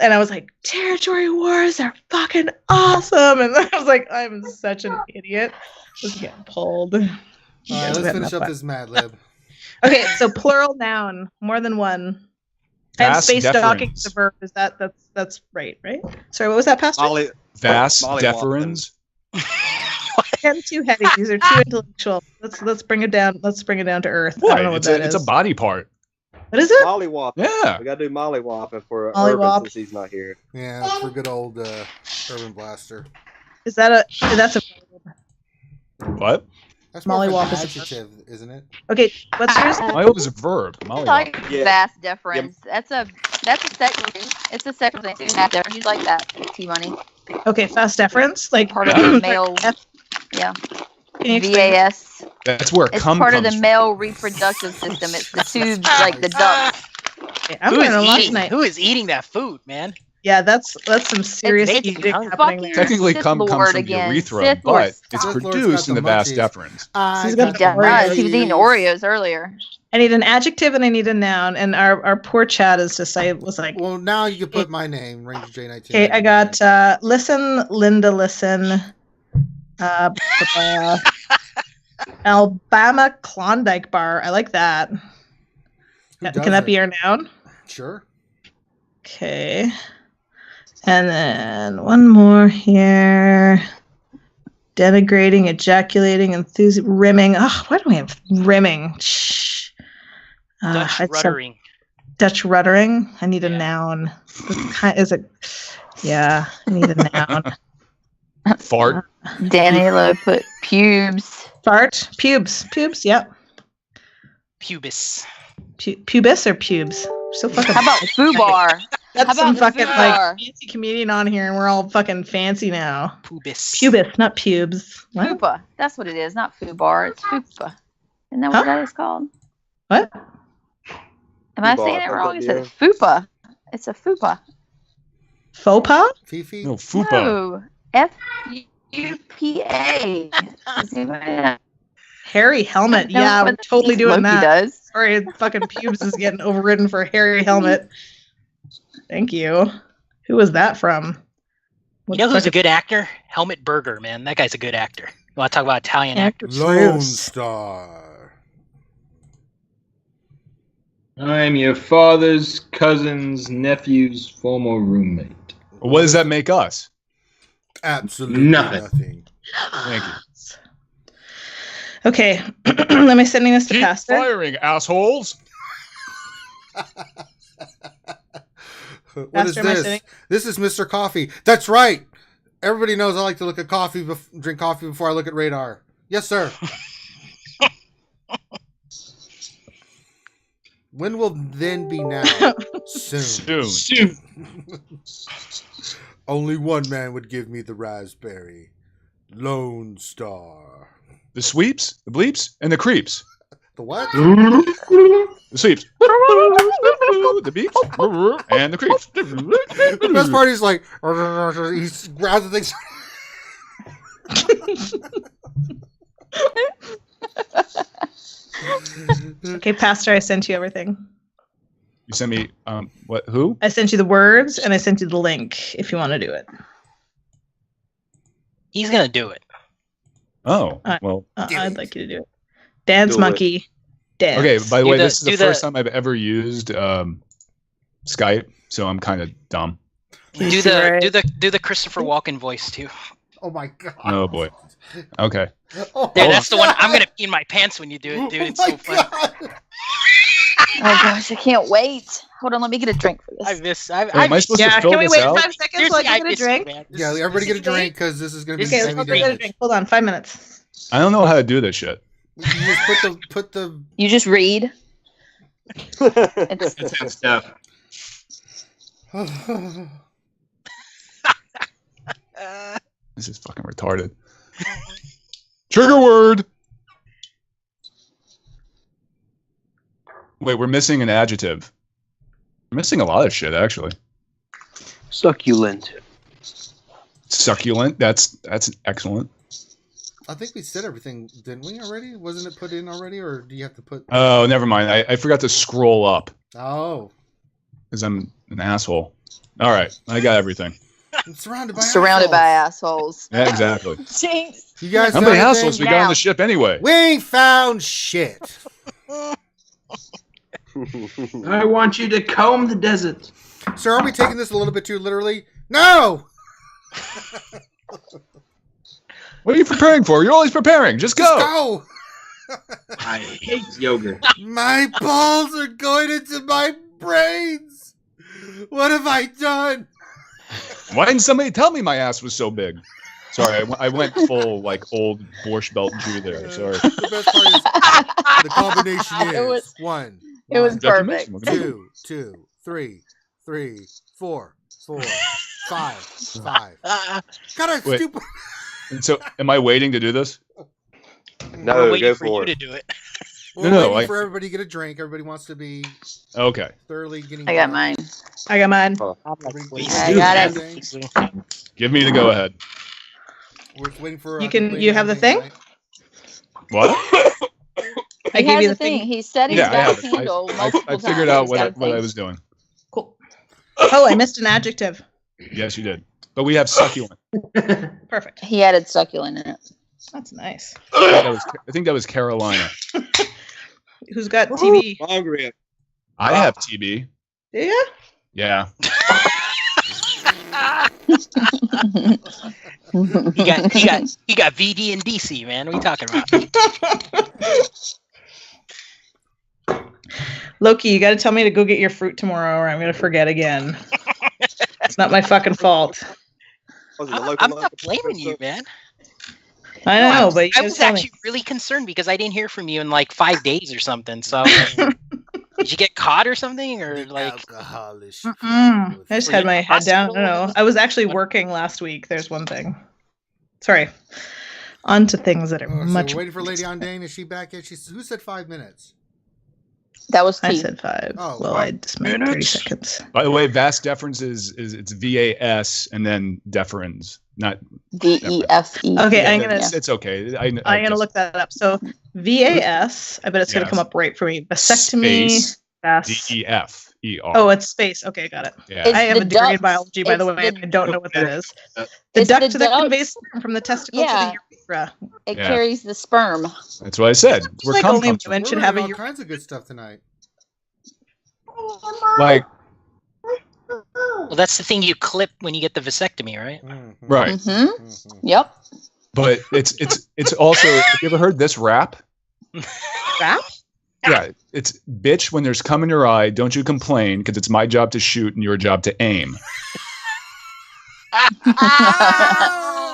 and I was like, territory wars are fucking awesome, and I was like, I'm such an idiot. Just getting pulled. all right, let's finish up this Mad Lib. Okay, so plural noun, more than one. And Vast space docking deferens. the verb is that's right? Sorry, what was that, Pastor? Molly, Vas Molly deferens. Getting too heady. These are too intellectual. Let's bring it down. Let's bring it down to earth. I don't know what It's that it's is. a body part. What is it? Mollywop. Yeah. We gotta do mollywopping for Mollywop. Urban since he's not here. Yeah, that's for good old Urban Blaster. Is that that's a What? That's more of an Mollywop is a- adjective, isn't it? okay? What's yours? Molly was a verb. Molly. Like Yeah. vast deference. That's a sexual thing. It's a sexual thing. Vast deference. You like that, T Money. Okay, fast deference. Like Part of the male. Yeah. Can you explain? VAS. That's where It's cum part of comes the from. male reproductive system. It's the tubes, like the ducts. Okay, I'm Who is learning a lot eating? tonight. Who is eating that food, man? Yeah, that's some serious making eating hungry. happening there. Technically, Sith cum comes Lord from again. the urethra, Sith but Lord. it's Sith Lord's produced got in the the vas munchies. deferens. He's got He the does. He was eating Oreos. Oreos earlier. I need an adjective and I need a noun. And our poor chat is just was like, Well, now you can put my name, Ranger J19. okay, I got listen, Linda, listen. Alabama Klondike Bar. I like that. Who Can that be doesn't? your noun? Sure. Okay. And then one more here. Denigrating, ejaculating, rimming. Oh, why do we have rimming? Shh. Dutch I'd say ruddering. Dutch ruddering. I need a noun. Is it? Yeah, I need a noun. Fart. Daniela put pubes. Fart. Pubes. Yep. Pubis. Pubis or pubes? So fucking. How about foobar? That's How some about fucking foobar? like fancy comedian on here, and we're all fucking fancy now. Pubis. Pubis, not pubes. What? Fupa. That's what it is. Not foobar. It's fupa. Isn't that what that is called? What? Am I saying it wrong? Is it fupa? It's a fupa. Faux pas? Fifi? No, fupa. No. F-U-P-A. Does anybody know? Hairy helmet. No, Yeah, we're but totally doing Loki that. does. Sorry, fucking pubes is getting overridden for hairy helmet. Thank you. Who was that from? You know who's a good actor? Helmut Berger, man. That guy's a good actor. You want to talk about Italian actors? Lone Star. I'm your father's cousin's nephew's former roommate. What does that make us? Absolutely Nothing. nothing. Thank you. Okay, am I sending this to Keep Pastor? firing, assholes. What Pastor, is am I this? sitting? This is Mr. Coffee. That's right. Everybody knows I like to look at coffee, drink coffee before I look at radar. Yes, sir. When will then be now? Soon. Only one man would give me the raspberry. Lone Star. The sweeps, the bleeps, and the creeps. The what? The sweeps. The beeps. And the creeps. The best part is like, he grabs the things. Okay, Pastor, I sent you everything. You sent me, what, who? I sent you the words, and I sent you the link if you want to do it. He's gonna do it. Oh, well. I'd like you to do it. Dance Do monkey. Dance. Okay, by the way, this is the do first time I've ever used Skype, so I'm kind of dumb. Do the Christopher Walken voice too. Oh my god. Oh boy. Okay. Oh, There, that's the one. I'm gonna pee in my pants when you do it, dude. It's so fun. Oh gosh, I can't wait. Hold on, let me get a drink for this. Am I supposed to fill can we this wait out? 5 seconds while I get a drink? Yeah, everybody get a drink because this is going to be Okay, semi let's get a drink. Hold on, 5 minutes. I don't know how to do this shit. You just put the. You just read. That's good stuff. This is fucking retarded. Trigger word. Wait, we're missing an adjective. We're missing a lot of shit, actually. Succulent. Succulent. That's excellent. I think we said everything, didn't we already? Wasn't it put in already, or do you have to put? Oh, never mind. I forgot to scroll up Oh, because I'm an asshole. All right, I got everything. I'm surrounded by assholes. Yeah, exactly. Jinx. You guys, How many found assholes we anything? got on the ship anyway? We ain't found shit. I want you to comb the desert. Sir, are we taking this a little bit too literally? No. What are you preparing for? You're always preparing. Just go. Go. I hate yogurt. My balls are going into my brains. What have I done? Why didn't somebody tell me my ass was so big? Sorry, I went full like old Borscht Belt Jew there. Sorry. The best part is the combination is It was- one. It was Definition. perfect. Look at that. 2, 2, 3, 4, 5. God, I'm Wait. stupid. And so, am I waiting to do this? We're No, waiting go for for you it. to do it. We're No, waiting I- for everybody to get a drink. Everybody wants to be Okay. thoroughly getting. I got drunk. mine. I got mine. Everybody- I got it. Give me the go ahead. We're just waiting for. You have the thing? right? What? I He gave has you a the thing. thing. He said he's Yeah, I got have a it. candle multiple I figured times. out He's what got I, a what I thing. was doing. Cool. Oh, I missed an adjective. Yes, you did. But we have succulent. Perfect. He added succulent in it. That's nice. I think that was Carolina. Who's got TV? Hungry. I have TB. Do you? Yeah. He got VD and DC, man. What are you talking about? Loki, you got to tell me to go get your fruit tomorrow, or I'm going to forget again. It's not my fucking fault. I'm not blaming you, man. I know, but you I gotta was tell me. actually really concerned because I didn't hear from you in like 5 days or something. So Did you get caught or something, or like? Alcohol is. I just Were had you my in head down. I don't hospital? know. I was actually working last week. There's one thing. Sorry. On to things that are So much. we're waiting for Lady Ondane. Is she back yet? Who said 5 minutes? That was I T. said 5. Oh, well, I just meant 30 minutes. seconds. By the way, vas deferens is it's VAS and then deferens, not DEFE. Okay, I'm gonna. It's okay. I'm gonna look that up. So VAS. I bet it's gonna Yes. come up right for me. Vasectomy. Space Vas. DEFER. Oh, it's space. Okay, got it. yeah. It's I have a the degree in ducts. biology, by the It's way, the- and I don't know what that is. The It's duct the that ducts. conveys sperm from the testicle Yeah. to the urethra. It Yeah. carries the sperm. That's what I said. Where Like cum only comes from. women We're should have a learning all urethra. kinds of good stuff tonight. Like, Well, that's the thing you clip when you get the vasectomy, right? Mhm. right. Mhm. Mhm. Yep. But it's also. Have you ever heard this rap? Rap? Yeah, it's bitch. When there's cum in your eye, don't you complain because it's my job to shoot and your job to aim. Ah,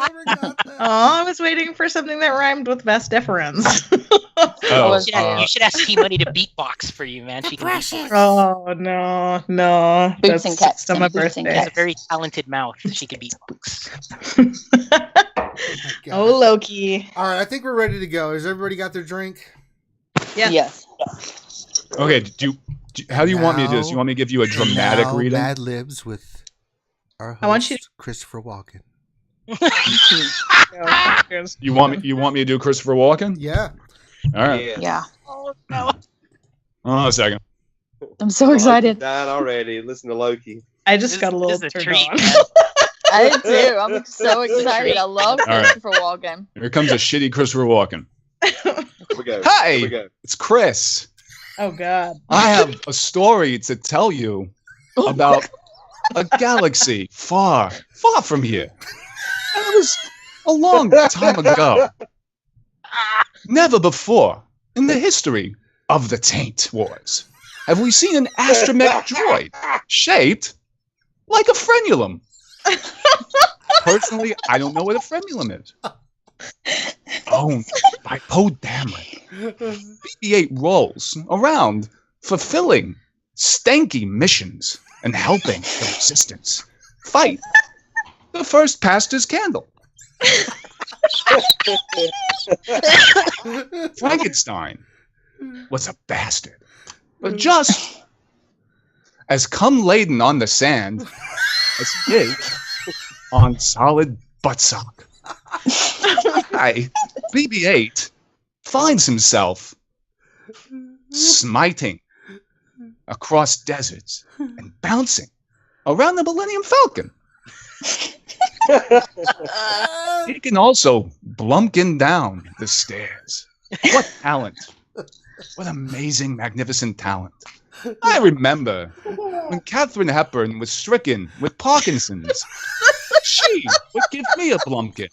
I forgot that. Oh, I was waiting for something that rhymed with vas deferens. Oh, You should ask T Money to beatbox for you, man. She can beatbox. Oh no. Boots That's and cats, just on my Boots and She birthday. has a very talented mouth. She can beatbox. Oh my God. Oh, Loki. All right, I think we're ready to go. Has everybody got their drink? Yeah. Yes. okay. How do you want me to do this? You want me to give you a dramatic Now, reading? Mad Libs with our host, I want you to- Christopher Walken. You want me to do Christopher Walken? Yeah. All right. Yeah. Yeah. Oh no! Hold on a second. I'm so excited. Dying already. Listen to Loki. I just This- got a little this is a turned treat, on. man. I did too. I'm so excited. I love All right. Christopher Walken. Here comes a shitty Christopher Walken. Here we go. Hi! Here we go. It's Chris. Oh God. I have a story to tell you about a galaxy far, far from here. And it was a long time ago. Never before in the history of the Taint Wars have we seen an astromech droid shaped like a frenulum. Personally, I don't know what a frenulum is. Owned by Poe Dameron, BB-8 rolls around fulfilling stanky missions and helping the resistance fight the first past his candle. Frankenstein was a bastard, but just as cum laden on the sand as he is on solid buttsock. BB-8 finds himself smiting across deserts and bouncing around the Millennium Falcon. He can also blumpkin down the stairs. What talent. What amazing, magnificent talent. I remember when Katharine Hepburn was stricken with Parkinson's, she would give me a blumpkin.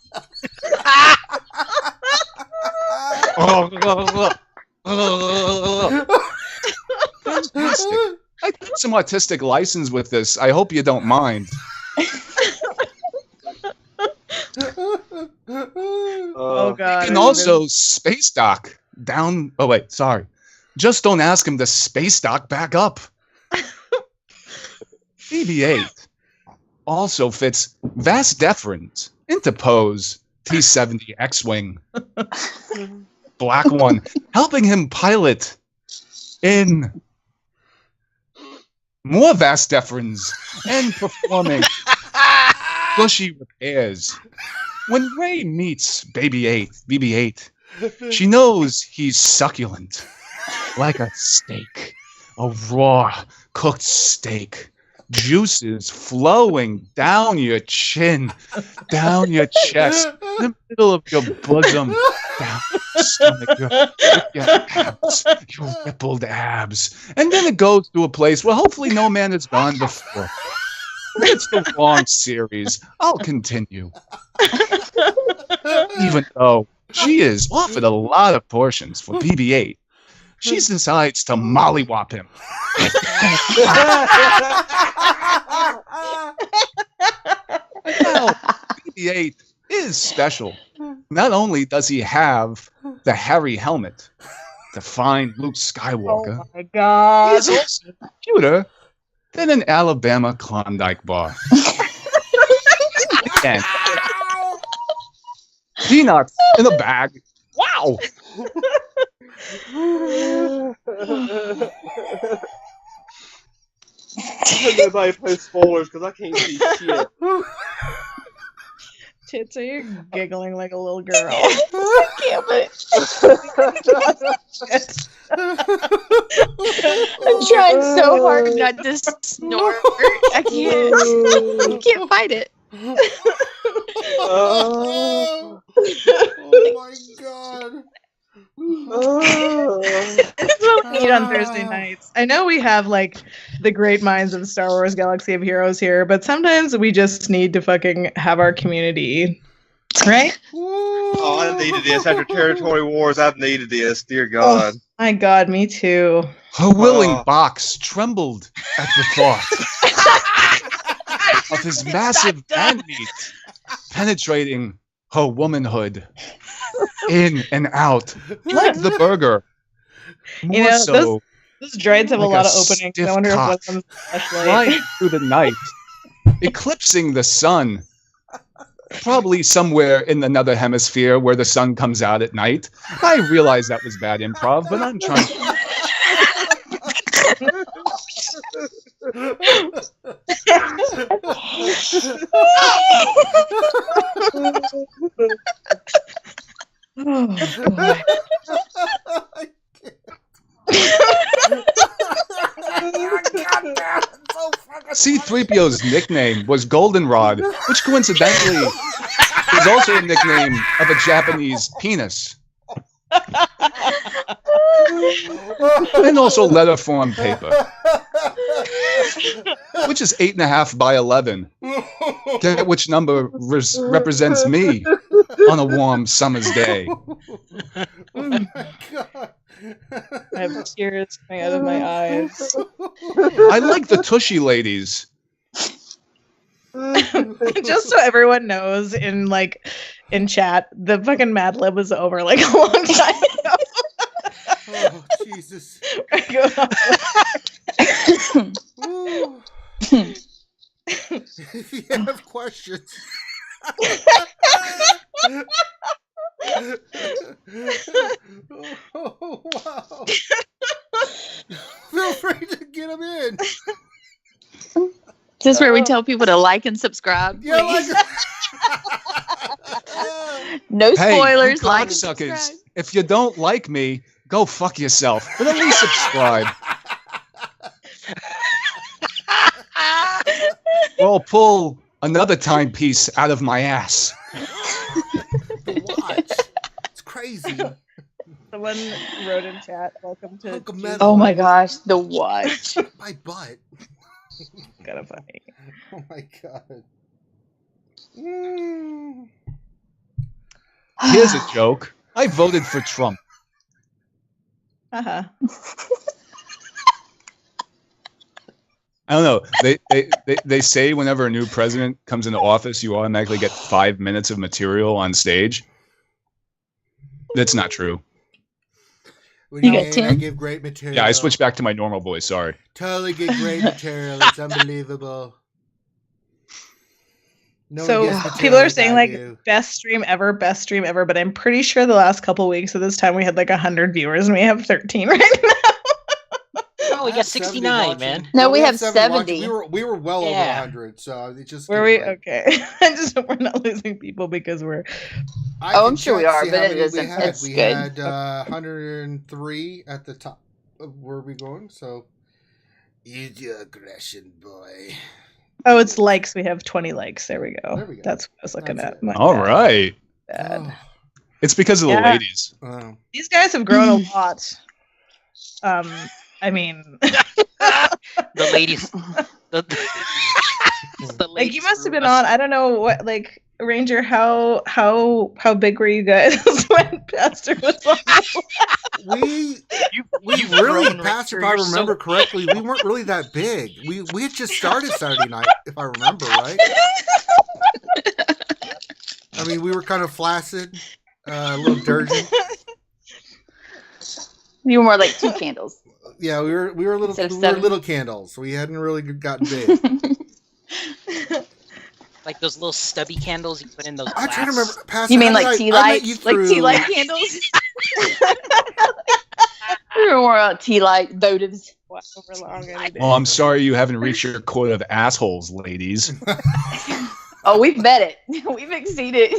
Fantastic. I took some artistic license with this. I hope you don't mind. Oh God. And also space dock down. Oh wait, sorry. Just don't ask him to space dock back up. BB-8 also fits vas deferens into pose T-70 X-wing. Black one, helping him pilot in more vas deferens and performing gushy repairs. When Ray meets BB-8, she knows he's succulent, like a steak, a raw cooked steak. Juices flowing down your chin, down your chest, in the middle of your bosom, down your stomach, your rippled abs. And then it goes to a place where hopefully no man has gone before. It's the wrong series. I'll continue. Even though she is offered a lot of portions for BB-8, she decides to mollywop him. Well, BB-8 is special. Not only does he have the hairy helmet, to find Luke Skywalker. Oh my god. He's also cuter than an Alabama Klondike bar. And peanuts in a bag. Wow. Nobody post spoilers because I can't see shit. Tits, are you giggling like a little girl? I can't, but I'm trying so hard not to snort. I can't fight it. Oh my god. That's what we eat on Thursday nights. I know we have like the great minds of Star Wars Galaxy of Heroes here, but sometimes we just need to fucking have our community, right? Oh, I needed this after Territory Wars. I've needed this, dear God. Oh, my God, me too. Her willing box trembled at the thought of his massive man-meat penetrating her womanhood in and out like the burger. More so, those droids have like a lot of openings. I wonder cock if one's flashlight. flying through the night, eclipsing the sun. Probably somewhere in another hemisphere where the sun comes out at night. I realize that was bad improv, but I'm trying C-3PO's nickname was Goldenrod, which coincidentally is also a nickname of a Japanese penis. And also letter form paper, which is 8.5 by 11. Get which number represents me on a warm summer's day. Oh my god. I have tears coming out of my eyes. I like the Tushy ladies. Just so everyone knows, in chat, the fucking Mad Lib was over like a long time ago. Oh Jesus. If you have questions. Oh, wow. Feel free to get them in. Is this where we tell people to like and subscribe? Yeah, Please? No spoilers. Hey, like and suckers. subscribe. If you don't like me, go fuck yourself. But at least subscribe. Or I'll pull another timepiece out of my ass. The watch. It's crazy. Someone wrote in chat, welcome to... Oh my gosh, the watch. My butt. Kind of funny. Oh my god. Here's a joke. I voted for Trump. Uh-huh. I don't know. They say whenever a new president comes into office, you automatically get 5 minutes of material on stage. That's not true. You get 10? I give great material. Yeah, I switched back to my normal voice. Sorry. Totally get great material. It's unbelievable. No So people are saying like best stream ever, but I'm pretty sure the last couple weeks of this time we had like 100 viewers and we have 13 right now. Oh, we got 69, man. No, we have 70. We were well over 100, so it just. Were we okay? I just hope we're not losing people because we're. I'm sure we are, but it isn't. It's we good. had 103 at the top of where we going. So, use your aggression, boy. Oh, it's likes. We have 20 likes. There we go. That's what I was looking at. All right. Bad. It's because of the ladies. These guys have grown a lot. I mean, the ladies. The like you must have been on. I don't know what like Ranger. How big were you guys when Pastor was on? We really, Pastor, if I remember correctly, we weren't really that big. We had just started Saturday night, if I remember right. I mean, we were kind of flaccid, a little dirty. You were more like 2 candles. Yeah, we were little candles. We hadn't really gotten big. Like those little stubby candles you put in those. I'm trying to remember. Pastor, You mean like tea lights? Like tea light candles? We were more tea light votives. Well, I'm sorry you haven't reached your quota of assholes, ladies. Oh, we've met it. We've exceeded.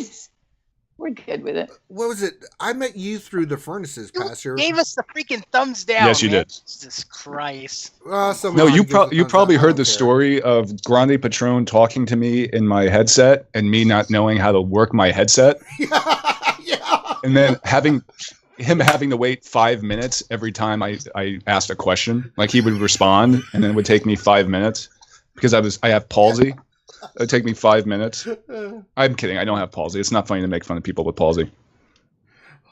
We're good with it. What was it? I met you through the furnaces, Pastor. Gave us the freaking thumbs down. Yes, you man. did. Jesus Christ. No, you probably heard the story of Grande Patron talking to me in my headset and me not knowing how to work my headset. Yeah. And then having to wait 5 minutes every time I asked a question. Like he would respond and then it would take me 5 minutes because I have palsy. It would take me 5 minutes. I'm kidding. I don't have palsy. It's not funny to make fun of people with palsy.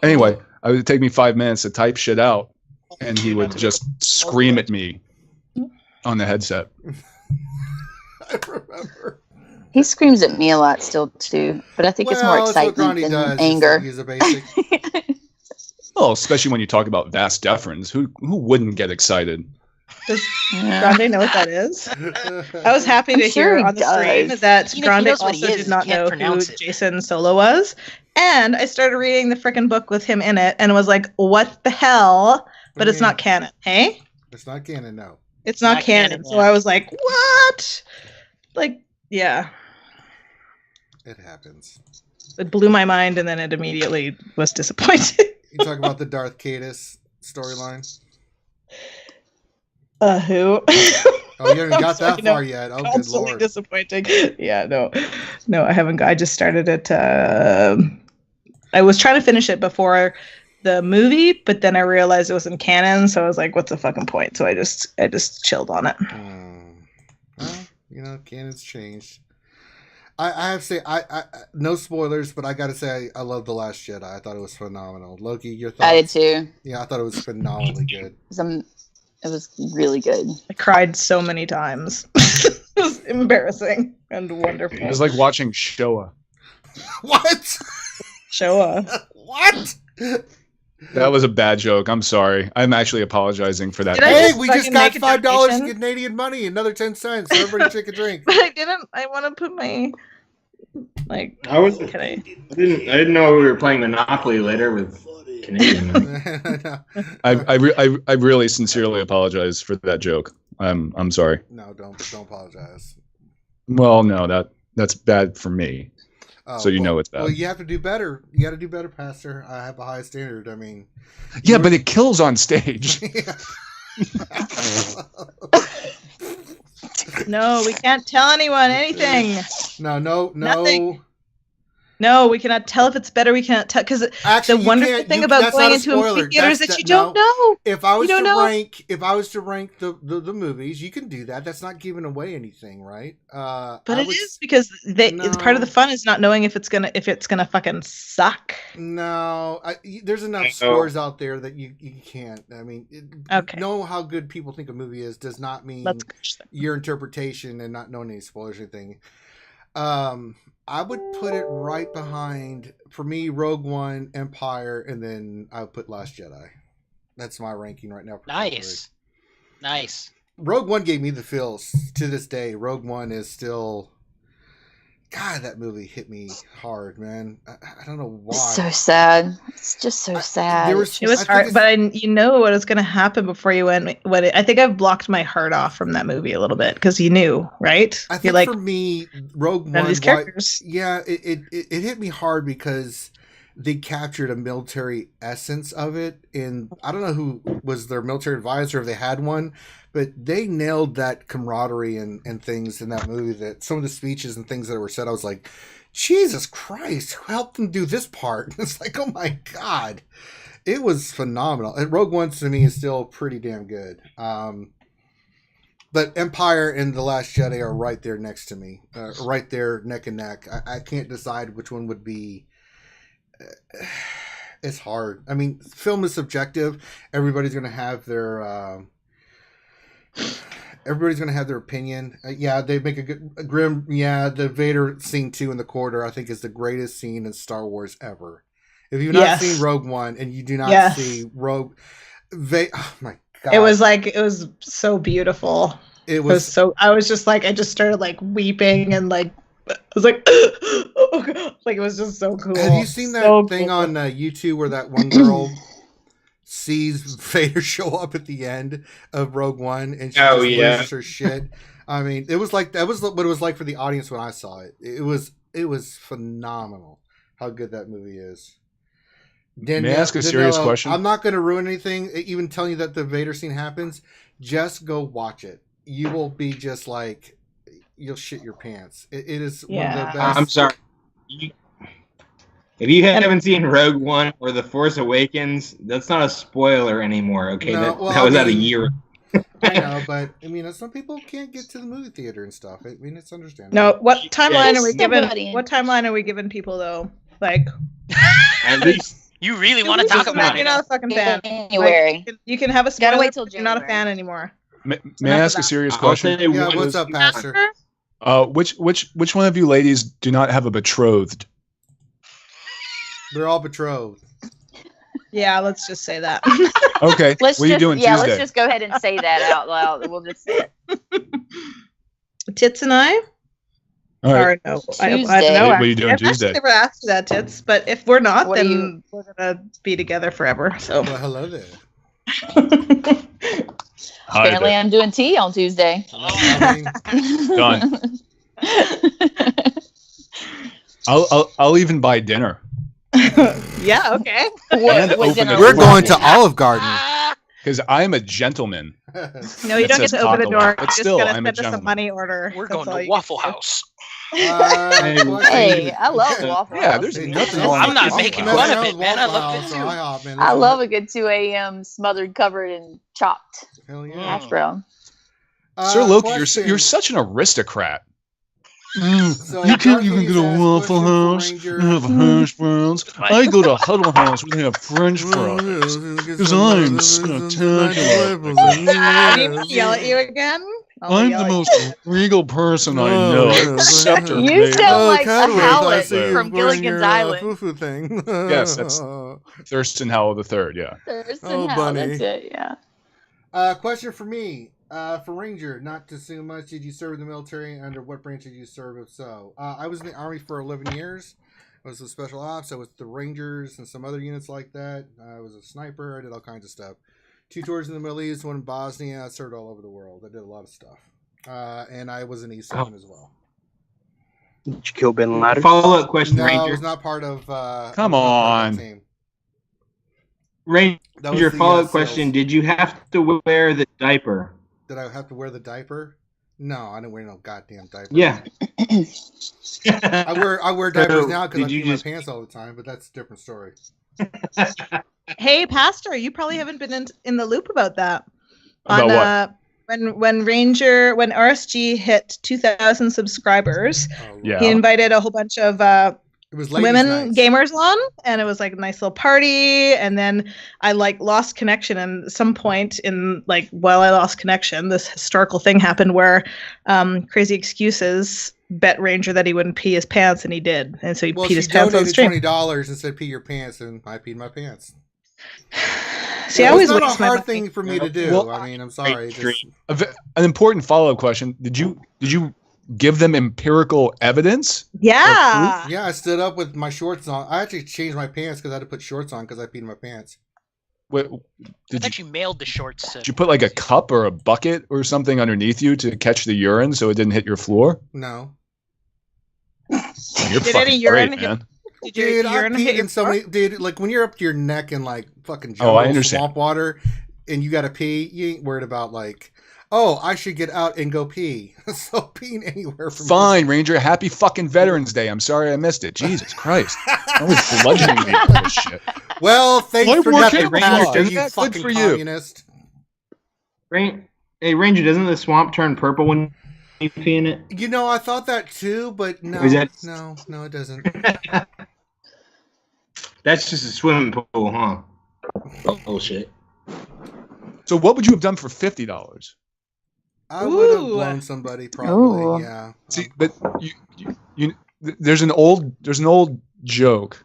Anyway, it would take me 5 minutes to type shit out, and he would just scream at me on the headset. I remember. He screams at me a lot still, too. But I think it's more excitement than anger. He's a basic. Well, especially when you talk about vas deferens. Who wouldn't get excited? Does Grande know what that is? I was happy to hear on the stream that Grande also did not know who Jason Solo was. And I started reading the frickin' book with him in it and was like, what the hell? But it's not canon, hey? It's not canon, no. It's not canon. So I was like, what? Like, yeah. It happens. It blew my mind and then it immediately was disappointing. You talk about the Darth Cadus storyline? Who? Oh, you haven't got that far yet. Oh, good lord. Disappointing. Yeah, no, I haven't. I just started it. I was trying to finish it before the movie, but then I realized it wasn't canon, so I was like, "What's the fucking point?" So I just chilled on it. Well, canon's changed. I have to say, I no spoilers, but I got to say, I love The Last Jedi. I thought it was phenomenal. Loki, your thoughts? I did too. Yeah, I thought it was phenomenally good. It was really good. I cried so many times. It was embarrassing and wonderful. It was like watching Showa. What? Showa. What? That was a bad joke. I'm sorry. I'm actually apologizing for that. Hey, we just got $5 Canadian money, another 10 cents. So everybody take a drink. But I didn't. I want to put my I didn't know we were playing Monopoly later with Canadian. I really sincerely apologize for that joke. I'm sorry. No, don't apologize. Well, no, that's bad for me. So it's bad. Well, you have to do better. You got to do better, Pastor. I have a high standard. I mean. Yeah, but it kills on stage. No, we can't tell anyone anything. No. Nothing. No, we cannot tell if it's better. We cannot tell because the wonderful thing about going into a movie theater is that you don't know. If I was to rank the movies, you can do that. That's not giving away anything, right? But it is because it's part of the fun is not knowing if it's gonna fucking suck. No, there's enough scores out there that you can't. I mean, know how good people think a movie is does not mean your interpretation and not knowing any spoilers or anything. I would put it right behind, for me, Rogue One, Empire, and then I would put Last Jedi. That's my ranking right now. Nice. Rogue One gave me the feels to this day. Rogue One is still... God, that movie hit me hard, man. I don't know why. It's so sad. It's just so sad. It was hard, but you know what was going to happen before you went. I think I've blocked my heart off from that movie a little bit because you knew, right? I think for me, Rogue One, these characters. It hit me hard because they captured a military essence of it. And I don't know who was their military advisor, if they had one, but they nailed that camaraderie and things in that movie. That some of the speeches and things that were said, I was like, Jesus Christ, who helped them do this part? It's like, oh my God. It was phenomenal. And Rogue One to me is still pretty damn good. But Empire and The Last Jedi are right there next to me. Right there, neck and neck. I can't decide which one would be... It's hard. I mean, film is subjective. Everybody's going to have their opinion. They make a grim. Yeah, the Vader scene 2 in the corridor, I think, is the greatest scene in Star Wars ever. If you've not seen Rogue One and you do not see Rogue, Oh my god! It was so beautiful. It was so. I was just like, I just started like weeping and like, I was like, oh god, like it was just so cool. Have you seen that thing on YouTube where that one girl sees Vader show up at the end of Rogue One and she just loses her shit? I mean, it was like that was what it was like for the audience when I saw it. It was phenomenal how good that movie is. May I ask a serious question? I'm not going to ruin anything, even telling you that the Vader scene happens. Just go watch it. You will be just like, you'll shit your pants. It is one of the best. I'm sorry. If you haven't seen Rogue One or The Force Awakens, that's not a spoiler anymore, okay? No, that was out a year. I know, but I mean, some people can't get to the movie theater and stuff. I mean, it's understandable. No, what timeline are we giving? What timeline are we giving people though? Like, at least you really want to talk about it? You're not a fucking fan. January. Like, you can have a spoiler. Gotta wait till You're not a January. fan anymore. May I ask a serious question? Yeah, what's up, Pastor? Which one of you ladies do not have a betrothed? They're all betrothed. Yeah, let's just say that. Okay. What are you doing Tuesday? Let's just go ahead and say that out loud. We'll just say it. Tits and I? All right. No, Tuesday. I don't know. What are you doing Tuesday? I've never asked you that, Tits, but if we're not, then we're going to be together forever. So. Well, hello there. Apparently, I'm doing tea on Tuesday. Done. I'll even buy dinner. Yeah, okay. We're going to Olive Garden. Because I'm a gentleman. No, you don't get to open the door. But still, I'm a send us a gentleman. money order. We're going to Waffle House. Hey, I love Waffle House. Yeah, there's nothing wrong. I'm not making fun of it, man. I love it too. I love a good 2 a.m. smothered, covered, and chopped Hell yeah. hash brown. Sir Loki, you're such an aristocrat. So You can't even Darth go to Vader's Waffle House question for and have hash browns. I go to Huddle House where they have French fries. Because I'm spectacular. Yell at you again? I'm the most regal person I know, except for You sound like a Cadway, I Howlet see you from wearing Gilligan's your, Island. Foo-foo thing. Yes, that's Thurston Howell III, yeah. Thurston Howell, bunny. that's it, yeah. Question for me. For Ranger, not to assume much, did you serve in the military? Under what branch did you serve, if so? I was in the Army for 11 years. I was a special ops. I was the Rangers and some other units like that. I was a sniper. I did all kinds of stuff. 2 tours in the Middle East, 1 in Bosnia. I served all over the world. I did a lot of stuff. And I was an E7 as well. Did you kill Bin Laden? Follow-up question, No, Ranger. I was not part of... Come on. Team. Ranger, That was your the, follow-up sales. question, did you have to wear the diaper? Did I have to wear the diaper? No, I didn't wear no goddamn diaper. Yeah. I wear diapers So, now because I did you pee just- my pants all the time, but that's a different story. Hey, Pastor, you probably haven't been in the loop about that. About what? When RSG hit 2,000 subscribers, Yeah. he invited a whole bunch of It was women nights. gamers on, and it was like a nice little party. And then I like lost connection, and at some point in like while I lost connection, this historical thing happened where Crazy Excuses bet Ranger that he wouldn't pee his pants, and he did, and so he Well, peed she his pants on the donated stream. $20 and said pee your pants, and I peed my pants. See, I It always was not a waste my hard money. thing for me to do. Well, I mean, I'm sorry. Just, An important follow-up question. Did you give them empirical evidence? Yeah. yeah, I stood up with my shorts on. I actually changed my pants because I had to put shorts on because I peed my pants. What, I did thought you mailed the shorts. you put like a cup or a bucket or something underneath you to catch the urine so it didn't hit your floor? No. You're Did fucking any urine great, hit- man. Did your Dude, I urine hit peed your in so many. Dude, like when you're up to your neck in like fucking Oh, I jungle, understand. swamp water, and you got to pee, you ain't worried about like, oh, I should get out and go pee. So peeing anywhere from Fine, Ranger. Happy fucking Veterans Day. I'm sorry I missed it. Jesus Christ. I was bludgeoning me with this shit. Well, thanks Why for weren't nothing, you Pastor, Isn't you that good fucking for you? communist. Hey, Ranger, doesn't the swamp turn purple when you pee in it? You know, I thought that too, but no, Is that- no, it doesn't. That's just a swimming pool, huh? Bullshit. So what would you have done for $50? I would have Ooh. blown somebody, probably. Ooh. Yeah. See, but you there's an old joke,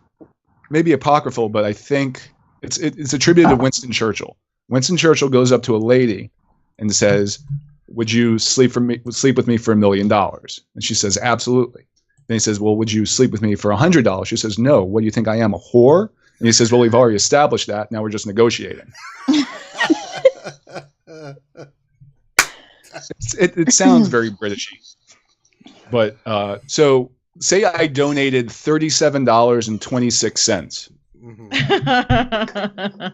maybe apocryphal, but I think it's attributed to Winston Churchill. Winston Churchill goes up to a lady and says, "Would you sleep with me for $1 million?" And she says, "Absolutely." Then he says, "Well, would you sleep with me for $100?" She says, "No. What do you think I am, a whore?" And he says, "Well, we've already established that. Now we're just negotiating." It sounds very Britishy. But so say I donated $37.26. Mhm.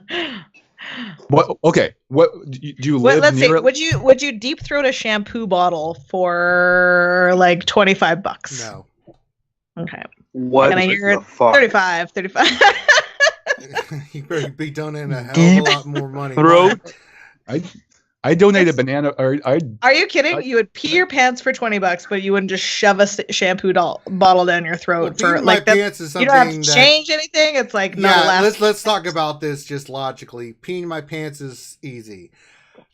What? Okay. What do you live Let's near? see. Would you deep throat a shampoo bottle for like $25? No. Okay. What Can I hear the it? fuck? 35. You better be donating a hell of a lot more money. Throat. I donated banana. Or Are you kidding? You would pee your pants for $20, but you wouldn't just shove a shampoo bottle down your throat Well, for my like that. pants is You don't have to something that- change anything. It's like not Yeah, last. let's talk about this just logically. Peeing my pants is easy.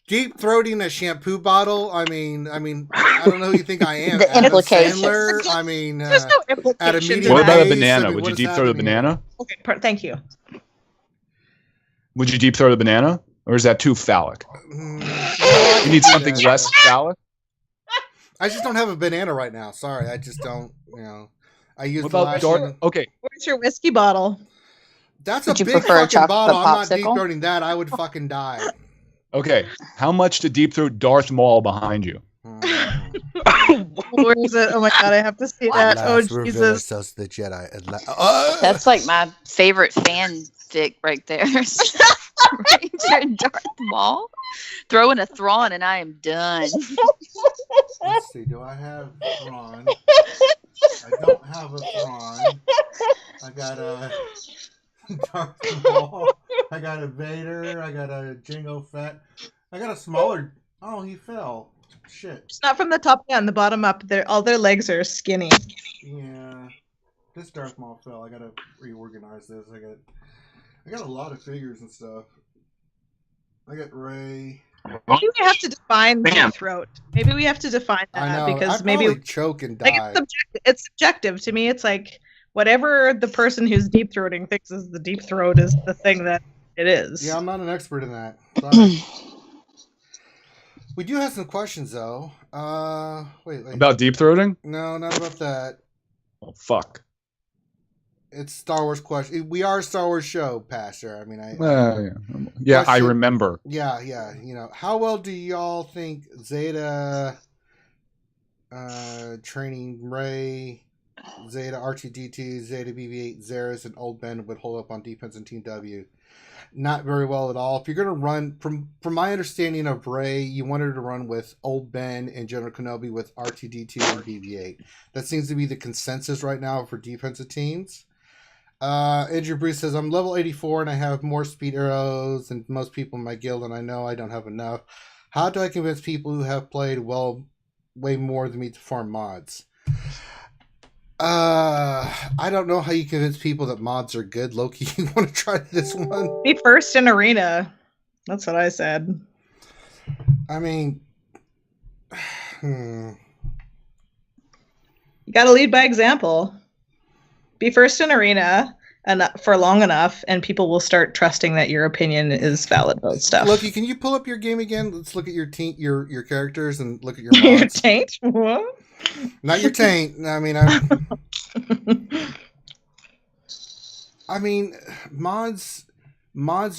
Deep throating a shampoo bottle. I mean, I don't know who you think I am. The Adam implications. Sandler. I mean, There's no at a implication. medium what about a base, banana? I mean, Would what you is deep throat a happening here? banana? Okay, thank you. Would you deep throat a banana, or is that too phallic? Mm, You need something less phallic. I just don't have a banana right now. Sorry, I just don't. I used What the about last dark? one. Okay, Where's your whiskey bottle? That's Would a you big prefer a fucking chocolate bottle. I'm not deep popsicle? throating that. I would fucking die. okay. How much to deep throat Darth Maul behind you? Where is it? Oh my god, I have to see that. Oh Jesus. Us the Jedi. That's like my favorite fanfic right there. Ranger and Darth Maul. Throw in a Thrawn and I am done. Let's see. Do I have Thrawn? I don't have a Thrawn. I got a Darth Maul. I got a Vader. I got a Jango Fett. I got a smaller. Oh, he fell. Shit. It's not from the top down, the bottom up. All their legs are skinny. Yeah. This Darth Maul fell. I gotta reorganize this. I got a lot of figures and stuff. I got Rey. Maybe we have to define Bam. deep throat. Maybe we have to define I that know. because I'd maybe probably choke and like die. it's subjective to me. It's like whatever the person who's deep throating thinks is the deep throat is the thing that it is. Yeah, I'm not an expert in that. Sorry. We do have some questions though. Wait. About deep throating? No, not about that. Oh fuck. It's Star Wars question. We are a Star Wars show, Pastor. I mean, Yeah, I Question- remember. Yeah. How well do y'all think Zeta training Rey, Zeta R2D2, Zeta BB-8, Zeris, and Old Ben would hold up on defense in Team W? Not very well at all. If you're going to run, from my understanding of Rey, you want her to run with Old Ben and General Kenobi with R2D2 and BB-8. That seems to be the consensus right now for defensive teams. Andrew Bruce says, I'm level 84 and I have more speed arrows than most people in my guild, and I know I don't have enough. How do I convince people who have played way more than me to farm mods? I don't know how you convince people that mods are good. Loki, you want to try this one? Be first in arena. That's what I said. I mean, You got to lead by example. Be first in arena and for long enough, and people will start trusting that your opinion is valid about stuff. Loki, can you pull up your game again? Let's look at your your characters and look at your Your mods. taint? What? Not your taint. I mean, mods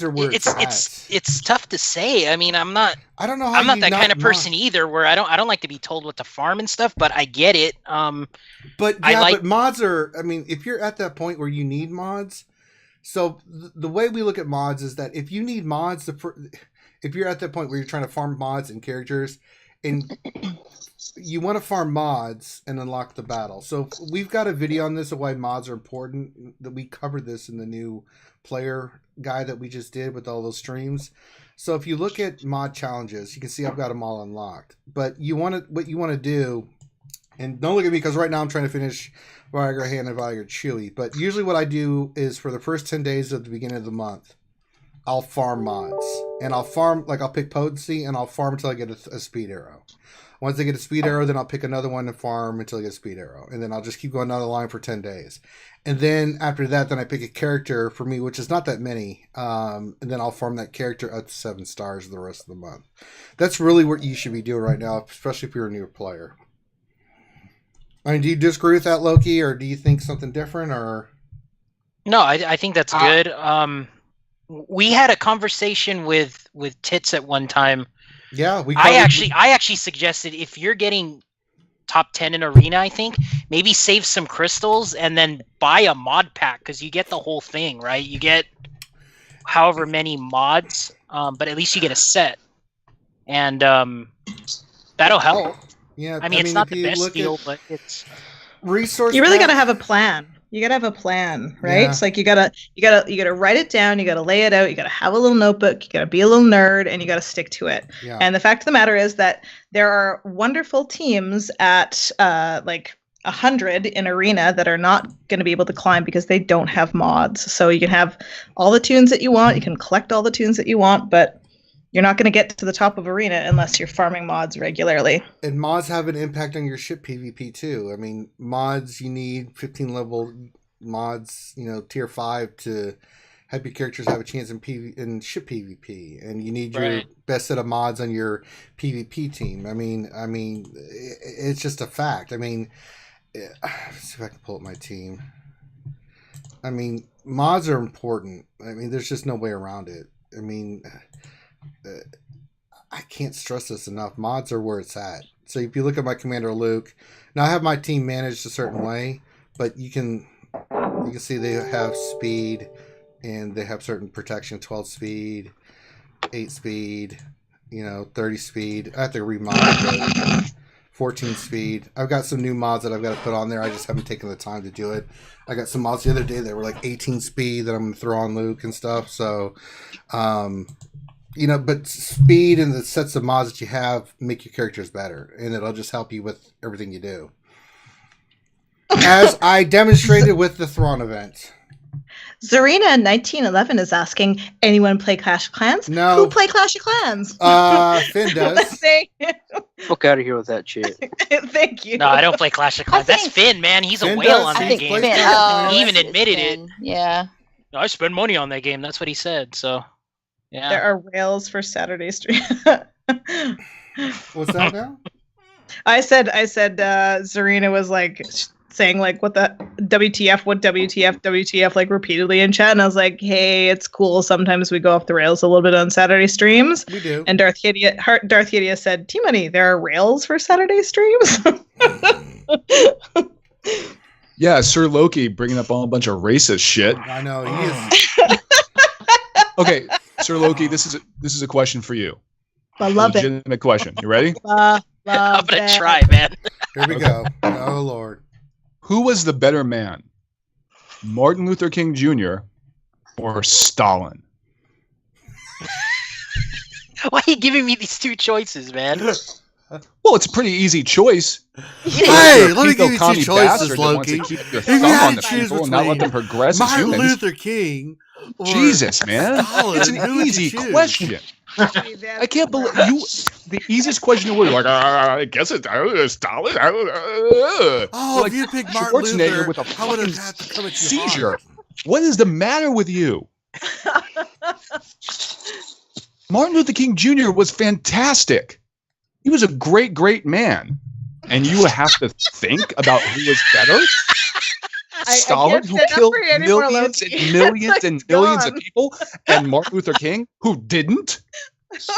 are where It's tough to say. I mean, I'm not I don't know how I'm not you that kind of mod- person either where I don't like to be told what to farm and stuff, but I get it. But I like- but mods are. I mean, if you're at that point where you need mods, so the way we look at mods is that if you need mods, if you're at that point where you're trying to farm mods and characters, and you want to farm mods and unlock the battle. So we've got a video on this of why mods are important. That we covered this in the new player guide that we just did with all those streams. So if you look at mod challenges, you can see I've got them all unlocked. But what you want to do, and don't look at me because right now I'm trying to finish Viagra Hand and Viagra Chewy. But usually what I do is for the first 10 days of the beginning of the month, I'll farm mods. And I'll pick potency and I'll farm until I get a speed arrow. Once I get a speed arrow, then I'll pick another one and farm until I get a speed arrow. And then I'll just keep going down the line for 10 days. And then after that, then I pick a character for me, which is not that many. And then I'll farm that character up to 7 stars the rest of the month. That's really what you should be doing right now, especially if you're a new player. I mean, do you disagree with that, Loki, or do you think something different? Or no, I think that's good. We had a conversation with Tits at one time. Yeah, I actually suggested if you're getting top 10 in Arena, I think maybe save some crystals and then buy a mod pack because you get the whole thing, right? You get however many mods, but at least you get a set, and that'll help. Yeah, I mean it's not the best deal, but it's resource. You really got to have a plan. You gotta have a plan, right? Yeah. It's like you gotta write it down, you gotta lay it out, you gotta have a little notebook, you gotta be a little nerd, and you gotta stick to it. Yeah. And the fact of the matter is that there are wonderful teams at like 100 in Arena that are not going to be able to climb because they don't have mods. So you can have all the tunes that you want, you can collect all the tunes that you want, but you're not going to get to the top of Arena unless you're farming mods regularly. And mods have an impact on your ship PvP too. I mean, mods, you need 15 level mods, tier 5 to help your characters have a chance in ship PvP. And you need your best set of mods on your PvP team. I mean, it's just a fact. I mean, let's see if I can pull up my team. I mean, mods are important. I mean, there's just no way around it. I mean, I can't stress this enough. Mods are where it's at. So if you look at my Commander Luke, now I have my team managed a certain way, but you can see they have speed and they have certain protection, 12 speed, 8 speed, 30 speed. I have to remod it. 14 speed. I've got some new mods that I've got to put on there. I just haven't taken the time to do it. I got some mods the other day that were like 18 speed that I'm going to throw on Luke and stuff. So, but speed and the sets of mods that you have make your characters better, and it'll just help you with everything you do. As I demonstrated with the Thrawn event. Zarina in 1911 is asking, anyone play Clash of Clans? No. Who play Clash of Clans? Finn does. Fuck out of here with that shit. Thank you. No, I don't play Clash of Clans. That's Finn, man. He's a whale on that game. He even admitted it. Yeah. I spend money on that game. That's what he said. So, yeah. There are rails for Saturday stream. What's that now? I said Zarina was like saying like what WTF like repeatedly in chat, and I was like, hey, it's cool, sometimes we go off the rails a little bit on Saturday streams. We do. And Darth Hidia said, T-Money, there are rails for Saturday streams. Yeah, Sir Loki bringing up a bunch of racist shit. I know he is. Okay, Sir Loki, this is a question for you. I love it. Legitimate question. You ready? I'm gonna try, man. Here we go. Oh Lord. Who was the better man, Martin Luther King Jr. or Stalin? Why are you giving me these two choices, man? Well, it's a pretty easy choice. Hey, let me give you two choices, Loki. If you had to choose between not let them progress as Martin humans. Luther King or Jesus, man. Stalin, It's an who would you easy choose? question. I can't believe you. The easiest question in the world. Like, I guess it's Stalin. Oh, like if you pick Martin Schwarzenegger Luther, with a I would fucking have to come at you seizure. hard. What is the matter with you? Martin Luther King Jr. was fantastic. He was a great, great man. And you have to think about who was better? Stalin, who killed millions and millions and millions of people, and Martin Luther King, who didn't?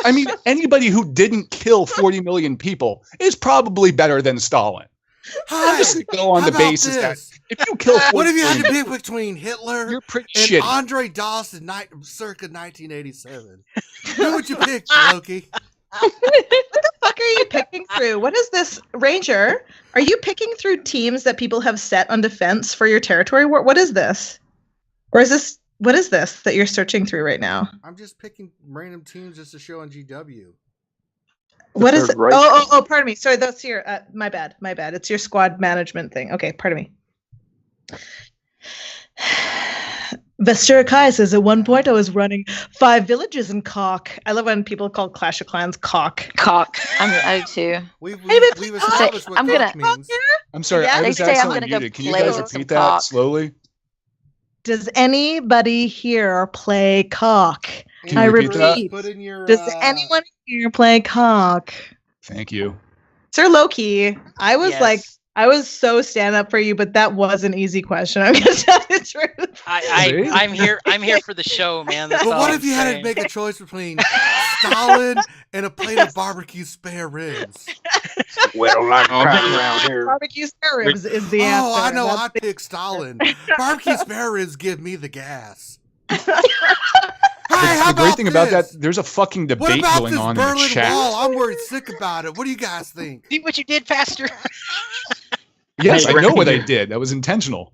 I mean, anybody who didn't kill 40 million people is probably better than Stalin. I'm just going to go on the basis that if you kill 40 what if you had to million pick between Hitler you're pretty and shitty. Andre Dawson circa 1987? Who would you pick, Loki? What the fuck are you picking through? What is this, Ranger? Are you picking through teams that people have set on defense for your territory war? What is this? Or is this, what is this that you're searching through right now? I'm just picking random teams just to show on GW. What is it? Oh, pardon me. Sorry, that's your, my bad. It's your squad management thing. Okay, pardon me. Vestura Kai says, at one point I was running 5 villages in Cock. I love when people call Clash of Clans Cock. Cock. I do too. We've Hey, established what I'm cock gonna- means. I'm sorry, Yeah. I was They say I'm accidentally gonna go muted. Can you play guys with some repeat that cock. slowly? Does anybody here play Cock? Can you I repeat that? repeat. Put in your, Does anyone here play Cock? Thank you. Sir Loki, I was Yes. like, I was so stand up for you, but that was an easy question. I'm gonna tell you the truth. See? I'm here for the show, man. That's But all what I'm if you had to saying. make a choice between Stalin and a plate of barbecue spare ribs? We don't like crime around here. Barbecue spare ribs is the answer. Oh, I know. That's I pick Stalin. Barbecue spare ribs give me the gas. The great thing about that, there's a fucking What debate about going this on in the Berlin chat. Wall? I'm worried sick about it. What do you guys think? See what you did, Pastor? Yes, Hey, I know what I Ranger. did. That was intentional.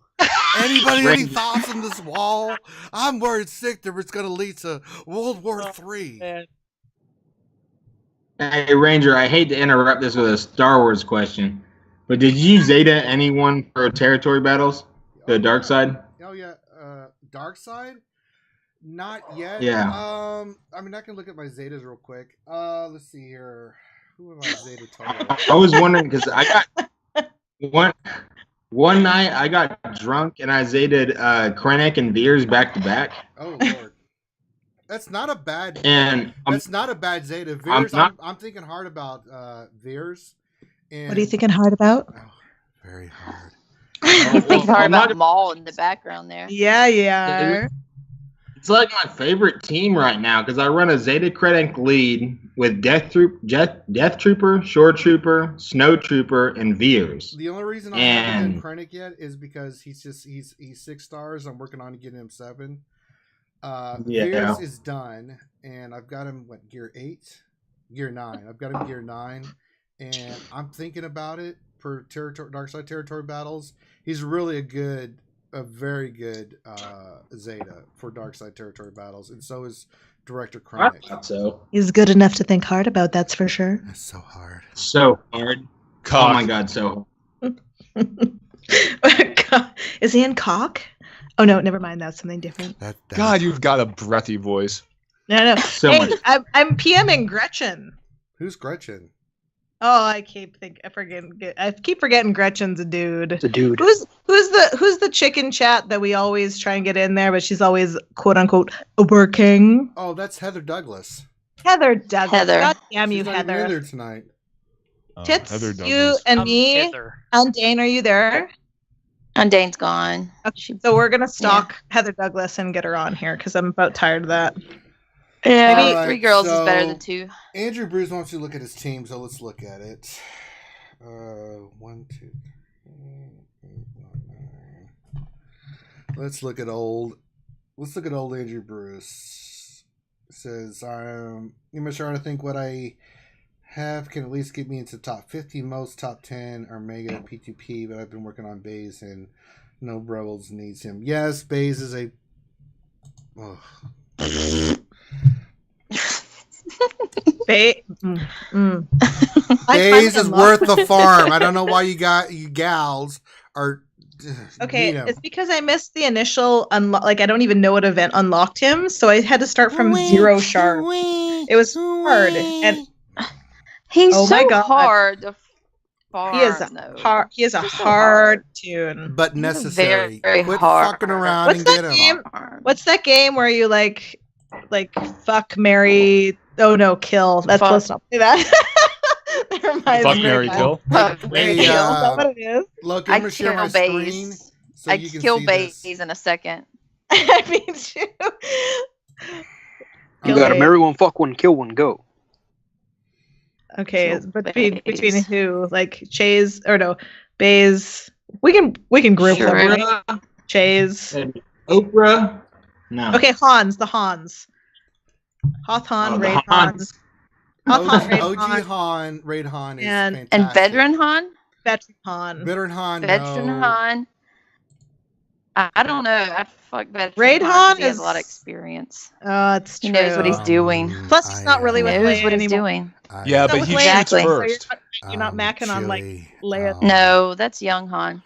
Anybody any Ranger. thoughts on this wall? I'm worried sick that it's going to lead to World War III. Hey, Ranger, I hate to interrupt this with a Star Wars question, but did you Zeta anyone for territory battles? The dark side? Oh yeah, dark side. Not yet. Yeah. I mean, I can look at my Zetas real quick. Let's see here. Who am I Zeta targeting? I was wondering because I got one night I got drunk and I Zetaed Krennic and Veers back to back. Oh Lord, that's not a bad. And that's not a bad Zeta. I'm Veers, not- I'm thinking hard about Veers. And, What are you thinking hard about? Oh, very hard. You think hard I'm not- about Maul in the background there. Yeah, yeah. It's like my favorite team right now because I run a Zeta Krennic lead with Death Trooper, Shore Trooper, Snow Trooper, and Veers. The only reason I haven't And- done Krennic yet is because he's 6 stars. I'm working on getting him 7. Yeah. Veers is done, and I've got him gear 8, gear 9. I've got him gear 9, and I'm thinking about it for dark side territory battles. He's really a very good Zeta for dark side territory battles, and so is Director I Krennic. thought so. He's good enough to think hard about, that's for sure. That's so hard. So hard. Cock. Oh my god, so Is he in Cock? Oh no, never mind. That's something different. That God, you've got a breathy voice. No. So Hey, much. I'm PMing Gretchen. Who's Gretchen? Oh, I keep forgetting Gretchen's a dude. The dude. Who's the chicken chat that we always try and get in there, but she's always quote unquote working? Oh, that's Heather Douglas. Heather Douglas. Heather. God damn you, She's not even in Heather. there tonight. Tits, Heather you Douglas. and I'm me hither. and Dane, are you there? And Dane's gone. Okay, so we're gonna stalk Heather Douglas and get her on here because I'm about tired of that. Yeah, All right, 3 girls is better so- than 2. Andrew Bruce wants you to look at his team, so let's look at it. 1, 2, 3, 8, 9. Let's look at old Andrew Bruce. It says, I'm trying to think what I have can at least get me into top 50. Most top 10 are Mega and P2P, but I've been working on Baze and no Rebels needs him. Yes, Baze is a. Oh. Baze is worth the farm. I don't know why you gals are. Okay, need him. it's because I missed the initial unlock. Like I don't even know what event unlocked him, so I had to start from 0 sharp. It was hard, and He's Oh my so God. hard to farm, he is though. hard. He is a He's so hard tune. But necessary. very Quit hard. fucking around What's and that get him. game? Hard. What's that game where you like fuck, marry? Oh no, kill. That's Fuck. let's not play that. That reminds Fuck, me marry, of kill. Fuck, Hey, marry, kill. Is that what it is? Look, I'm I gonna share my kill screen Baze. so I you can kill see Baze this. in a second. I mean, too. You gotta Okay. marry one, fuck one, kill one, go. Okay, Kill but Baze. between who? Like Chase or no? Baze. We can group them. Sure. Right? Chase. And Oprah. No. Okay, Hans. The Hans. Hoth Han, Oh, the Raid Hans. Hans. Hoth Han, Raid OG Han, Han, Raid Han is And- fantastic. And veteran Han? Veteran Han. Veteran Han. Veteran no. Han. I don't know. I fuck veteran Raid Han. Han 'Cause he has is- a lot of experience. It's He true. knows what he's doing. Plus, it's not really He with knows Leia what he's anymore. doing. Yeah, Not but with he Leia shoots Exactly. anymore, first. so you're not macking on like Chili, Leia. No, that's young Han.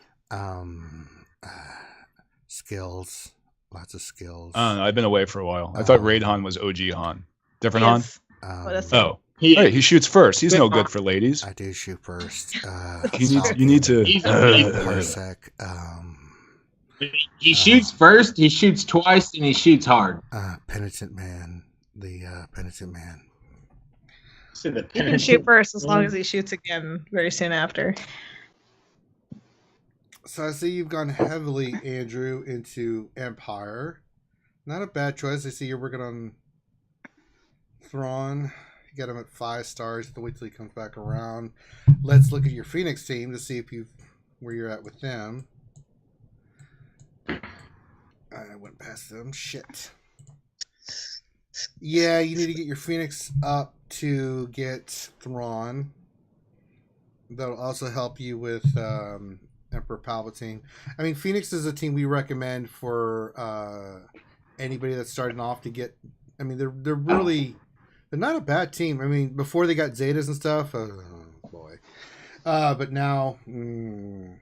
skills. Lots of skills. I've been away for a while. I thought Raid Han was OG Han. Different Han? Oh. Hey, he shoots first. He's no good for ladies. I do shoot first. You need to. Parsec. He shoots first, he shoots twice, and he shoots hard. Penitent Man. The Penitent Man. He can shoot first as long as he shoots again very soon after. So I see you've gone heavily, Andrew, into Empire. Not a bad choice. I see you're working on Thrawn. You got him at 5 stars. You have to wait till he comes back around. Let's look at your Phoenix team to see if where you're at with them. I went past them. Shit. Yeah, you need to get your Phoenix up to get Thrawn. That'll also help you with Emperor Palpatine. I mean, Phoenix is a team we recommend for anybody that's starting off to get. I mean, they're not a bad team. I mean, before they got Zetas and stuff, boy. But now,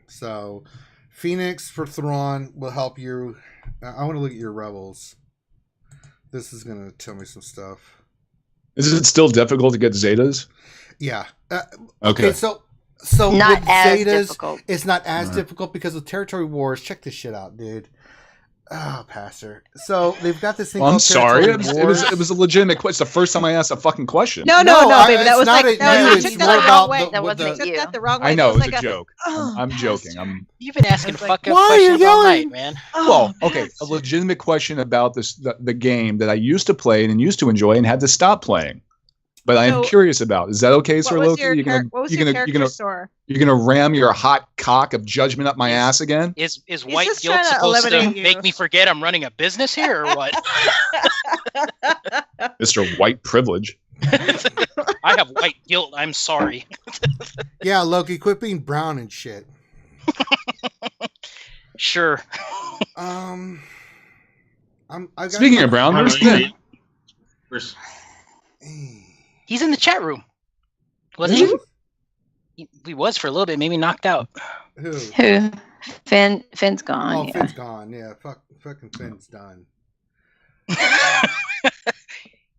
so Phoenix for Thrawn will help you. I want to look at your Rebels. This is going to tell me some stuff. Is it still difficult to get Zetas? Yeah. Okay. So not with as Zetas, difficult. it's not as difficult because with Territory Wars, check this shit out, dude. Oh, Pastor. So they've got this thing. I'm called sorry. Territory Wars. It was a legitimate question. It's the first time I asked a fucking question. No, baby. That was not like at you. you It's took more that the about wrong way. That wasn't You you. took that the wrong way. I know, It was it's like a joke. I'm joking. You've been asking fucking Why are you questions all yelling? night, man. Well, okay, a legitimate question about the game that I used to play and used to enjoy and had to stop playing. But I'm curious about. Is that okay, Sir Loki? You're gonna ram your hot cock of judgment up my ass again? Is white guilt supposed to make me forget I'm running a business here or what? Mr. White Privilege. I have white guilt. I'm sorry. Yeah, Loki, quit being brown and shit. Sure. Speaking of brown, where's Ken? He's in the chat room. Wasn't he? He was for a little bit, maybe knocked out. Who? Finn's gone. Oh, yeah. Finn's gone. Yeah, fucking Finn's done.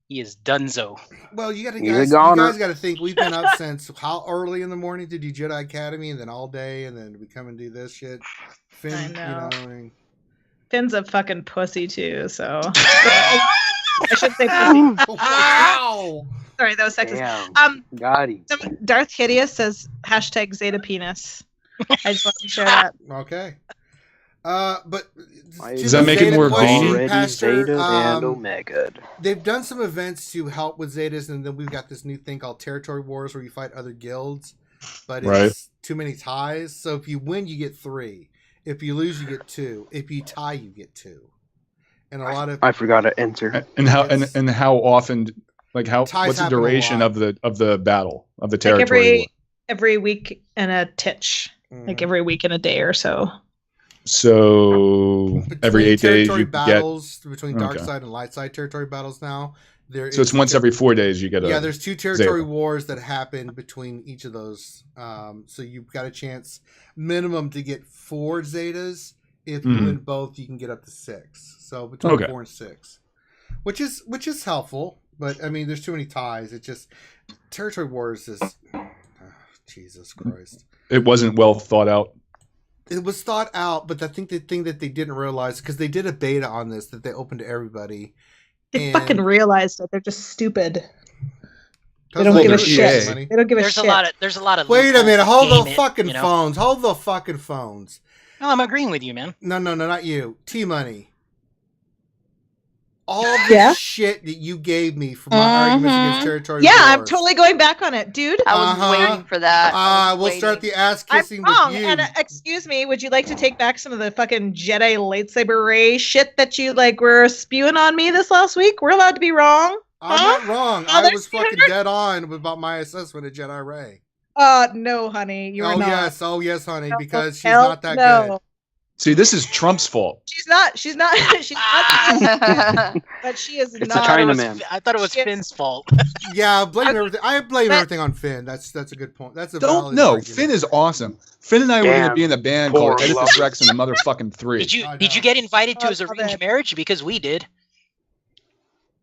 He is donezo. Well, you guys got to think we've been up since how early in the morning to do Jedi Academy, and then all day, and then we come and do this shit. Finn, I know. I mean, Finn's a fucking pussy too, so I should say pussy. Wow. Sorry, that was sexist. Damn. Got him. Darth Hideous says #Zeta penis. I just want to share that. Okay. But does that make it more veiny? Already Zeta and Omega. They've done some events to help with Zetas, and then we've got this new thing called Territory Wars where you fight other guilds, but it's too many ties. So if you win, you get 3. If you lose, you get 2. If you tie, you get 2. And a lot of I forgot to enter. And how often? Like what's the duration of the battle of the territory? Like every week and a titch. Like every week and a day or so. So every 8 days you battles between dark side and light side territory battles now. So it's once every 4 days you get a there's 2 territory wars that happen between each of those. So you've got a chance minimum to get 4 Zetas. If you win both, you can get up to 6. So between 4 and 6, which is helpful. But I mean, there's too many ties. It just territory wars is Jesus Christ. It wasn't well thought out. It was thought out, but I think the thing that they didn't realize, because they did a beta on this that they opened to everybody. They fucking realized it. They're just stupid. They don't give a shit. They don't give a shit. There's a lot of. Wait a minute. Hold the fucking phones. Hold the fucking phones. No, I'm agreeing with you, man. No, not you. T-Money. All the shit that you gave me for my arguments against territory wars. I'm totally going back on it, dude. I was waiting for that. We'll start the ass kissing I'm wrong. with you. And excuse me, would you like to take back some of the fucking Jedi lightsaber ray shit that you were spewing on me this last week? We're allowed to be wrong. I'm not wrong. I was fucking dead on about my assessment of Jedi Ray. No, honey, you were not. Oh yes, honey, because she's not that good. See, this is Trump's fault. She's not. But she is It's not. a Chinaman. I thought it was Finn's fault. Yeah, blame everything. I blame everything on Finn. That's a good point. That's a valid argument. Finn is awesome. Finn and I were going to Damn, be in a band poor called Edith Lois. Rex and the Motherfucking Three. Did you get invited to his arranged marriage? Because we did.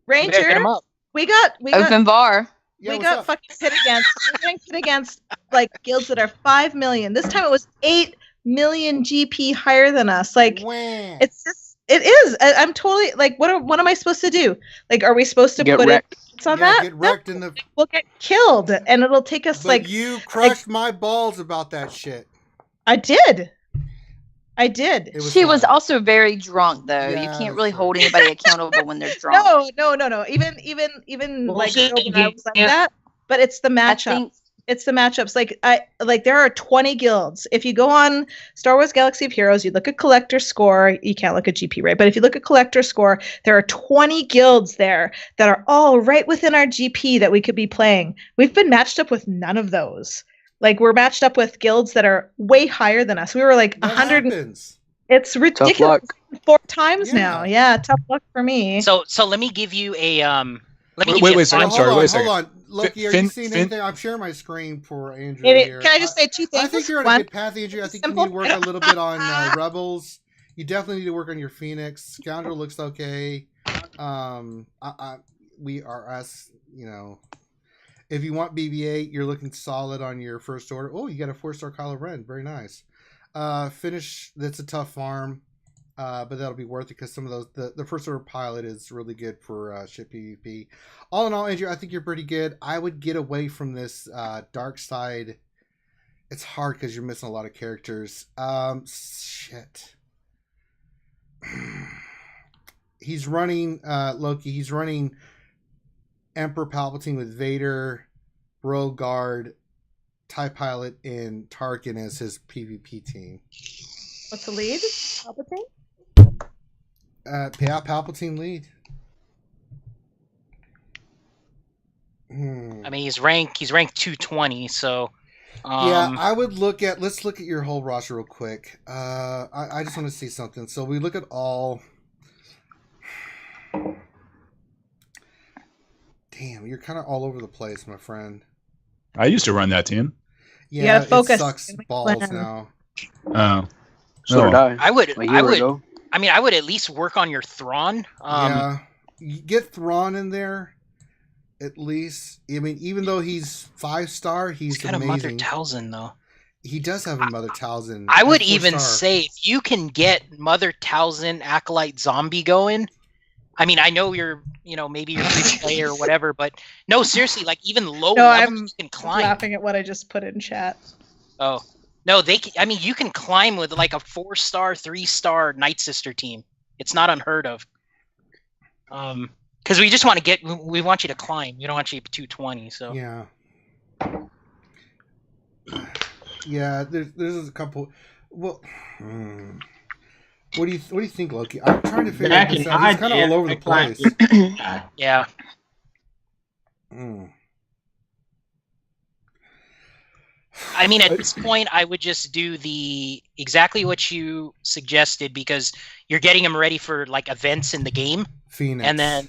We better hit Ranger. him up. We got Open bar. Yeah, we what's got up? fucking pit against. We're getting pit against like guilds that are 5 million. This time it was 8 million GP higher than us. Like Wah. it's just it is. I'm totally like what am I supposed to do? Like are we supposed to Get put wrecked. it on Yeah, that? get wrecked in the. We'll get killed and it'll take us But like you crushed my balls about that shit. I did. It She was fine. also very drunk, though. You Yeah, can't really that's hold anybody accountable when they're drunk. No. Even Well, like she- Joe and I was like yeah. that. But it's the I matchup. think It's the matchups. Like there are 20 guilds. If you go on Star Wars Galaxy of Heroes, you look at collector score. You can't look at GP, right? But if you look at collector score, there are 20 guilds there that are all right within our GP that we could be playing. We've been matched up with none of those. Like we're matched up with guilds that are way higher than us. We were like What 100. happens? It's Tough ridiculous. luck. 4 times Yeah. now. Yeah, tough luck for me. So let me give you a Let me give Wait, you wait a a second, I'm thought. sorry, hold wait a on, second. hold on. Loki, are Finn- you seeing Finn- anything? I'm sharing my screen for Andrew It- here. can I just say 2 things? I think you're on a good path, Andrew. I think you need to work a little bit on Rebels. You definitely need to work on your Phoenix. Scoundrel looks okay. We are us, you know. If you want BB-8, you're looking solid on your first order. Oh, you got a 4-star Kylo Ren. Very nice. Finish, that's a tough farm. But that'll be worth it because some of those the first order pilot is really good for ship PvP. All in all, Andrew, I think you're pretty good. I would get away from this dark side. It's hard because you're missing a lot of characters. Shit. He's running Loki. He's running Emperor Palpatine with Vader, Rogue Guard, TIE Pilot, and Tarkin as his PvP team. What's the lead? Palpatine? Palpatine lead. I mean, he's ranked 220, so Yeah, I would let's look at your whole roster real quick. I just want to see something. So we look at all. Damn, you're kind of all over the place, my friend. I used to run that team. Yeah, gotta focus. it sucks balls Plan. now. Oh. So did I. I would A year ago. I mean, I would at least work on your Thrawn. Yeah, you get Thrawn in there. At least, I mean, even though he's 5-star, he's got a Mother amazing. Talzin though. He does have a Mother Talzin. I would That's even 4-star. say if you can get Mother Talzin Acolyte Zombie going. I mean, I know you're, maybe you're free to play or whatever, but no, seriously, like even low No, levels I'm you can climb. laughing at what I just put in chat. Oh, no, I mean, you can climb with like a 4-star, 3-star Night Sister team. It's not unheard of. Because we just want we want you to climb. We don't want you to 220. So Yeah. Yeah, there's a couple. Well, what do you think, Loki? I'm trying to figure Back this in out. He's kind of all over the place. yeah. Mm. I mean, at this point, I would just do exactly what you suggested because you're getting them ready for like events in the game, Phoenix. and then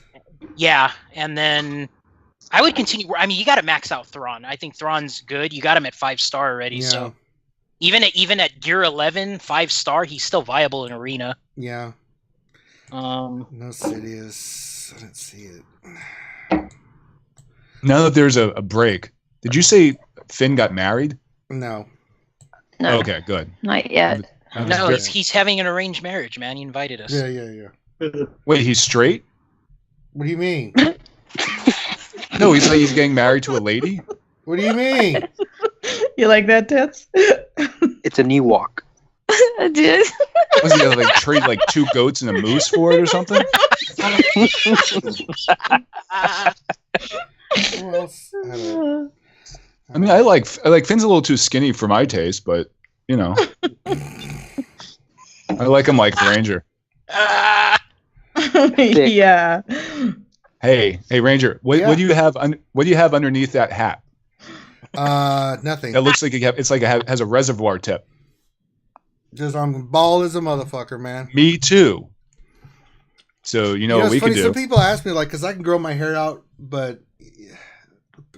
I would continue. I mean, you got to max out Thrawn. I think Thrawn's good. You got him at 5-star already, Yeah. so even at gear 11, 5-star, he's still viable in arena. Yeah. No Sidious. I didn't see it. Now that there's a break, did you say Finn got married? No. No, Okay, good. not yet. I was No, very- he's having an arranged marriage, man. He invited us. Yeah. Wait, he's straight? What do you mean? No, he's getting married to a lady? What do you mean? You like that, Tits? It's a knee walk. I did. Was he gonna trade like 2 goats and a moose for it or something? What else? I mean, I like Finn's a little too skinny for my taste, but I like him like Ranger. Yeah. Hey, Ranger, what do you have? What do you have underneath that hat? Nothing. That looks like has a reservoir tip. Just I'm bald as a motherfucker, man. Me too. So you know what we funny, can do. Some people ask me because I can grow my hair out, but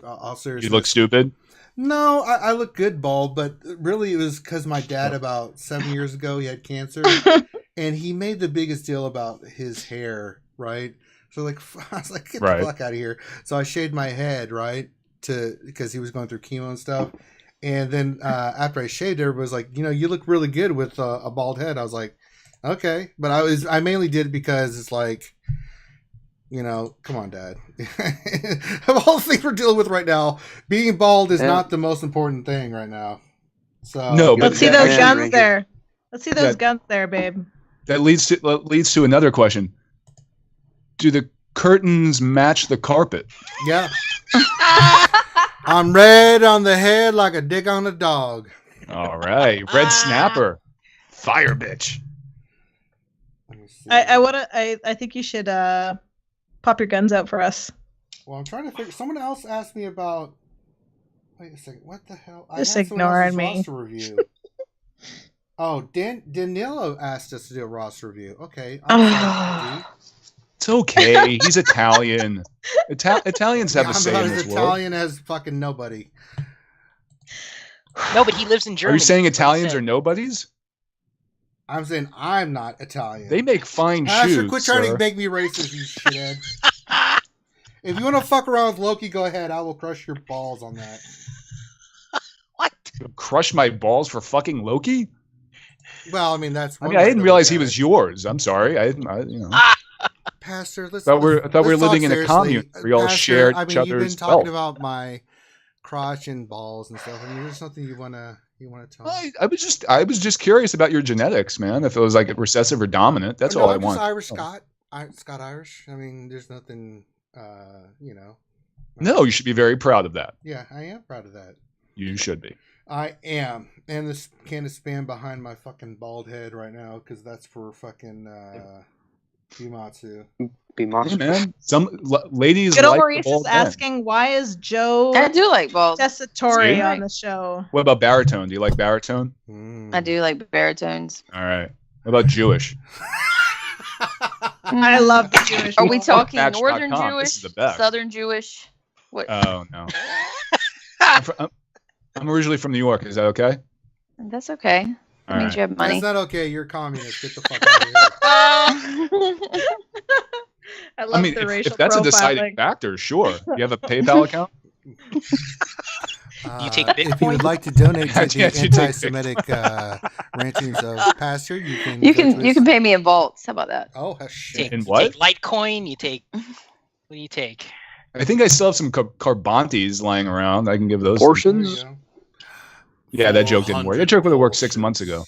I'll seriously. You look stupid. No, I look good bald, but really it was because my dad about 7 years ago he had cancer, and he made the biggest deal about his hair, right? So I was like, get the fuck out of here. So I shaved my head, right, because he was going through chemo and stuff. And then after I shaved, everybody was like, you look really good with a bald head. I was like, okay, but I mainly did it because it's like, come on, Dad. Of all the things we're dealing with right now, being bald is not the most important thing right now. So no, but let's see those guns there. Let's see those guns there, babe. That leads to another question. Do the curtains match the carpet? Yeah. I'm red on the head like a dick on a dog. All right, red snapper, fire bitch. I think you should pop your guns out for us. Well, I'm trying to figure. Someone else asked me about. Wait a second. What the hell? Just ignoring me. Roster review. Oh, Danilo asked us to do a roster review. Okay. It's okay. He's Italian. Italians have a say in this world. Italian as fucking nobody. No, but he lives in Germany. Are you saying Italians are nobodies? I'm saying I'm not Italian. They make fine shoes. Quit trying to make me racist, you shithead. If you want to fuck around with Loki, go ahead. I will crush your balls on that. What? You'll crush my balls for fucking Loki? Well, I mean that's. I didn't realize he was yours. I'm sorry. Pastor, I thought we were living in a commune. We all shared each other's you've been talking about my crotch and balls and stuff. I mean, there's something you wanna tell me? I was just curious about your genetics, man. If it was like recessive or dominant, that's all I want. Irish Scott Irish. I mean, there's nothing, No, you should be very proud of that. Yeah, I am proud of that. You should be. I am, and this can of spam behind my fucking bald head right now because that's for fucking Bimatsu. Bimatsu, hey, man. Some ladies. Good old like Maurice is asking, why is Joe? I do like balls. Tessitore on the show. What about baritone? Do you like baritone? I do like baritones. All right. What about Jewish? I love the Jewish. Are we talking Match.com. Northern This Jewish, is the best. Southern Jewish? What? Oh no. I'm originally from New York. Is that okay? That's okay. That means you have money. That's not okay. You're a communist. Get the fuck out of here. I mean, if that's a deciding factor, sure. You have a PayPal account? You take Bitcoin? If you would like to donate to the anti-Semitic rantings of Pastor, you can. You can pay me in vaults. How about that? Oh shit! You take Litecoin. You take. What do you take? I think I still have some Carbantes lying around. I can give those portions. Yeah, that joke didn't work. That joke would have worked 6 months ago.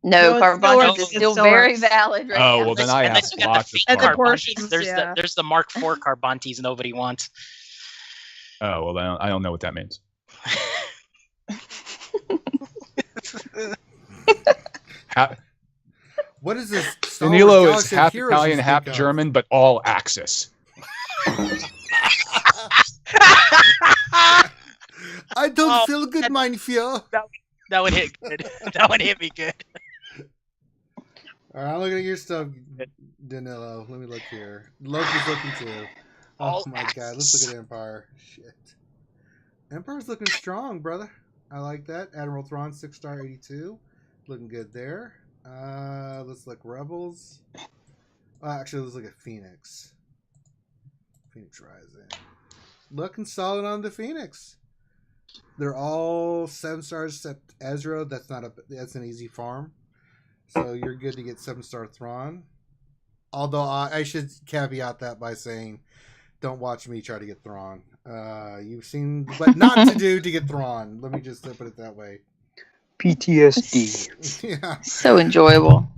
No, Carbonte is still very valid right now. Oh, well, then I have lots of Carbantes. There's the Mark IV Carbantes nobody wants. Oh, well, then I don't know what that means. What is this? Danilo is half Italian, half German, but all Axis. I don't feel good, mein Führer. That would hit good. That would hit me good. All right, I'm looking at your stuff, Danilo. Let me look here. Loki's looking too. Oh my god, let's look at Empire. Shit. Empire's looking strong, brother. I like that. Admiral Thrawn, 6-star 82. Looking good there. Let's look Rebels. Actually, let's look at Phoenix. Phoenix Rising. Looking solid on the Phoenix. They're all 7 stars except Ezra. That's an easy farm. So you're good to get 7-star Thrawn. Although I should caveat that by saying, don't watch me try to get Thrawn. You've seen what not to do to get Thrawn. Let me just put it that way. PTSD. Yeah. So enjoyable.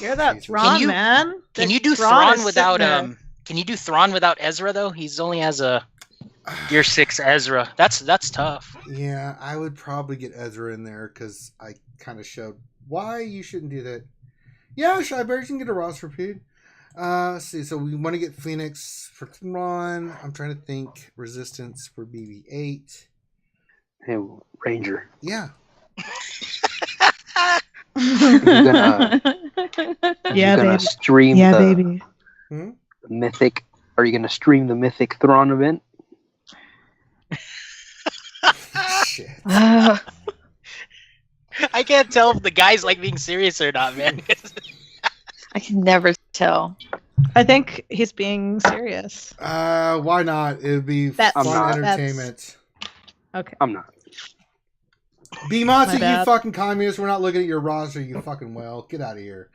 You're that Thrawn, man. Can you do Thrawn without Can you do Thrawn without Ezra though? He's only has a Year 6 Ezra. That's tough. Yeah, I would probably get Ezra in there because I kind of showed why you shouldn't do that. Yeah, sure, I bet you can get a roster feed. Let's see, so we want to get Phoenix for Thrawn. I'm trying to think. Resistance for BB-8. Hey, Ranger. Yeah. Are you gonna stream Yeah, the baby. mythic? Are you gonna stream the mythic Thrawn event? Shit. I can't tell if the guy's like being serious or not, man. I can never tell. I think he's being serious. Why not? It would be That's- fun not. entertainment. Okay. I'm not. Bimatsu, My you bad. fucking communist. We're not looking at your roster, you fucking whale. Get out of here.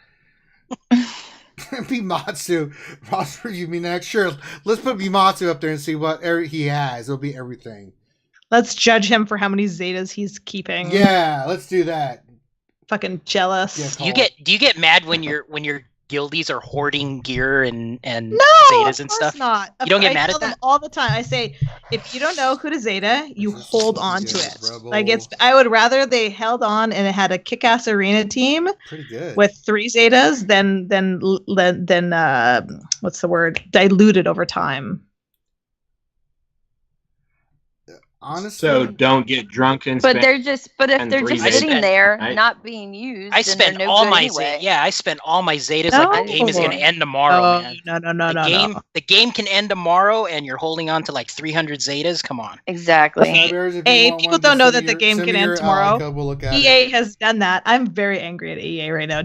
Bimatsu. Roster review me next. Sure. Let's put Bimatsu up there and see what he has. It'll be everything. Let's judge him for how many Zetas he's keeping. Yeah, let's do that. Fucking jealous. Yeah, Do you get mad when your guildies are hoarding gear and No, Zetas and of stuff? course not. You don't get I mad tell at them that? all the time. I say, if you don't know who to Zeta, you hold on to Yeah, it. Rebel. Like I would rather they held on and it had a kick-ass arena team Pretty good. with 3 Zetas than what's the word? Diluted over time. Honestly, So don't get drunk and But spend. they're just but if and they're three just Zetas. sitting there I- not being used, I then spend they're no all good my anyway. I spend all my Zetas like the game is gonna end tomorrow, Oh, man. no. The game can end tomorrow, and you're holding on to like 300 Zetas. Come on. Exactly. Cybears, if you Hey, want people one, don't just know send that me the your- game send can me end your tomorrow. ally code, we'll look at it. EA has done that. I'm very angry at EA right now.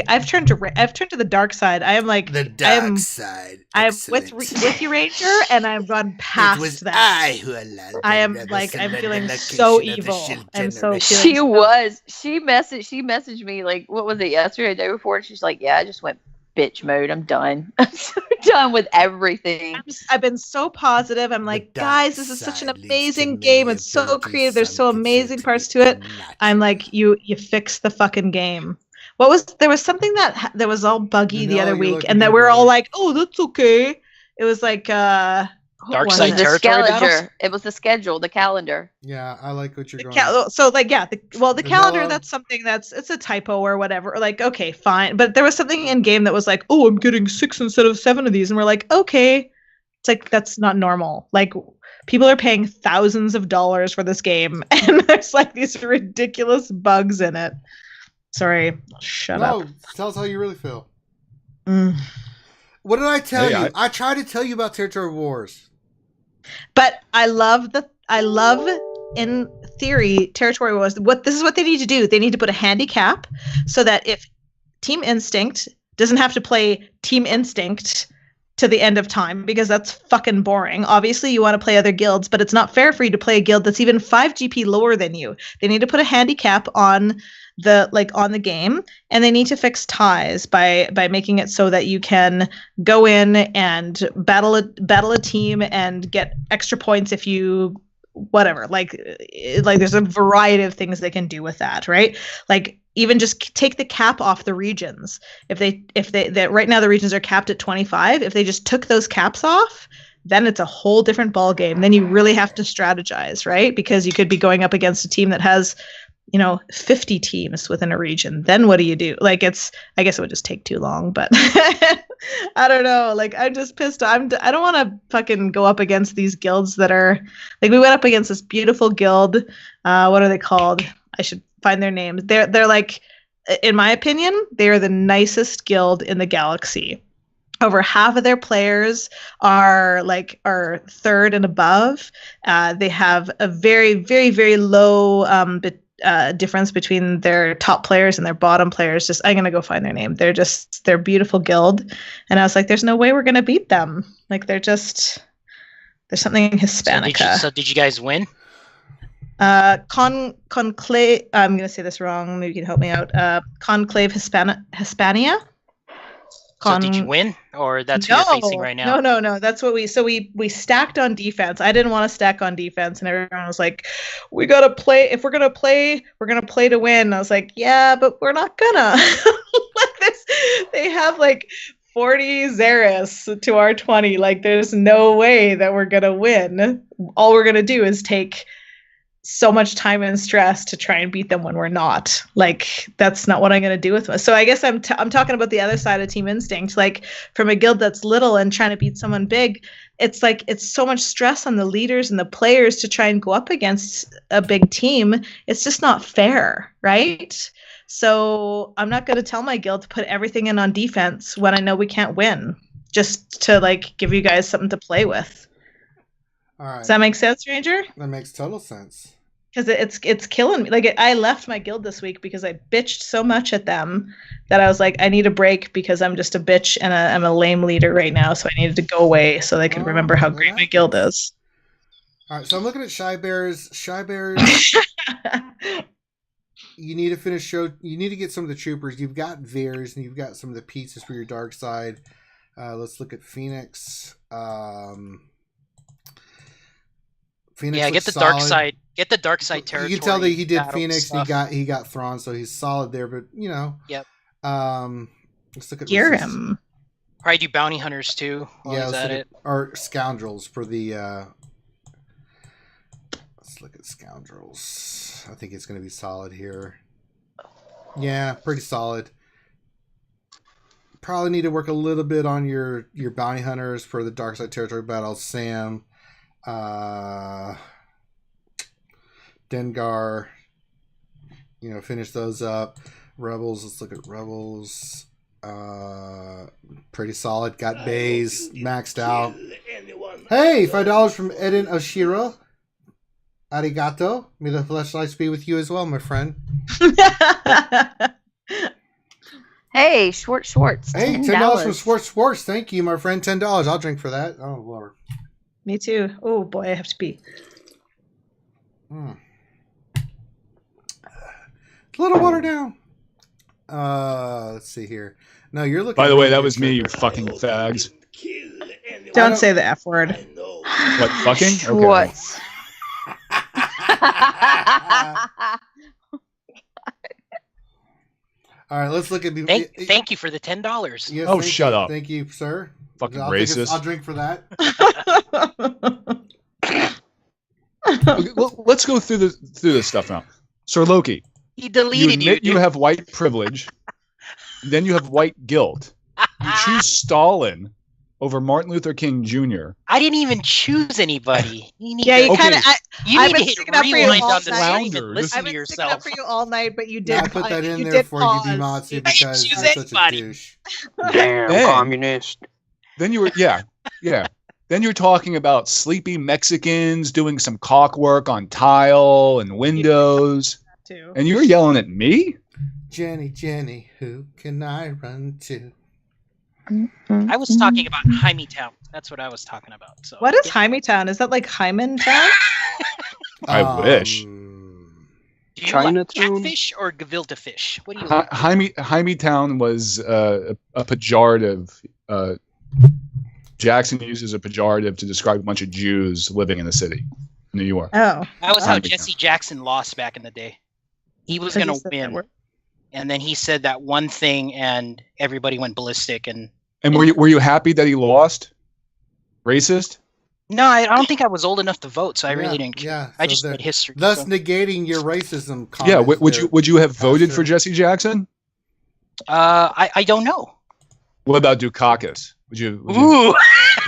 I've turned to the dark side. I am like The dark side. I'm with you, Ranger, and I've gone past that. who allowed I am like I'm feeling so evil. I'm so feeling She messaged me like what was it yesterday, the day before, and she's like, yeah, I just went bitch mode. I'm done. I'm so done with everything. I've been so positive. I'm like, dark guys, this is such an side leads to amazing many game. It's so abilities creative. There's so some amazing consider parts to to be it. unnatural. I'm like, you fix the fucking game. There was something that was all buggy the Vanilla, other you're week, looking and that good, we're all brother. like, oh, that's okay. It was like what Dark was side it? The territory battles? scavenger. It was the schedule, the calendar. Yeah, I like what you're The going. the calendar, Vanilla. that's something it's a typo or whatever. Like, okay, fine. But there was something in game that was like, oh, I'm getting 6 instead of 7 of these. And we're like, okay. It's like, that's not normal. Like, people are paying thousands of dollars for this game. And there's like these ridiculous bugs in it. Sorry. Shut up. No, tell us how you really feel. Mm. What did I tell Hey, you? I tried to tell you about Territory Wars. But I love in theory territory was this is what they need to do. They need to put a handicap so that if Team Instinct doesn't have to play Team Instinct to the end of time, because that's fucking boring. Obviously you want to play other guilds, but it's not fair for you to play a guild that's even 5 GP lower than you. They need to put a handicap on the game, and they need to fix ties by making it so that you can go in and battle a team and get extra points if you whatever. Like there's a variety of things they can do with that, right? Like even just take the cap off the regions. If they right now the regions are capped at 25, if they just took those caps off, then it's a whole different ball game. Then you really have to strategize, right? Because you could be going up against a team that has 50 teams within a region. Then what do you do? Like I guess it would just take too long, but I don't know. Like I'm just pissed. I don't want to fucking go up against these guilds that are like, we went up against this beautiful guild. What are they called? I should find their names. They're like, in my opinion, they are the nicest guild in the galaxy. Over half of their players are third and above. They have a very, very, very low difference between their top players and their bottom players. I'm gonna go find their name. They're beautiful guild, and I was like, there's no way we're gonna beat them. Like there's something in Hispanica. So did you guys win? Conclave. I'm gonna say this wrong. Maybe you can help me out. Conclave Hispania. So did you win, or that's who you're facing right now? No. That's what we stacked on defense. I didn't want to stack on defense, and everyone was like, "We gotta play. If we're gonna play to win." I was like, "Yeah, but we're not gonna." Like this, they have like 40 Xeris to our 20. Like, there's no way that we're gonna win. All we're gonna do is take so much time and stress to try and beat them when we're not. Like, that's not what I'm going to do with them. So I guess I'm talking about the other side of Team Instinct. Like, from a guild that's little and trying to beat someone big, it's like it's so much stress on the leaders and the players to try and go up against a big team. It's just not fair, right? So I'm not going to tell my guild to put everything in on defense when I know we can't win, just to like give you guys something to play with. All right. Does that make sense, Ranger? That makes total sense. Because it's killing me. Like I left my guild this week because I bitched so much at them that I was like, I need a break because I'm just a bitch and I'm a lame leader right now. So I needed to go away so they can remember how great my guild is. All right, so I'm looking at Shy Bears. Shy Bears, you need to finish show. You need to get some of the troopers. You've got Veers and you've got some of the pieces for your dark side. Let's look at Phoenix. Phoenix, yeah, get the dark side. Get the dark side territory. You can tell that he did Phoenix. And he got Thrawn, so he's solid there. But you know, yep. Let's look at gear him. Probably do bounty hunters too. Yeah, let's look at or scoundrels for the. Let's look at scoundrels. I think it's going to be solid here. Yeah, pretty solid. Probably need to work a little bit on your bounty hunters for the dark side territory battle. Sam. Dengar, finish those up. Rebels, let's look at Rebels. Pretty solid. Got Bays maxed out. Hey, $5 from Eden Oshiro. Arigato. May the fleshlights be with you as well, my friend. Hey, Schwartz. Hey, $10 from Schwartz. Thank you, my friend. $10. I'll drink for that. Oh, Lord. Me too. Oh boy, I have to pee. A little water down. Let's see here. No, you're looking. By the way, that was me, you fucking fags. Don't say the F word. What, fucking? Okay. What? All right, let's look at. Thank you for the $10. Yes, oh, shut up. Thank you, sir. Fucking racist. I'll drink for that. Okay, well, let's go through this stuff now. Sir Loki, he deleted you. You have white privilege, then you have white guilt. You choose Stalin over Martin Luther King Jr. I didn't even choose anybody. You kind of. You need to hit rewind on the stream and listen I've been to yourself. up for you all night, but you did. I put that in there for you, Matsu, because you're such a douche. Damn, communist. Then you were, yeah. Then you're talking about sleepy Mexicans doing some caulk work on tile and windows. Too. And you're yelling at me? Jenny, who can I run to? I was talking about Hymietown. That's what I was talking about. So what is Hymietown? Is that like Hyman Town? I wish. Do you like catfish or gefilte fish? What do you like? Hymietown was a pejorative. Jackson uses a pejorative to describe a bunch of Jews living in the city, New York. Oh, that was how Jesse Jackson lost back in the day. He was going to win, and then he said that one thing, and everybody went ballistic. And were you happy that he lost? Racist? No, I don't think I was old enough to vote, so I really didn't care. Yeah, I just read history. Thus negating your racism. Yeah, would you have voted for Jesse Jackson? I don't know. What about Dukakis? Would you? Ooh,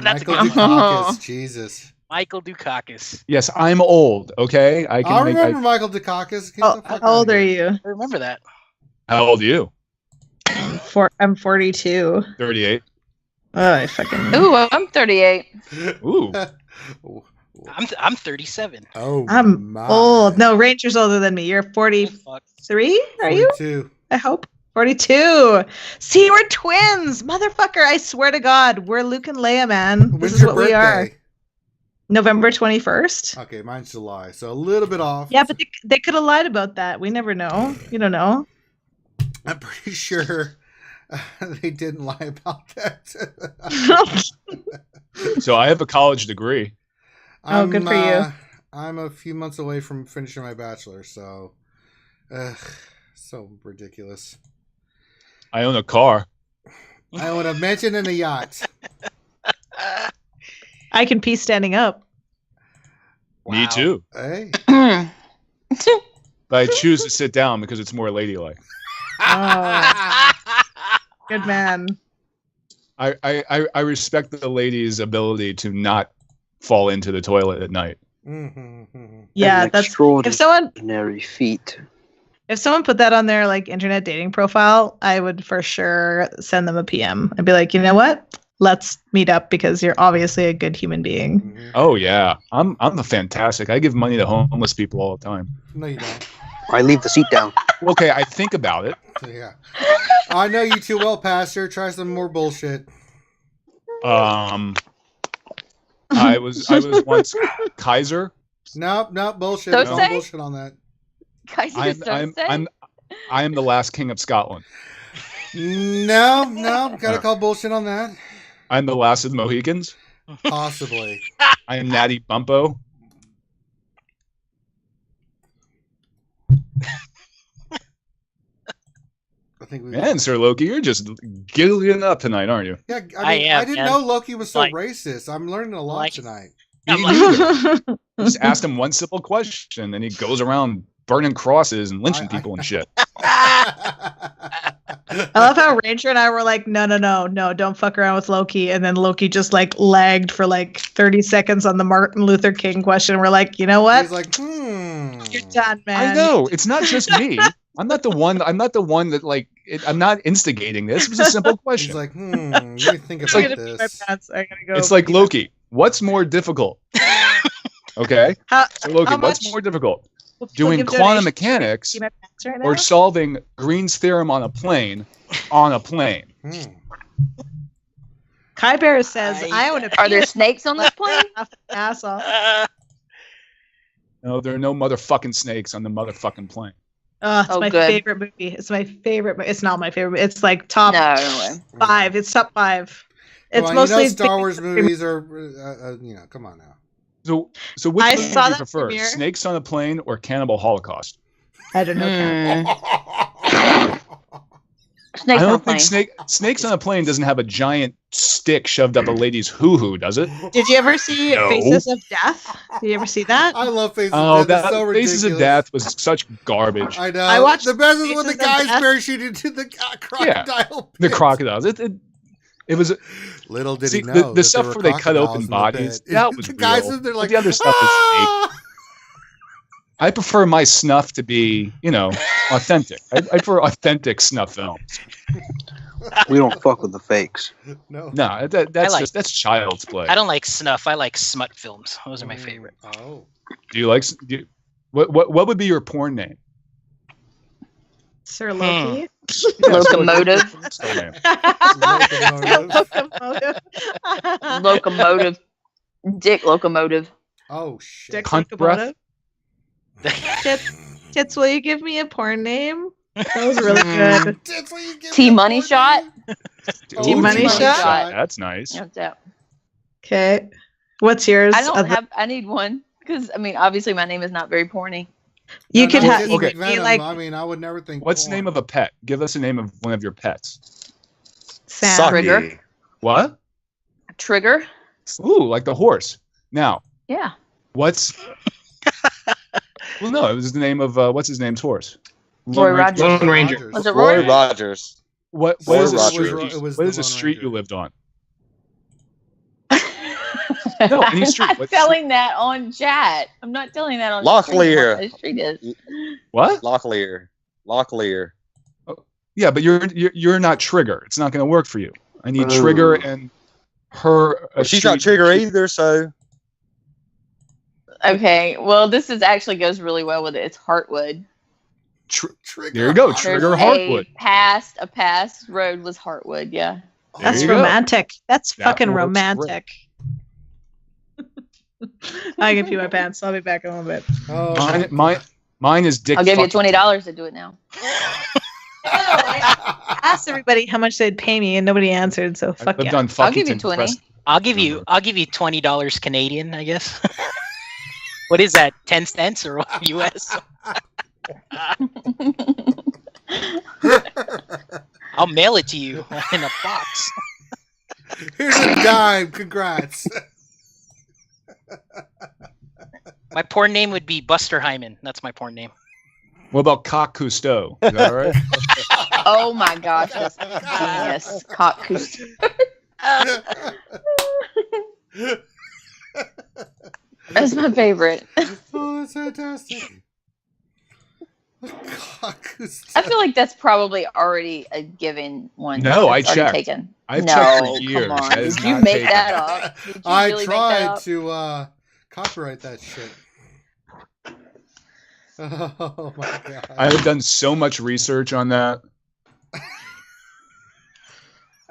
that's Michael Dukakis, Jesus. Michael Dukakis. Yes, I'm old. Okay, I remember Michael Dukakis. How old are you? I remember that. How old are you? I'm 42. 38. Oh, I fucking. Ooh, I'm 38. Ooh. I'm 37. Oh, I'm old. No, Ranger's older than me. You're 43. Are you? I hope. 42. See, we're twins, motherfucker. I swear to God, we're Luke and Leia, man. This is what we are. November 21st. Okay, mine's July, so a little bit off. Yeah, but they could have lied about that. We never know. You don't know. I'm pretty sure they didn't lie about that. So I have a college degree. Good for you. I'm a few months away from finishing my bachelor, so so ridiculous. I own a car. I own a mansion and a yacht. I can pee standing up. Wow. Me too. Hey. But I choose to sit down because it's more ladylike. Oh, good man. I respect the lady's ability to not fall into the toilet at night. Yeah, that's if someone ordinary feet. If someone put that on their like internet dating profile, I would for sure send them a PM. I'd be like, you know what? Let's meet up because you're obviously a good human being. Oh yeah, I'm the fantastic. I give money to homeless people all the time. No, you don't. I leave the seat down. Okay, I think about it. So, yeah. I know you too well, Pastor. Try some more bullshit. I was once Kaiser. Nope, bullshit. Don't No say. bullshit on that. I am the last king of Scotland. No, gotta call bullshit on that. I'm the last of the Mohicans. Possibly. I am Natty Bumpo. I think we. Man, Sir Loki, you're just giggling up tonight, aren't you? Yeah, I am, I didn't man. know Loki was so Like- racist. I'm learning a lot like- tonight. I'm Me like, neither. Just asked him one simple question, and he goes around burning crosses and lynching people and shit. I love how Ranger and I were like, no, don't fuck around with Loki. And then Loki just like lagged for like 30 seconds on the Martin Luther King question. We're like, you know what? He's like, You're done, man. I know it's not just me. I'm not the one that like. I'm not instigating this. It was a simple question. He's like, let me think I'm about gonna pee my this. pants. I gotta go. It's like Loki. What's more difficult? Okay, How, so Loki, how what's much more difficult? will people Doing give quantum donations? mechanics Pee my pants right now? or solving Green's theorem on a plane? On a plane. Kai Bear says, I own a Are there penis snakes on this plane? off the ass off. No, there are no motherfucking snakes on the motherfucking plane. It's Oh, my good. favorite movie. It's my favorite. It's not my favorite. It's like top No, no way. 5. It's top 5. It's Well, mostly Star Wars movies are, come on now. So which I one saw do you that prefer? premiere. Snakes on a plane or Cannibal Holocaust? I don't know. Snakes I on a don't plane. think snakes on a plane doesn't have a giant stick shoved up a lady's hoo-hoo, does it? Did you ever see No. Faces of Death? Did you ever see that? I love Faces Oh, of Death. It's that so Faces ridiculous. of Death was such garbage. I know. I watched the best is when the Faces of guys Death. parachuted into the crocodile. The pit. crocodiles. It was Little did see, he know the that stuff there were where they cut crocodiles open in the bodies. pit. That was the guys real. in there But like the other stuff was fake. "Ah!" I prefer my snuff to be, authentic. I prefer authentic snuff films. We don't fuck with the fakes. No. No, that's like- that's child's play. I don't like snuff. I like smut films. Those are my favorite. Oh. Do you like? What would be your porn name? Sir Loki. Locomotive. Star name. Locomotive. Locomotive. Dick locomotive. Oh shit. Dick Cunt Locomotive. Tits, will you give me a porn name? That was really good. That's what you give T me a Money porn Shot. name? T Money Shot? That's nice. That's it. Okay. What's yours? I don't have. I need one because obviously my name is not very porny. You No, could no, have. it's You okay. could be Venom. like I mean, I would never think. What's the porn. name of a pet? Give us a name of one of your pets. Sam. Trigger. What? Trigger. Ooh, like the horse. Now, Yeah. what's? Well, no, it was the name of what's his name's horse. Roy Rogers. Lone Ranger. Was it Roy Roy? Rogers. What Roy is the Rogers. street? It was What the is the Lone street Ranger. you lived on? No, any street. I'm not What's- telling that on chat. I'm not telling that on Locklear. stream what the street is. What? Locklear. Yeah, but you're not Trigger. It's not going to work for you. I need Trigger and her. Well, she's not Trigger either, so Okay. Well, this is actually goes really well with it. It's Heartwood. Trigger. There you go, Heart. Trigger There's Heartwood. a past road was Heartwood. Yeah. There That's you go. romantic. That's That fucking works romantic. I can pee my pants. I'll be back in a little bit. Oh, Mine is Dick. I'll give you fucking- $20 to do it now. I asked everybody how much they'd pay me, and nobody answered. So I've fuck lived yeah. on I'll give you Fuckington 20. Crest. I'll give you $20 Canadian, I guess. What is that? 10 cents or US? I'll mail it to you in a box. Here's a dime. Congrats. My porn name would be Buster Hyman. That's my porn name. What about Cock Cousteau? Is that all right? Oh my gosh, that's genius. Cock Cousteau. That's my favorite. Oh, that's fantastic. God. Kakusta. I feel like that's probably already a given one. No, I that's already checked. taken. I've no, checked for years. come on. That is Did you not make taken. that up? Did you I really make that tried up? to copyright that shit. Oh my god! I have done so much research on that.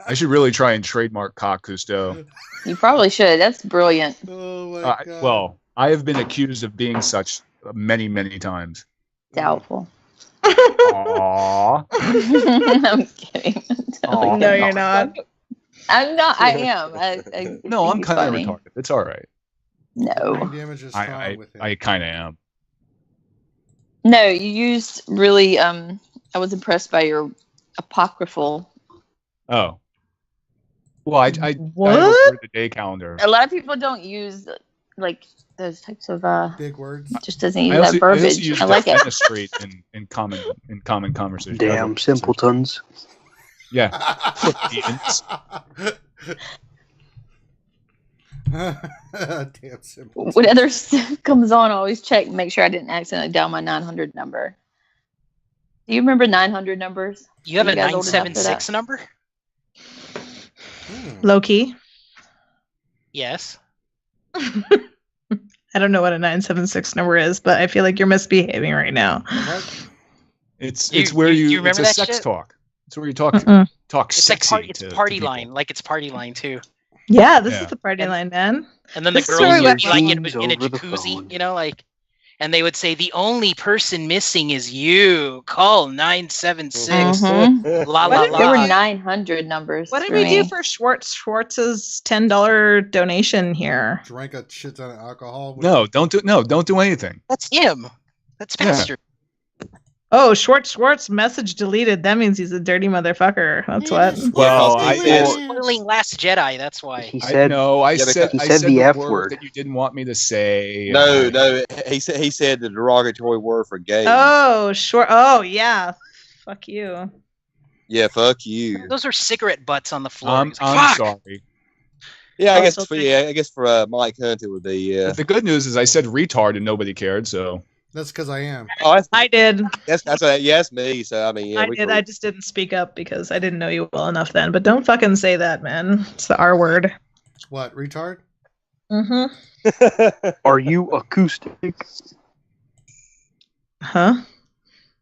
I should really try and trademark Kakusto. You probably should. That's brilliant. Oh my god! Well, I have been accused of being such many, many times. Doubtful. Aww. I'm kidding. Aw. No, you're not. I'm not. I am. I No, think I'm it's kind of funny. retarded. It's all right. No. Brain damage is strong with him. I kind of am. No, you used really. I was impressed by your apocryphal. Oh. Well, I What? refer to the day calendar. A lot of people don't use like those types of. Big words. Just doesn't use I also that verbiage. use I like it. dentistry in common conversation. Damn simpletons. Yeah. Damn simple. When other stuff comes on, I always check, make sure I didn't accidentally dial my 900 number. Do you remember 900 numbers? You have Are a you guys old enough for 976 that? number? Loki. Yes. I don't know what a 976 number is, but I feel like you're misbehaving right now. What? It's where you it's remember a that sex shit? talk. It's where you talk Mm-mm. It's sexy. like it's to party people. line, like it's party line too. Yeah, this Yeah. is the party And- line, man. And then the This is where girls we would went be like Jeans in a over the jacuzzi, phone. you know, like, and they would say the only person missing is you. Call 976. Mhm. La What la did we There were la. do? 900 numbers. What did for we do me. for Schwartz's $10 donation here? Drank a shit ton of alcohol. No, don't do anything. That's him. That's Yeah. Pastor. Oh, Schwartz message deleted. That means he's a dirty motherfucker. That's what. Well, I- We're spoiling Last Jedi. That's why. He I said, know. I Yeah, said he I said said the the F word word. that you didn't want me to say. No. He said the derogatory word for gay. Oh, sure. Oh, yeah. Fuck you. Yeah, fuck you. Those are cigarette butts on the floor. I'm He's like, "Fuck!" sorry. Yeah, I guess Also, for Mike Hunt it would be. Yeah. But the good news is I said retard and nobody cared. So That's because I am. Oh, I did. that's me. So I mean, yeah, I did. I just didn't speak up because I didn't know you well enough then. But don't fucking say that, man. It's the R word. What, retard? Mm-hmm. "Are you acoustic?" Huh?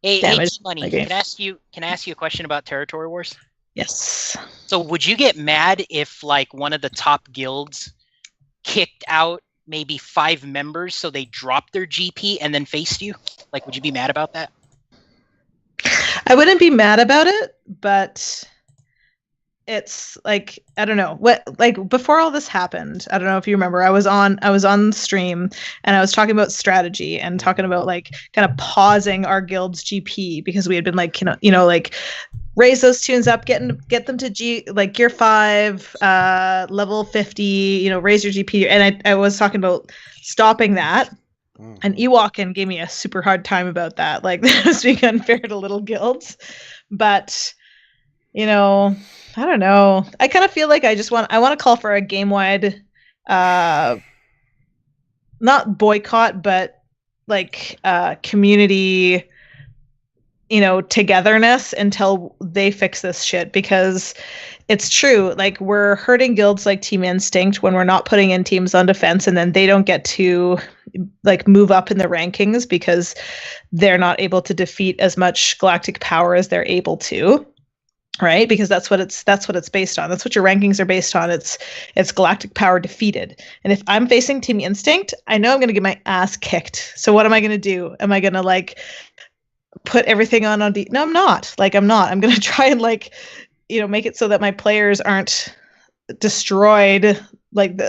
Hey, Damn, I hey, just- Money. okay. Can I ask you a question about Territory Wars? Yes. So would you get mad if like one of the top guilds kicked out maybe 5 members so they dropped their GP and then faced you? Like, would you be mad about that? I wouldn't be mad about it, but it's like, I don't know what, like before all this happened, I don't know if you remember, I was on stream and I was talking about strategy and talking about like kind of pausing our guild's GP because we had been like, like raise those tunes up, get them to gear 5, level 50, raise your GP. And I was talking about stopping that. And Ewokin gave me a super hard time about that. Like, that was being unfair to little guilds. But, I don't know. I kind of feel like I want to call for a game-wide, not boycott, but like community, togetherness until they fix this shit. Because it's true, like we're hurting guilds like Team Instinct when we're not putting in teams on defense, and then they don't get to like move up in the rankings because they're not able to defeat as much galactic power as they're able to, right? Because that's what it's based on. That's what your rankings are based on. It's galactic power defeated. And if I'm facing Team Instinct, I know I'm going to get my ass kicked. So what am I going to do? Am I going to like put everything on no, I'm not. I'm going to try and like make it so that my players aren't destroyed, like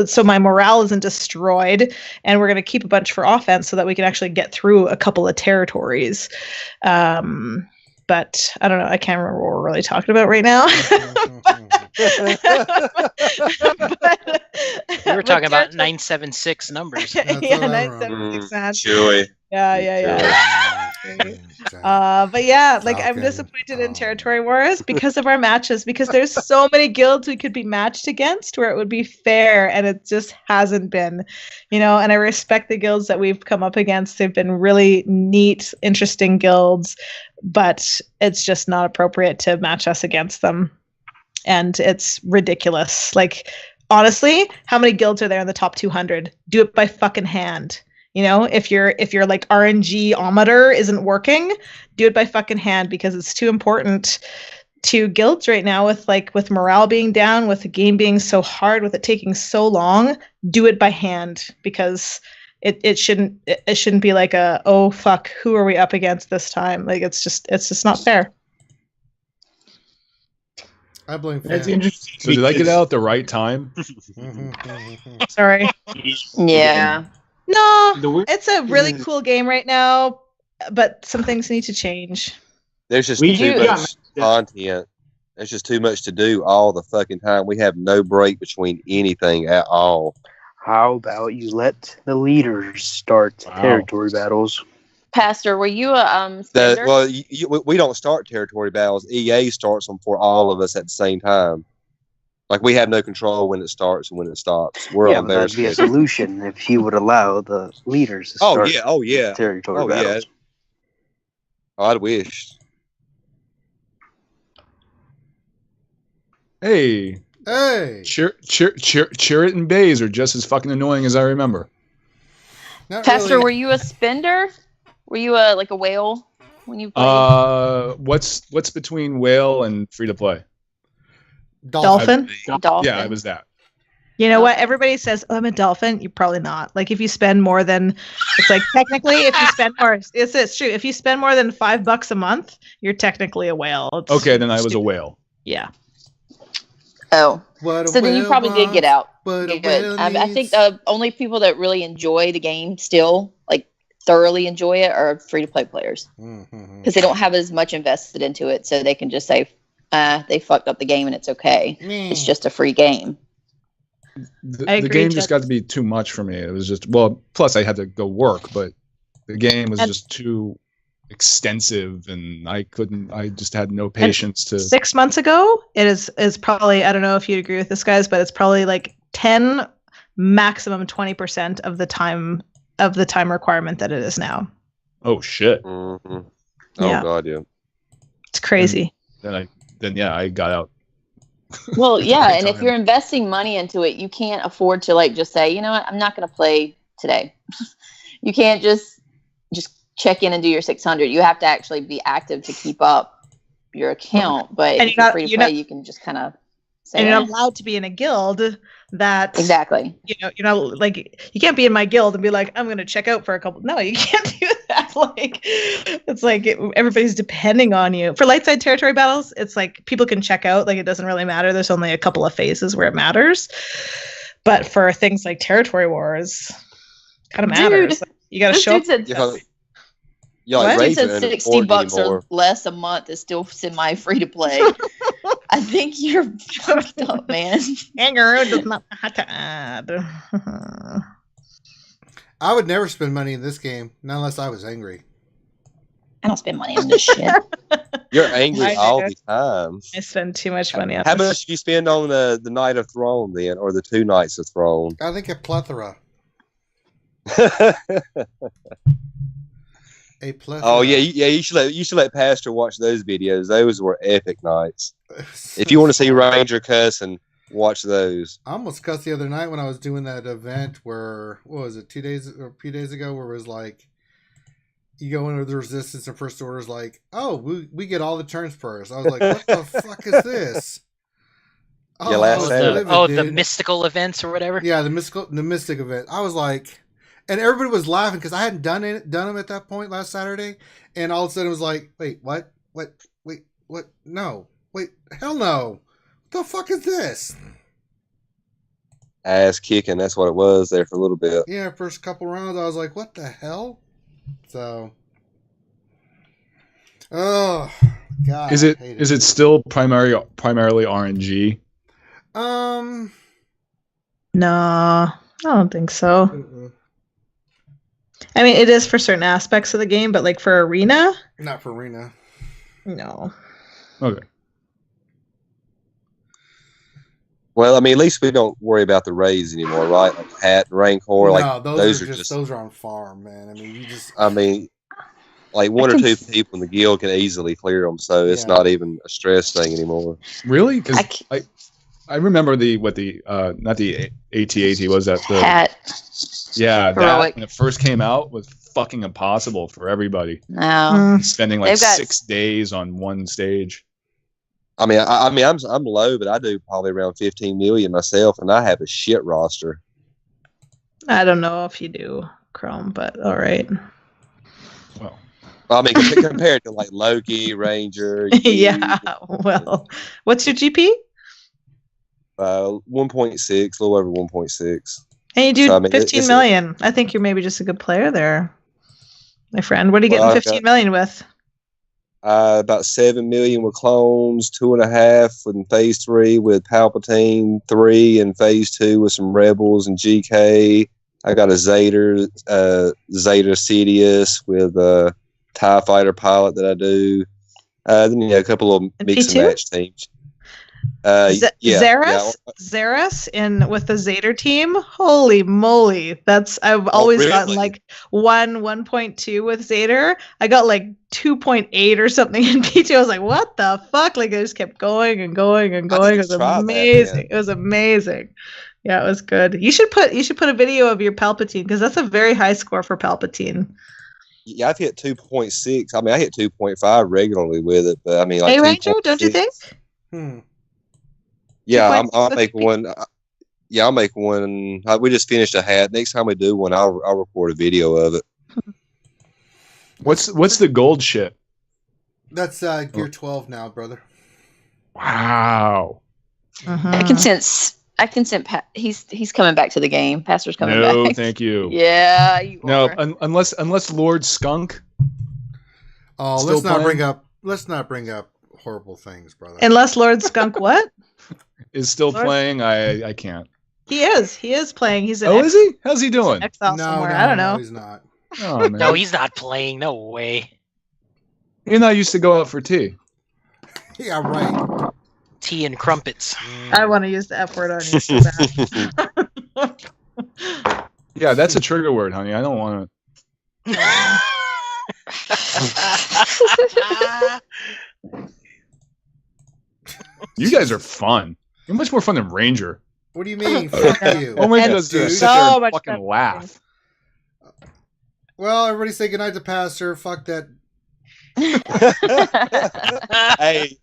so my morale isn't destroyed, and we're going to keep a bunch for offense so that we can actually get through a couple of territories. But I don't know, I can't remember what we're really talking about right now. We were talking about 976 numbers. Yeah, 976. Chewy. Yeah. But yeah, like I'm Falcon. disappointed in Territory Wars because of our matches, because there's so many guilds we could be matched against where it would be fair, and it just hasn't been, and I respect the guilds that we've come up against. They've been really neat, interesting guilds, but it's just not appropriate to match us against them. And it's ridiculous. Like, honestly, how many guilds are there in the top 200? Do it by fucking hand. If your like RNG-ometer isn't working, do it by fucking hand, because it's too important to guilds right now with morale being down, with the game being so hard, with it taking so long. Do it by hand, because it shouldn't be like oh fuck, who are we up against this time? Like it's just not fair. I blame That's fans. interesting. So did I get out at the right time? Sorry. Yeah. No, it's a really cool game right now, but some things need to change. There's just We too do- much content. There's just too much to do all the fucking time. We have no break between anything at all. How about you let the leaders start Wow. territory battles? Pastor, were you a spender? We don't start territory battles. EA starts them for all of us at the same time. Like, we have no control when it starts and when it stops. We're Yeah, on but their that'd be a schedule. solution if you would allow the leaders to Oh start yeah. territory Oh yeah. battles. I'd wish. Hey, Chirrut and Bays are just as fucking annoying as I remember. Not Pastor, really. were you a spender? Were you a whale when you played? What's between whale and free to play? Dolphin? Dolphin. Yeah, it was that. You know what? Everybody says, oh, I'm a dolphin. You're probably not. Like, if you spend more than, it's like, technically, if you spend more, it's true. If you spend more than $5 a month, you're technically a whale. It's Okay, then I was a stupid. whale. Yeah. Oh, What a so then you whale probably did get wants, out. but a Good. whale I think needs- the only people that really enjoy the game still, like thoroughly enjoy it, are free-to-play players, because they don't have as much invested into it, so they can just say, they fucked up the game and it's okay. It's just a free game. The I agree, game just Chad. got to be too much for me. It was just, well, plus I had to go work, but the game was And- just too extensive, and I just had no patience to. 6 months ago, it is probably, I don't know if you'd agree with this, guys, but it's probably like 10, maximum 20% of the time requirement that it is now. Oh shit! Mm-hmm. Oh Yeah. god, yeah. It's crazy. Then I got out. Well, yeah, and if time. you're investing money into it, you can't afford to just say, you know what, I'm not going to play today. You can't just check in and do your 600. You have to actually be active to keep up your account. But And if you're free to play, you can just kind of say, And you're not allowed to be in a guild that exactly. you're not like, you can't be in my guild and be like, I'm going to check out for a couple. No, you can't do that. Like, it's like everybody's depending on you. For light side territory battles, it's like people can check out. Like, it doesn't really matter. There's only a couple of phases where it matters. But for things like territory wars, kind of matters. Like, you got to show up. Like Dude said Raven $60 anymore. or less a month is still semi free to play. I think you're fucked up, man. Anger does not have to add. I would never spend money in this game, not unless I was angry. I don't spend money on this shit. You're angry I all do. the time. I spend too much money on How this. much do you spend on the Night of Throne then, or the 2 Nights of Throne? I think a plethora. A plethora. Oh yeah, you should let Pastor watch those videos. Those were epic nights. If you want to see Ranger cussing, watch those. I almost cussed the other night when I was doing that event where, what was it, 2 days or a few days ago, where it was like, you go into the resistance and first order is like, oh, we get all the turns first. I was like, what the fuck is this? Yeah, last Saturday. The mystical events or whatever. Yeah, the mystic event. I was like, and everybody was laughing because I hadn't done them at that point last Saturday, and all of a sudden it was like, wait, what? No, wait, hell no! What the fuck is this? Ass kicking. That's what it was there for a little bit. Yeah, first couple rounds, I was like, what the hell? So, oh god, Is it still primarily RNG? No, I don't think so. I mean, it is for certain aspects of the game, but like for arena, Not for arena. no. Okay. Well, I mean, at least we don't worry about the raids anymore, right? Like Hat, Rancor, like No, those are just those are on farm, man. I mean, you just. I mean, like one or two people in the guild can easily clear them, so it's not even a stress thing anymore. Really? Because I remember not the AT-AT, was that the Hat. Yeah, Heroic. that when it first came out was fucking impossible for everybody. No. Spending like 6 days on one stage. I mean, I'm low, but I do probably around 15 million myself, and I have a shit roster. I don't know if you do, Chrome, but all right. Well, I mean, compared to like Loki, Ranger. Yeah. Well, what's your GP? 1.6, a little over 1.6. And you do So, I mean, 15 million. I think you're maybe just a good player there, my friend. What are you getting 15 million with? About 7 million with clones, 2.5 in phase 3 with Palpatine, 3 in phase 2 with some Rebels and GK. I got a Zeta Sidious with a TIE fighter pilot that I do. Then a couple of mix and match teams. Xeris in with the Zader team. Holy moly! I've always gotten like 1.2 with Zader. I got like 2.8 or something in P2. I was like, what the fuck? Like I just kept going and going and going. It was amazing. It was amazing. Yeah, it was good. You should put a video of your Palpatine because that's a very high score for Palpatine. Yeah, I've hit 2.6. I mean, I hit 2.5 regularly with it, but I mean, like, hey, Ranger, don't you think? Yeah, I'll make one. Yeah, I'll make one. We just finished a hat. Next time we do one, I'll record a video of it. What's the gold shit? That's gear 12 now, brother. Wow. I can sense. He's coming back to the game. Pastor's coming back. No, thank you. Yeah, you are. Unless Lord Skunk. Oh, let's not bring up horrible things, brother. Unless Lord Skunk what? Is still playing. I can't. He is playing. He's is he? How's he doing? Exile somewhere. I don't know. No, he's not. Oh, man. No, he's not playing. No way. You and I used to go out for tea. Yeah, right. Tea and crumpets. I want to use the F word on you so bad. Yeah, that's a trigger word, honey. I don't want to. You guys are fun. You're much more fun than Ranger. What do you mean? Fuck you. Oh my God, sit there and fucking laugh. Well, everybody say goodnight to Pastor. Fuck that. hey,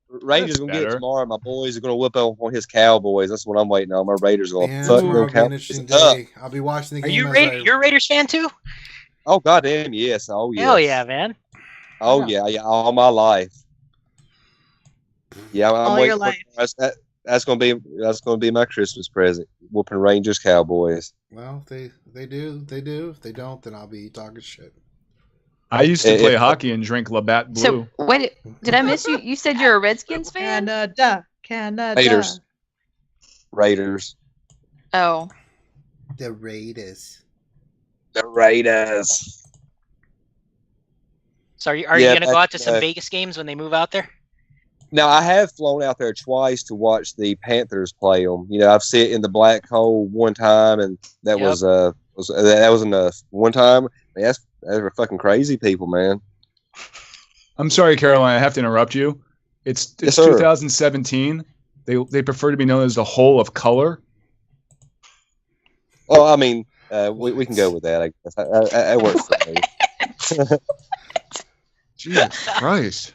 Ranger's going to get it tomorrow. My boys are going to whip up on his Cowboys. That's what I'm waiting on. My Raiders are going to fuck them Cowboys. I'll be watching the game. You're a Raiders fan too? Oh, goddamn, yes. Oh, yeah. Hell yeah, man. Oh, yeah. All my life. Yeah, I'm waiting. Your life. That's gonna be my Christmas present. Whooping Rangers Cowboys. Well, they do. If they don't, then I'll be talking shit. I used to play hockey and drink Labatt Blue. So wait, did I miss you? You said you're a Redskins fan? Canada. Raiders. Oh. The Raiders. So are you going to go out to some Vegas games when they move out there? Now, I have flown out there twice to watch the Panthers play them. You know, I've sit in the black hole one time, and that was enough. One time, that's fucking crazy people, man. I'm sorry, Caroline. I have to interrupt you. It's 2017. They prefer to be known as the Whole of Color. Oh, I mean, we can go with that. I guess that works for me. Jesus Christ.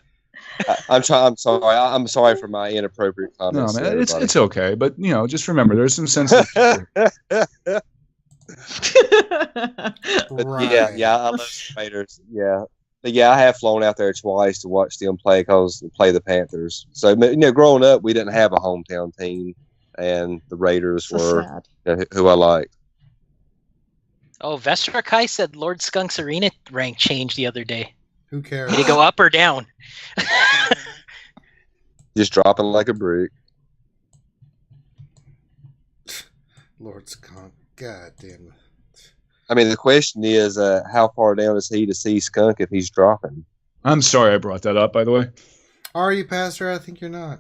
I'm sorry. I'm sorry for my inappropriate comments. No, man, it's okay. But just remember, there's some sensitive. Right. Yeah, I love Raiders. Yeah, but yeah, I have flown out there twice to watch them play the Panthers. So growing up, we didn't have a hometown team, and the Raiders were who I liked. Oh, Vestrakai said Lord Skunk's arena rank changed the other day. Who cares? Did he go up or down? Just dropping like a brick. Lord Skunk. God damn it. I mean, the question is, how far down is he to see Skunk if he's dropping? I'm sorry I brought that up, by the way. Are you, Pastor? I think you're not.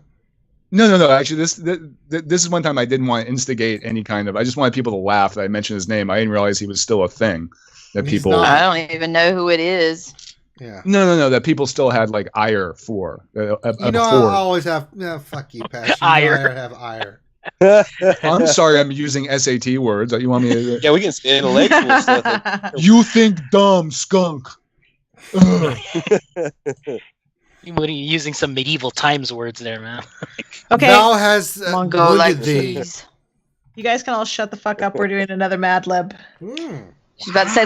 No. Actually, this is one time I didn't want to instigate any kind of. I just wanted people to laugh that I mentioned his name. I didn't realize he was still a thing. That He's people. not. I don't even know who it is. Yeah. No. That people still had like ire for. You know, I always have. No, fuck you, Pastor. Ire. I have ire. I'm sorry, I'm using SAT words. You want me to? Yeah, we can spend intellectual stuff. You think dumb, Skunk. Ugh. What are you using some medieval times words there, man? Okay, Thou has Mongo wounded like thee. cheese. you guys can all shut the fuck up. We're doing another Mad Lib. She's about to say,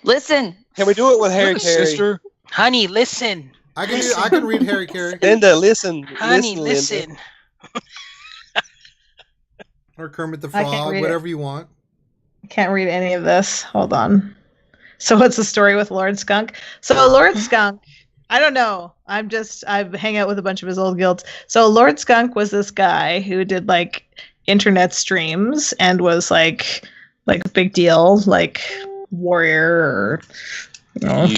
listen. Can we do it with Harry Carey? Sister. Honey, listen. I can read Harry Carey Linda, listen. Honey, Linda. listen. or Kermit the I can't Frog, read it. whatever you want. I can't read any of this. Hold on. So what's the story with Lord Skunk? So Lord Skunk, I don't know. I hang out with a bunch of his old guilds. So Lord Skunk was this guy who did like internet streams and was like a big deal, like warrior or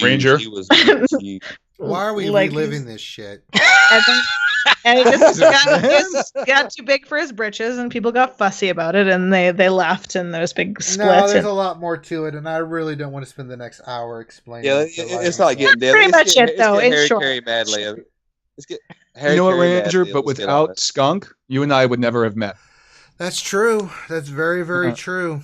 Ranger. He was, Why are we Like- reliving this shit? and he just got too big for his britches, and people got fussy about it, and they left, and there was big splits. No, there's and- a lot more to it, and I really don't want to spend the next hour explaining. yeah, it, so it's not getting there. Pretty Let's much get- it, though. let's get It's Harry short. Carey Mad Lib. Let's get Harry You know what, Carey Mad Ranger? Lib. But Let's get on without it. Skunk, you and I would never have met. That's true. That's very, very true.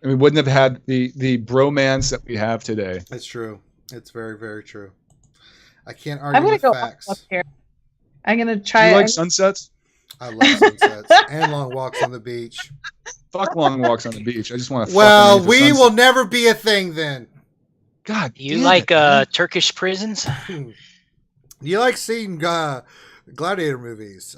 And we wouldn't have had the bromance that we have today. It's true. It's very, very true. I can't I'm argue gonna with go facts. up here. I'm gonna Do try. you like sunsets? I love sunsets and long walks on the beach. Fuck long walks on the beach. I just want to. Well, fuck we underneath will never be a thing then. God, You damn like it, man. Turkish prisons? You like seeing gladiator movies?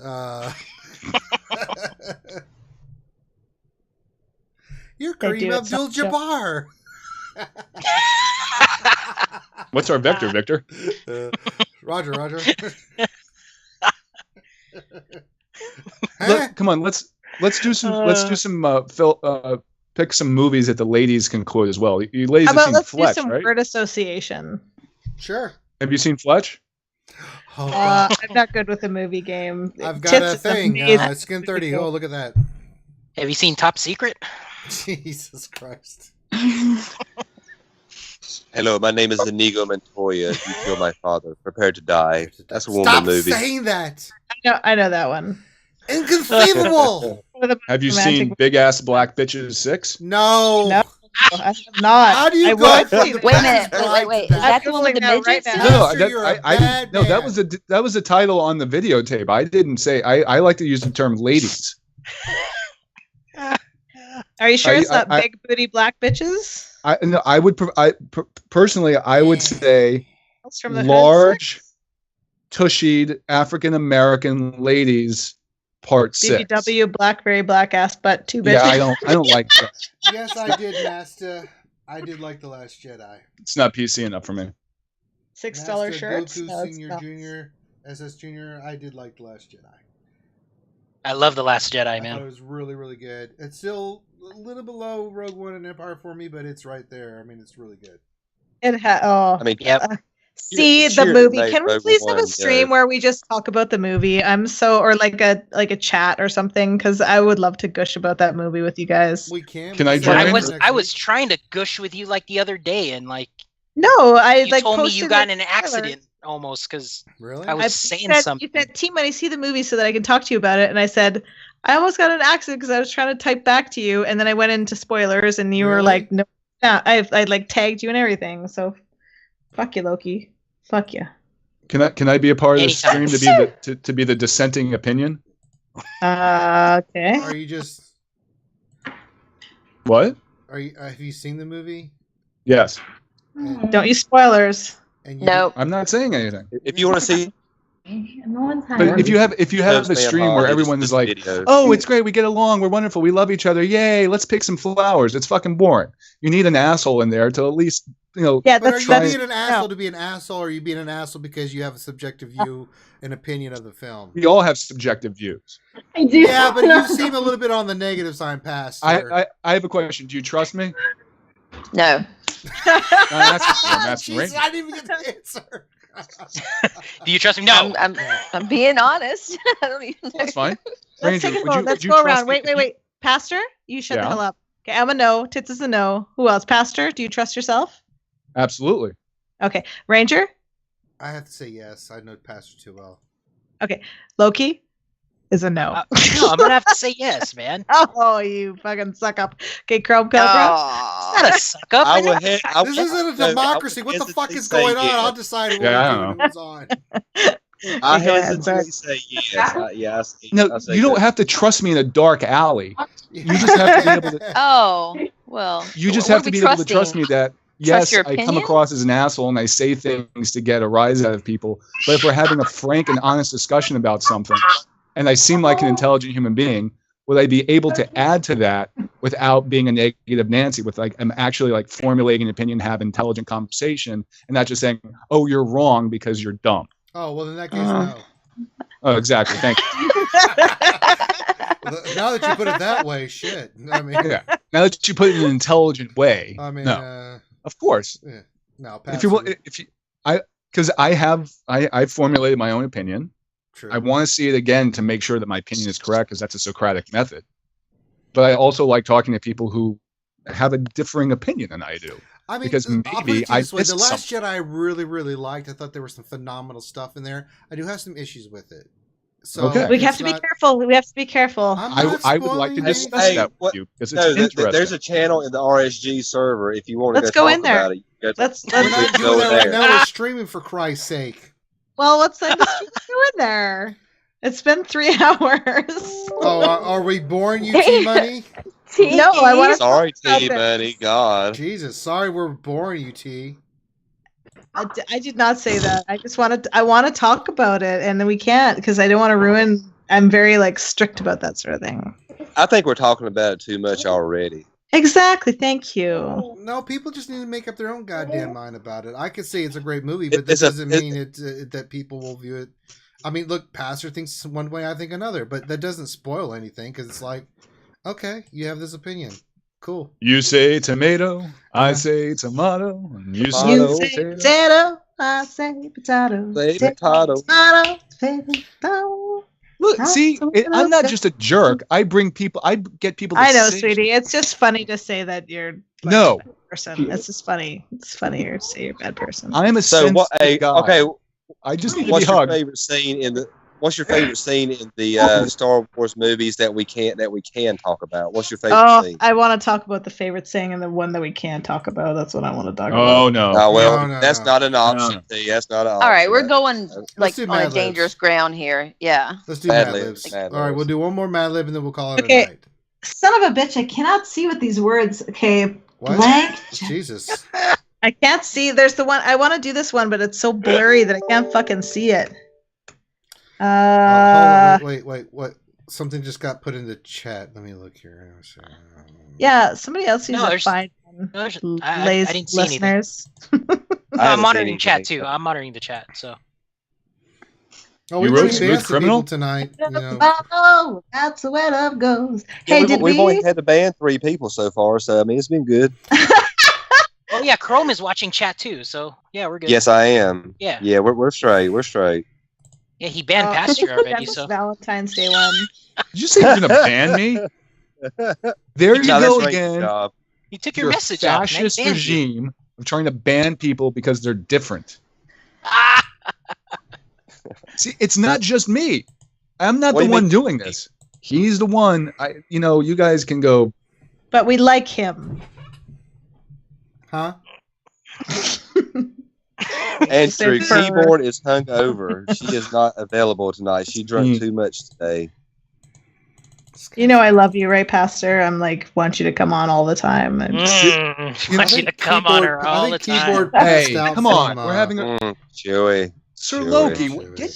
You're They Kareem do, it's not Abdul-Jabbar. What's our vector, Victor? Roger. Look, come on, let's do some pick some movies that the ladies can quote as well. You ladies How have about seen let's Fletch, do some right? word association? Sure. Have you seen Fletch? Oh, God. I'm not good with the movie game. I've got Tits a is thing. amazing. Skin 30. Oh, look at that. Have you seen Top Secret? Jesus Christ. Hello, my name is Inigo Montoya. You kill my father. Prepare to die. That's a woman Stop movie. saying that. I know that one. Inconceivable. Have you Romantic- seen Big Ass Black Bitches 6? No. No. I have not. How do you I go would from see the that. Wait a best minute. guy Wait. to Is that the I'm one with the Googling that right midgets? now. Pastor, you're a I bad no, man. that was the title on the videotape. I didn't say. I like to use the term ladies. Are you sure I- it's not I- big booty black bitches? I would personally I would say That's from the large, tushied African American ladies, part 6. BBW blackberry black ass butt 2 bitches. Yeah, I don't like that. Yes, I did, Master. I did like The Last Jedi. It's not PC enough for me. $6 Master shirts. Goku No, it's Senior, not. Junior, SS Junior. I did like The Last Jedi. I love The Last Jedi, I thought man. it was really, really good. It's still a little below Rogue One and Empire for me, but it's right there. I mean, it's really good. I mean, Yep. See the Cheers, movie. mate, Can we Rogue please have One, a stream where we just talk about the movie? Or like a chat or something, because I would love to gush about that movie with you guys. We can. Can I we join? can I in? was next I week. was trying to gush with you like the other day, and like No, I you like told me posted you got in it an accident almost because Really? I was I saying said, something. You said, T-Money, see the movie so that I can talk to you about it. And I said, I almost got in an accident because I was trying to type back to you. And then I went into spoilers and you were Really? like, no, yeah, I like tagged you and everything. So fuck you, Loki. Fuck you. Can I be a part of this stream Anytime. to be the dissenting opinion? Okay. Are you just? What? Are you? Have you seen the movie? Yes. And, Don't use spoilers. and you Nope. I'm not saying anything. if you want to see, But if you have a Sam stream Hall, where he everyone just is like, videos. "Oh, it's great, we get along, we're wonderful, we love each other, yay, let's pick some flowers," it's fucking boring. You need an asshole in there to at least, Yeah, But are that's you that's being an asshole to be an asshole, or are you being an asshole because you have a subjective view and opinion of the film? We all have subjective views. I do. Yeah, but you seem a little bit on the negative side, Pastor. I have a question. Do you trust me? No. No, that's Jesus, I didn't even get the answer. Do you trust me? No. I'm being honest. I don't even know. That's fine. Let's take a vote. Let's go around. Wait. Pastor, you shut the hell up. Okay, I'm a no. Tits is a no. Who else? Pastor, do you trust yourself? Absolutely. Okay. Ranger? I have to say yes. I know Pastor too well. Okay. Loki is a no. No, I'm gonna have to say yes, man. Oh, you fucking suck up. Okay, Chrome Cobra. It's not a suck up. This isn't a democracy. What the fuck is going on? I'll decide what I moves on. I hesitate to say yes. Yes. No, you don't have to trust me in a dark alley. You just have to be able to. Oh, well. You just have to be able to trust me that, yes, I come across as an asshole and I say things to get a rise out of people. But if we're having a frank and honest discussion about something, and I seem like an intelligent human being, would I be able to add to that without being a negative Nancy? With like, I'm actually like formulating an opinion, have intelligent conversation, and not just saying, "Oh, you're wrong because you're dumb." Oh, well, in that case, no. Oh, exactly. Thank you. Now that you put it that way, shit. I mean, yeah. Now that you put it in an intelligent way. I mean, no. Of course. Yeah. No, because I formulated my own opinion. True. I want to see it again to make sure that my opinion is correct, because that's a Socratic method. But I also like talking to people who have a differing opinion than I do. I mean, because maybe the Last Jedi I really, really liked. I thought there was some phenomenal stuff in there. I do have some issues with it. So okay. We have to be careful. We have to be careful. I would like to discuss that with you, because it's interesting. There's a channel in the RSG server if you want to Let's go in there. About it. Let's we're not doing that right now. We're streaming, for Christ's sake. Well, let's go in there. It's been 3 hours. Oh, are we boring you, T-Money? No, I want to. Sorry, T-Money. God. Jesus, sorry we're boring you, T. I did not say that. I want to talk about it, and we can't because I don't want to ruin. I'm very strict about that sort of thing. I think we're talking about it too much already. Exactly. Thank you. No, people just need to make up their own goddamn mind about it. I could say it's a great movie, but that doesn't mean that people will view it. I mean, look, Pastor thinks one way, I think another, but that doesn't spoil anything, because it's like, okay, you have this opinion. Cool. You say tomato, I say tomato, and you say potato, I say potato. Say potato. Potato. Look, see, I'm not just a jerk. I get people to I know, say sweetie. It's just funny to say that you're a bad person. It's just funny. It's funnier to say you're a bad person. I'm a sensitive guy. Okay. I just need to be hugged. What's your favorite scene in the Star Wars movies that we can talk about? What's your favorite scene? I want to talk about the favorite scene and the one that we can't talk about. That's what I want to talk about. Oh no! That's not an option. No. That's not an option. All right, we're going on a dangerous ground here. Yeah. Let's do Madlibs. All right, we'll do one more Madlib and then we'll call it a night. Son of a bitch! I cannot see what these words. Okay, what? Blank. Jesus. I can't see. There's the one. I want to do this one, but it's so blurry that I can't fucking see it. Hold on, wait. What? Something just got put in the chat. Let me look here. Yeah, somebody else needs to find I didn't see listeners. anything. I'm monitoring chat too. I'm monitoring the chat. So. Oh, we wrote Smooth Criminal tonight. Oh, that's the way love goes. Yeah, hey, we've only had to ban 3 people so far, so I mean it's been good. Oh yeah, Chrome is watching chat too, so yeah, we're good. Yes, I am. Yeah. Yeah, we're straight. We're straight. Yeah, he banned Pastor already. So Valentine's Day one. Did you say you're gonna ban me? There you go again. You took your message out. Fascist regime of trying to ban people because they're different. See, it's not just me. I'm not the one doing this. He's the one. You guys can go. But we like him. Huh? Andrew, keyboard is hung over. She is not available tonight. She drank too much today. You know I love you, right, Pastor? I'm want you to come on all the time. Want you to come on her all the time. Hey, come on. We're having a Chewy. Sir Loki, get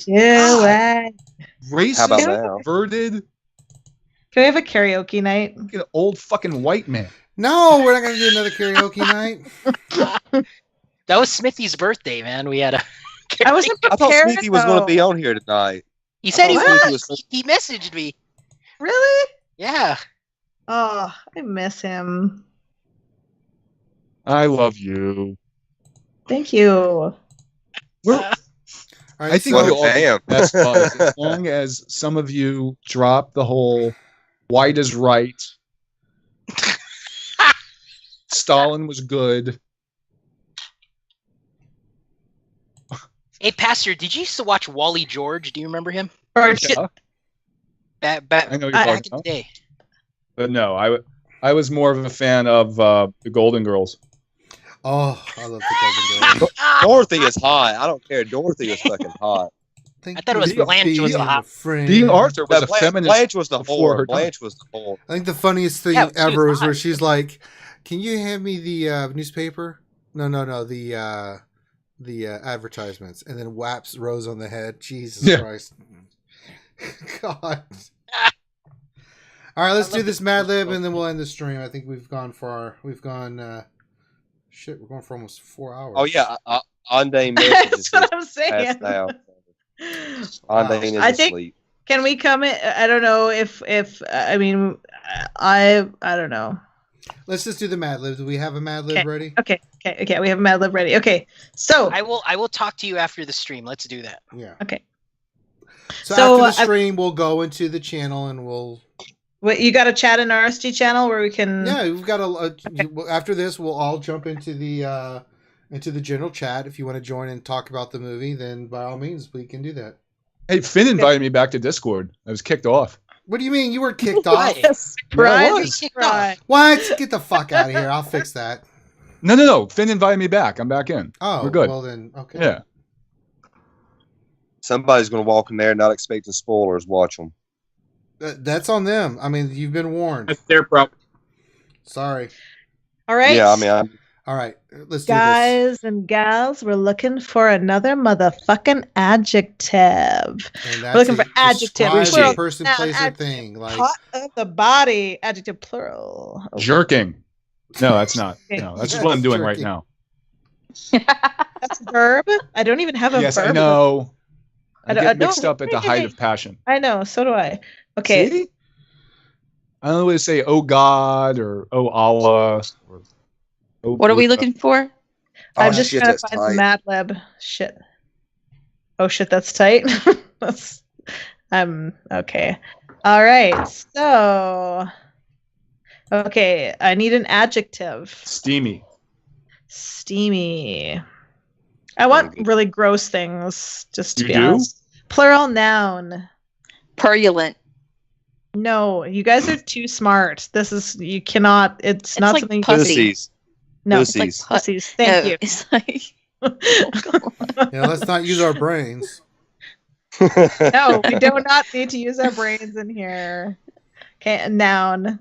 racist, how about now? Perverted. Can we have a karaoke night? Get an old fucking white man. No, we're not going to do another karaoke night. That was Smithy's birthday, man. We had a. I wasn't prepared. I thought Smithy was going to be on here tonight. He said he was. He messaged me. Really? Yeah. Oh, I miss him. I love you. Thank you. All right, I think so- we all damn. get the best buzz as long as some of you drop the whole white is right. Stalin was good. Hey, Pastor, did you used to watch Wally George? Do you remember him? Or Yeah, Back I know you're back talking in the about. day. But no, I was more of a fan of the Golden Girls. Oh, I love the Golden Girls. Dorothy is hot. I don't care. Dorothy is fucking hot. Thank I thought it was you for Blanche was being the hot- a friend. Dean Arthur was No, a feminist. Blanche was the before her whore. time. Blanche was the whore. I think the funniest thing Yeah, she was ever was hot. where she's like, "Can you hand me the newspaper?" No, the advertisements, and then whaps Rose on the head. Jesus Yeah. Christ, God! All right, let's do this Mad Lib, and then we'll end the stream. I think we've gone far. We've gone. Shit, we're going for almost 4 hours. Oh yeah, Undain messages. That's what I'm saying. passed out. Undain is I think- asleep. Can we come in? I don't know if I mean I don't know. Let's just do the Mad Lib. Do we have a Mad Lib ready? Okay. We have a Mad Lib ready. Okay, so I will talk to you after the stream. Let's do that. Yeah. okay. So, So, after the stream, we'll go into the channel and we'll. Wait, you got a chat in RSG channel where we can? Yeah, we've got after this, we'll all jump into the general chat. If you want to join and talk about the movie, then by all means, we can do that. Hey, Finn invited me back to Discord. I was kicked off. What do you mean? You were kicked off? Surprise! was. Surprise. What? Get the fuck out of here! I'll fix that. No. Finn invited me back. I'm back in. Oh, We're good. Well then, okay. Yeah. Somebody's going to walk in there not expecting spoilers. Watch them. That's on them. I mean, you've been warned. That's their problem. Sorry. All right. Yeah, I mean, All right, let's do this. guys and gals, we're looking for another motherfucking adjective. And We're looking for adjective. Describe Plural. the person, Noun, place, or adjective. thing. Like Part of the body, adjective plural. Oh, Jerking. No, that's not. No, that's just what I'm doing right Jerking. now. that's a verb. I don't even have a Yes, verb. I know. I I get don't- mixed up at the height of passion. I know. So do I. Okay. See? I don't know what to say, oh God, or oh Allah. Or, oh What are we Buddha. looking for? I'm oh, just shit, trying to that's find tight. some Mad Lib shit. Oh shit, that's tight. That's okay. All right. So okay, I need an adjective. Steamy. Steamy. I want really gross things, just to You be do? honest. Plural noun. Purulent. No, you guys are too smart. This is you cannot. It's not like something. pussy. Pussies. No, It's like Pussies. pussies. Thank No, you. It's like yeah, let's not use our brains. No, we do not need to use our brains in here. Okay, a noun.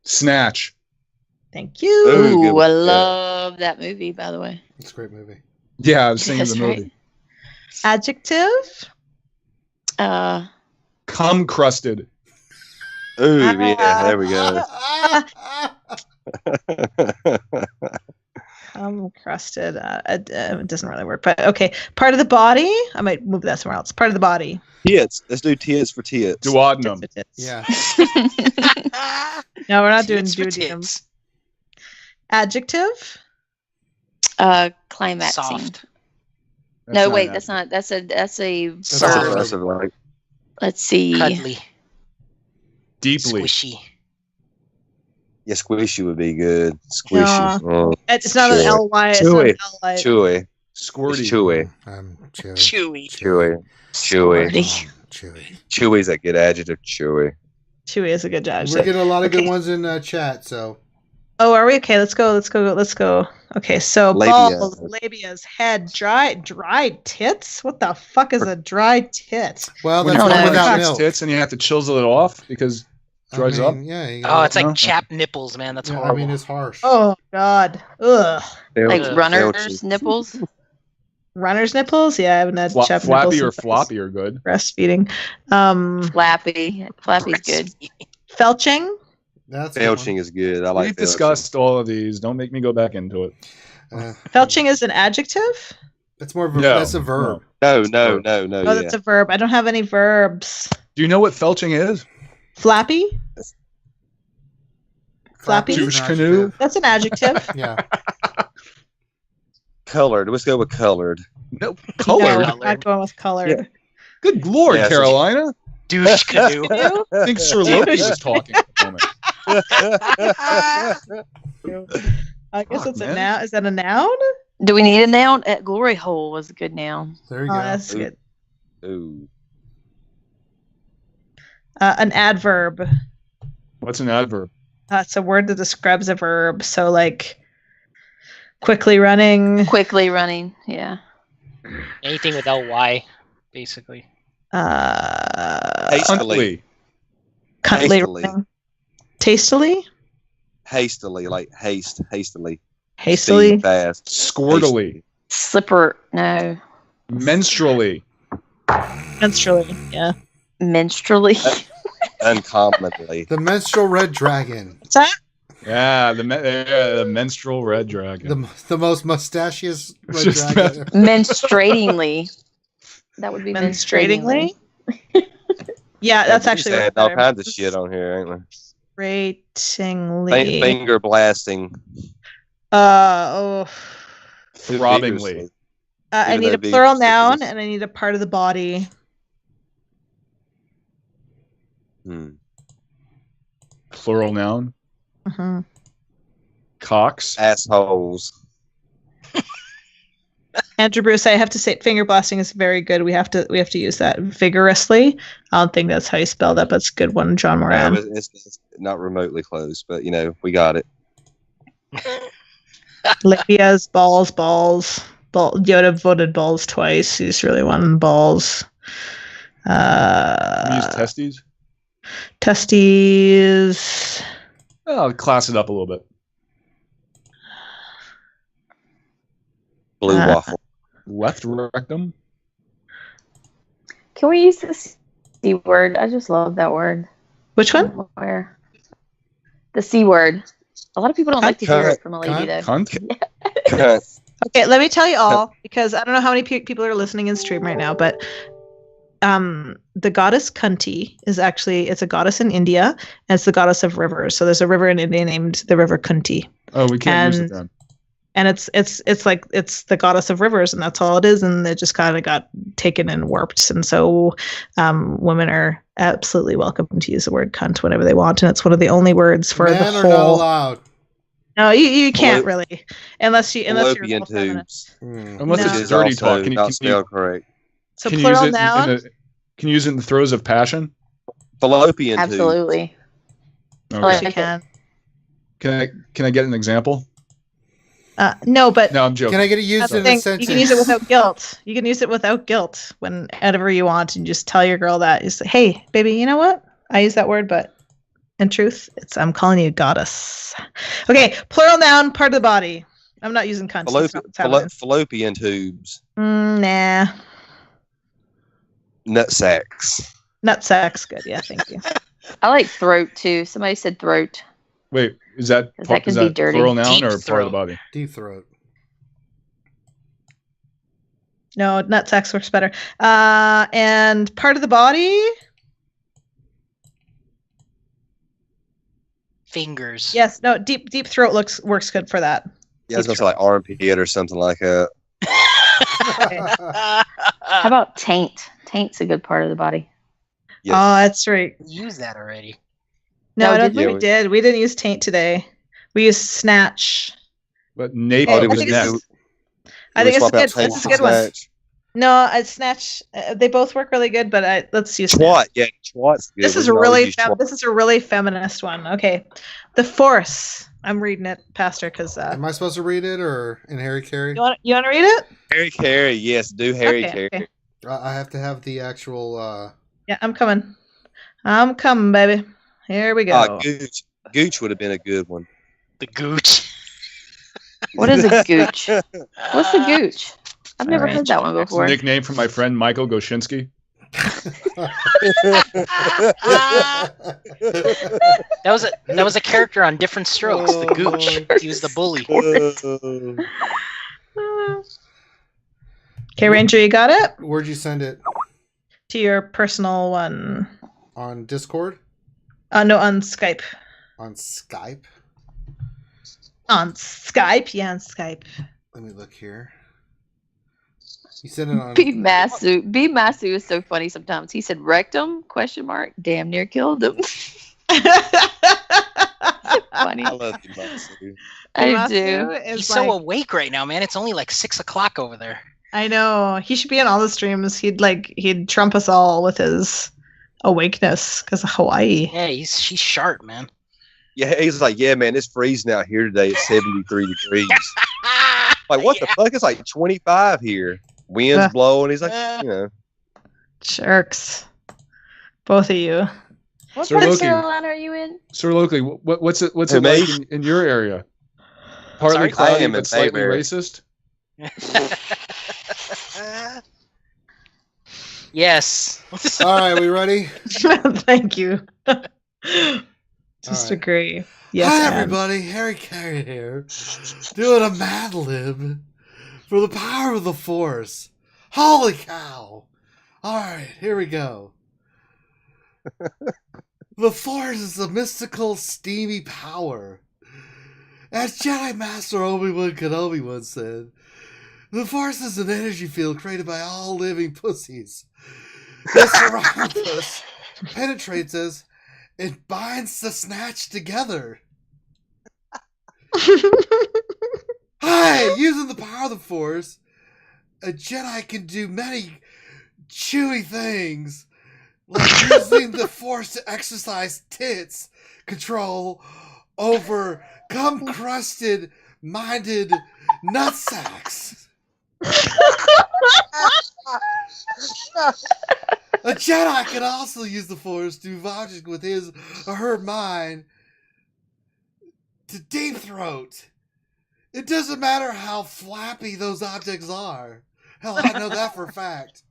Snatch. Thank you. Ooh, good Ooh, one. I Yeah. love that movie, by the way. It's a great movie. Yeah, I was thinking of That's the movie. right. Adjective. Cum crusted. Ooh, yeah, there we go. Crusted. It doesn't really work, but okay. Part of the body. I might move that somewhere else. Part of the body. Tits. Let's do tits for tits. Duodenum. Yeah. No, we're not doing Tits for duodenum. tits. Adjective. Climaxing. Soft. No, wait, an that's not. That's a That's verb. a That's like, Let's see. Cuddly. Deeply. Squishy. yeah, squishy would be good. Squishy. Yeah. Oh, It's not an Chewy. ly. It's not an Chewy. ly. chewy. It's Squirty. chewy. Chewy. Chewy. Chewy. Chewy. Squirty. Chewy. Chewy's a good adjective. Chewy. Chewy is a good judge. We're getting a lot of good Okay. ones in chat. So Oh, are we okay? Let's go. Okay, so Labia. balls, labias, head, dried tits. What the fuck is a dried tit? well, When that's you one know. without fix milk. tits and you have to chisel it off because I dries up. mean, yeah. Oh, it's like No? chapped nipples, man. That's Yeah, I horrible. mean, it's harsh. Oh God, ugh. Like Ugh. runner's nipples. Runner's nipples. Yeah, I haven't had chapped Flappy nipples or since I was floppy are good. breastfeeding. Flappy. Flappy's good. Felching. That's a good Felching is good. I like We've felching. discussed all of these. Don't make me go back into it. one. Felching is an adjective. That's more of a No, that's a verb. No. Oh, Yeah. that's a verb. I don't have any verbs. Do you know what felching is? Flappy. Flappy? is an Douche adjective. canoe? That's an adjective. Yeah. Colored. Let's go with colored. No, colored. No, not going with colored. Good lord, Yeah, so- Carolina. Douche canoe. I think Sir Loki was talking at the moment. I guess Fuck, it's a man. noun. Is that a noun? Do we need a noun? Glory hole was a good noun. There you Oh, go. that's Ooh. good. Ooh. An adverb. What's an adverb? It's a word that describes a verb. So like quickly running. Quickly running. Yeah. Anything with ly, basically. Hastily. Cuntly Hastily. running. Tastily. Hastily, like haste, hastily. Hastily. Speed fast. Squirtily. Slipper. No. Menstrually. Menstrually. Yeah. Menstrually. Uncommonly. The menstrual red dragon. What's that? Yeah, the menstrual red dragon. The most mustachious red Just dragon. Menstruatingly. That would be menstruatingly. Menstruatingly. Yeah, that's We actually just had what's all better. kinds of shit on here, ain't we? Ratingly. Finger blasting. Oh. Throbbingly. I Even need though a being plural specific noun is- and I need a part of the body. Plural noun. Mm-hmm. Cocks. Assholes. Andrew Bruce, I have to say, finger blasting is very good. We have to use that vigorously. I don't think that's how you spell that, but it's a good one, John Moran. It's not remotely close, but we got it. Labias, balls. Yoda voted balls twice. He's really wanting balls. We use testes. Testes. Oh, I'll class it up a little bit. Blue waffle. Left rectum. Can we use the C word? I just love that word. Which one? Where? The C word. A lot of people don't like to hear it from a lady, though. Cunt. Okay, let me tell you all, because I don't know how many people are listening in stream right now, but the goddess Kunti is actually, it's a goddess in India, and it's the goddess of rivers. So there's a river in India named the River Kunti. Oh, we can't use it then. And it's like it's the goddess of rivers, and that's all it is, and it just kind of got taken and warped. And so women are absolutely welcome to use the word cunt whenever they want, and it's one of the only words for Men the are whole. not allowed. No, you can't really, unless you're a Fallopian little feminist. tubes. Unless No. it's Is dirty also talk. Can not you spelled correct. So can you plural use it noun. can you use it in the throes of passion? Fallopian tubes. Absolutely. Okay. Like You it. can. Can I get an example? No, but No, I'm joking. Can I get it used that's the in a thing. sentence? You can use it without guilt. You can use it without guilt whenever you want, and just tell your girl that. You say, "Hey, baby, you know what? I use that word, but in truth, I'm calling you goddess." Okay, plural noun, part of the body. I'm not using cunt. It's not feminine. Fallopian tubes. Nah. Nut sacks. Nut sacks. Good. Yeah, thank you. I like throat, too. Somebody said throat. Wait, is that 'Cause that can be dirty. plural noun Deep or part of throat. the body? Deep throat. No, nut sacks works better. And part of the body. Fingers. Yes. No. Deep throat works good for that. Yeah, I was going to say like armpit or something like that. How about taint? Taint's a good part of the body. Yes. Oh, that's right. Use that already. No, No, I don't did think you? we did. We didn't use taint today. We used snatch. But nape Hey, was I think neck. it's- I think it's good. It's a good one. No, snatch. They both work really good, but let's use snatch. Twat. Yeah, twat's good. This is We a can always really use twat. this is a really feminist one. Okay, the force. I'm reading it, Pastor, because Am I supposed to read it or in Harry Carey? you want to read it? Harry Carey. Yes, do Harry Okay, Carey. okay. I have to have the actual. Yeah, I'm coming. I'm coming, baby. Here we go. Gooch. Gooch would have been a good one. The gooch. What is a gooch? What's the gooch? I've never Alright. heard that one It's a before. nickname for my friend Michael Goshinsky. That was a character on Different Strokes. The gooch. He was the bully. Okay, Ranger, you got it? Where'd you send it? To your personal one. On Discord? No, on Skype. On Skype? On Skype? Yeah, on Skype. Let me look here. He said it on. B Masu is so funny sometimes. He said rectum? ? Damn near killed him. Funny. I love you, Matsu. I do. He's so awake right now, man. It's only like 6 o'clock over there. I know. He should be in all the streams. He'd trump us all with his awakeness because of Hawaii. Yeah, she's sharp, man. Yeah, he's like, yeah, man, it's freezing out here today. It's 73 degrees. Like, what the fuck? It's like 25 here. Wind's blowing. He's like, Jerks. Both of you. What Sir part of Loki. Carolina are you in? Sir Loki, what's it Who, like me? in your area? Partly Sorry? cloudy, I am but in slightly Mayberry. racist. Yes. All right, we ready? Thank you. Just right. agree. Yes, Hi, and. everybody. Harry Carey here, doing a Mad Lib for the power of the Force. Holy cow! All right, here we go. The Force is a mystical, steamy power. As Jedi Master Obi-Wan Kenobi once said, the Force is an energy field created by all living pussies. It surrounds us, penetrates us, and binds the snatch together. Hi, using the power of the Force, a Jedi can do many chewy things, like using the Force to exercise tits control over cum-crusted, minded nutsacks. A Jedi can also use the Force to move objects with his or her mind to deep throat. It doesn't matter how flappy those objects are. Hell, I know that for a fact.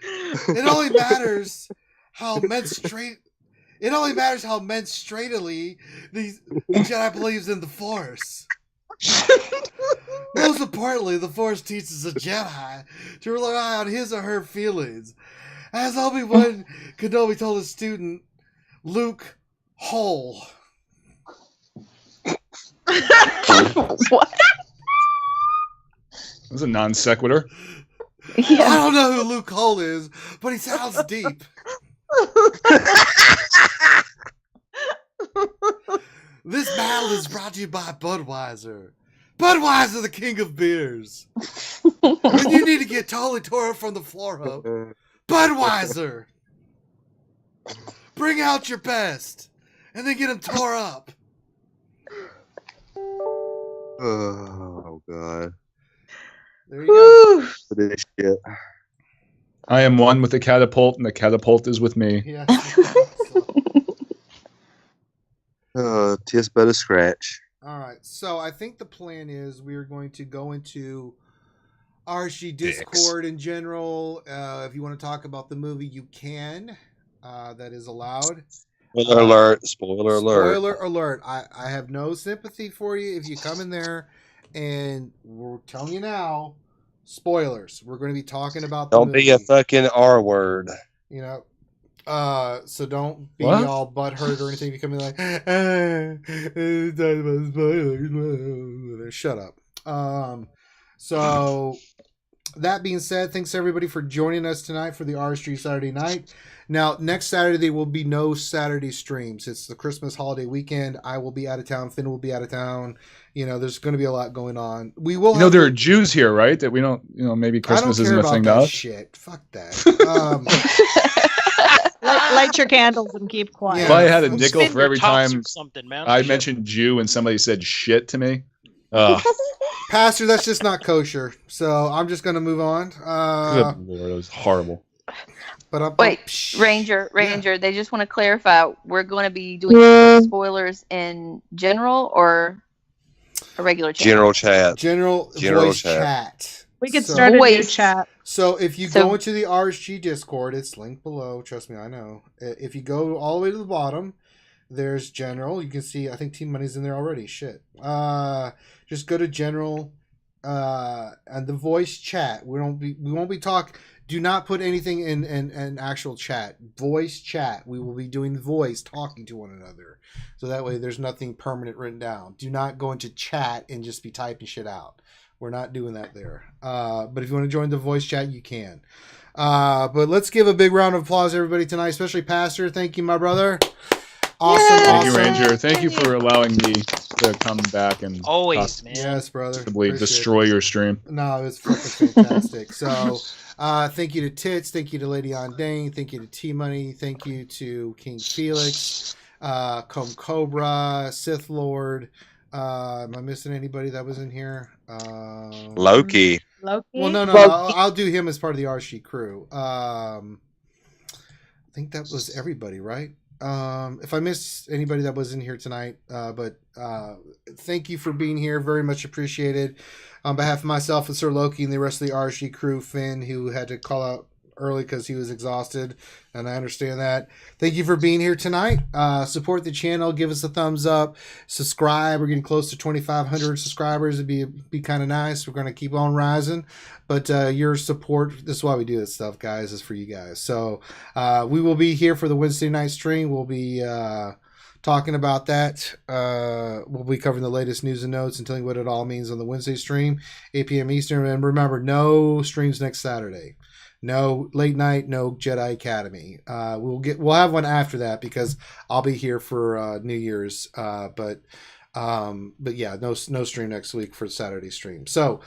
It only matters how menstruatedly the Jedi believes in the Force. Most importantly, the Force teaches a Jedi to rely on his or her feelings. As Obi-Wan Kenobi told his student, Luke Hole. What? That was a non sequitur. Yeah. I don't know who Luke Hole is, but he sounds deep. This battle is brought to you by Budweiser. Budweiser, the king of beers. When you need to get totally tore up from the floor up, Budweiser. Bring out your best, and then get them tore up. Oh, God. There you go. This shit. I am one with the catapult, and the catapult is with me. Yeah. Tis but a scratch. All right. So I think the plan is we're going to go into RSG Discord in general. If you want to talk about the movie, you can. That is allowed. Spoiler alert. Spoiler alert. Spoiler alert. I have no sympathy for you if you come in there, and we're telling you now, spoilers. We're going to be talking about the Don't movie. be a fucking R word. You know, so don't be What? all butthurt or anything. You come in like, spoilers. Shut up. So that being said, thanks everybody for joining us tonight for the RSG Saturday night. Now, next Saturday there will be no Saturday streams. It's the Christmas holiday weekend. I will be out of town. Finn will be out of town. You know, there's going to be a lot going on. We will. You know, there are Jews here, right? That we don't, maybe Christmas isn't a thing to us. Shit. Fuck that. Light your candles and keep quiet. If I had a nickel Spin for your every tops time or something, man. I Shit. mentioned Jew and somebody said shit to me. Pastor, that's just not kosher. So I'm just going to move on. Good Lord, it was horrible. But Wait, Ranger, they just want to clarify. We're going to be doing spoilers in general or a regular chat? General chat. General voice chat. We could So- start a new Voice. chat. So if you So- go into the RSG Discord, it's linked below. Trust me, I know. If you go all the way to the bottom, there's general. You can see, I think Team Money's in there already. Shit. Just go to general and the voice chat. We won't be Do not put anything in actual chat. Voice chat. We will be doing voice, talking to one another. So that way there's nothing permanent written down. Do not go into chat and just be typing shit out. We're not doing that there. But if you want to join the voice chat, you can. But let's give a big round of applause to everybody tonight, especially Pastor. Thank you, my brother. Awesome. Thank you, Ranger. Thank you for allowing me to come back and always, man. Yes, brother. Possibly destroy your stream. No, it's fucking fantastic. So, thank you to Tits. Thank you to Lady On Dane. Thank you to T Money. Thank you to King Felix, Comb Cobra, Sith Lord. Am I missing anybody that was in here? Loki. Well, no. I'll do him as part of the RSG crew. I think that was everybody, right? If I missed anybody that was in here tonight, but thank you for being here. Very much appreciated. On behalf of myself and Sir Loki and the rest of the RSG crew, Finn, who had to call out early because he was exhausted, and I understand that. Thank you for being here tonight. Support the channel. Give us a thumbs up. Subscribe. We're getting close to 2,500 subscribers. It'd be kind of nice. We're going to keep on rising. But your support, this is why we do this stuff, guys, is for you guys. So we will be here for the Wednesday night stream. We'll be talking about that. We'll be covering the latest news and notes and telling you what it all means on the Wednesday stream, 8 p.m. Eastern. And remember, no streams next Saturday. No late night, no Jedi Academy. We'll have one after that because I'll be here for New Year's. But yeah, no stream next week for Saturday stream. So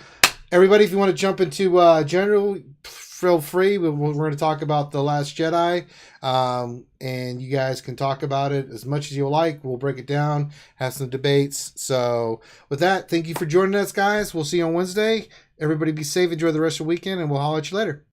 everybody, if you want to jump into general, feel free. We're going to talk about The Last Jedi, and you guys can talk about it as much as you like. We'll break it down, have some debates. So with that, thank you for joining us, guys. We'll see you on Wednesday. Everybody be safe. Enjoy the rest of the weekend, and we'll holler at you later.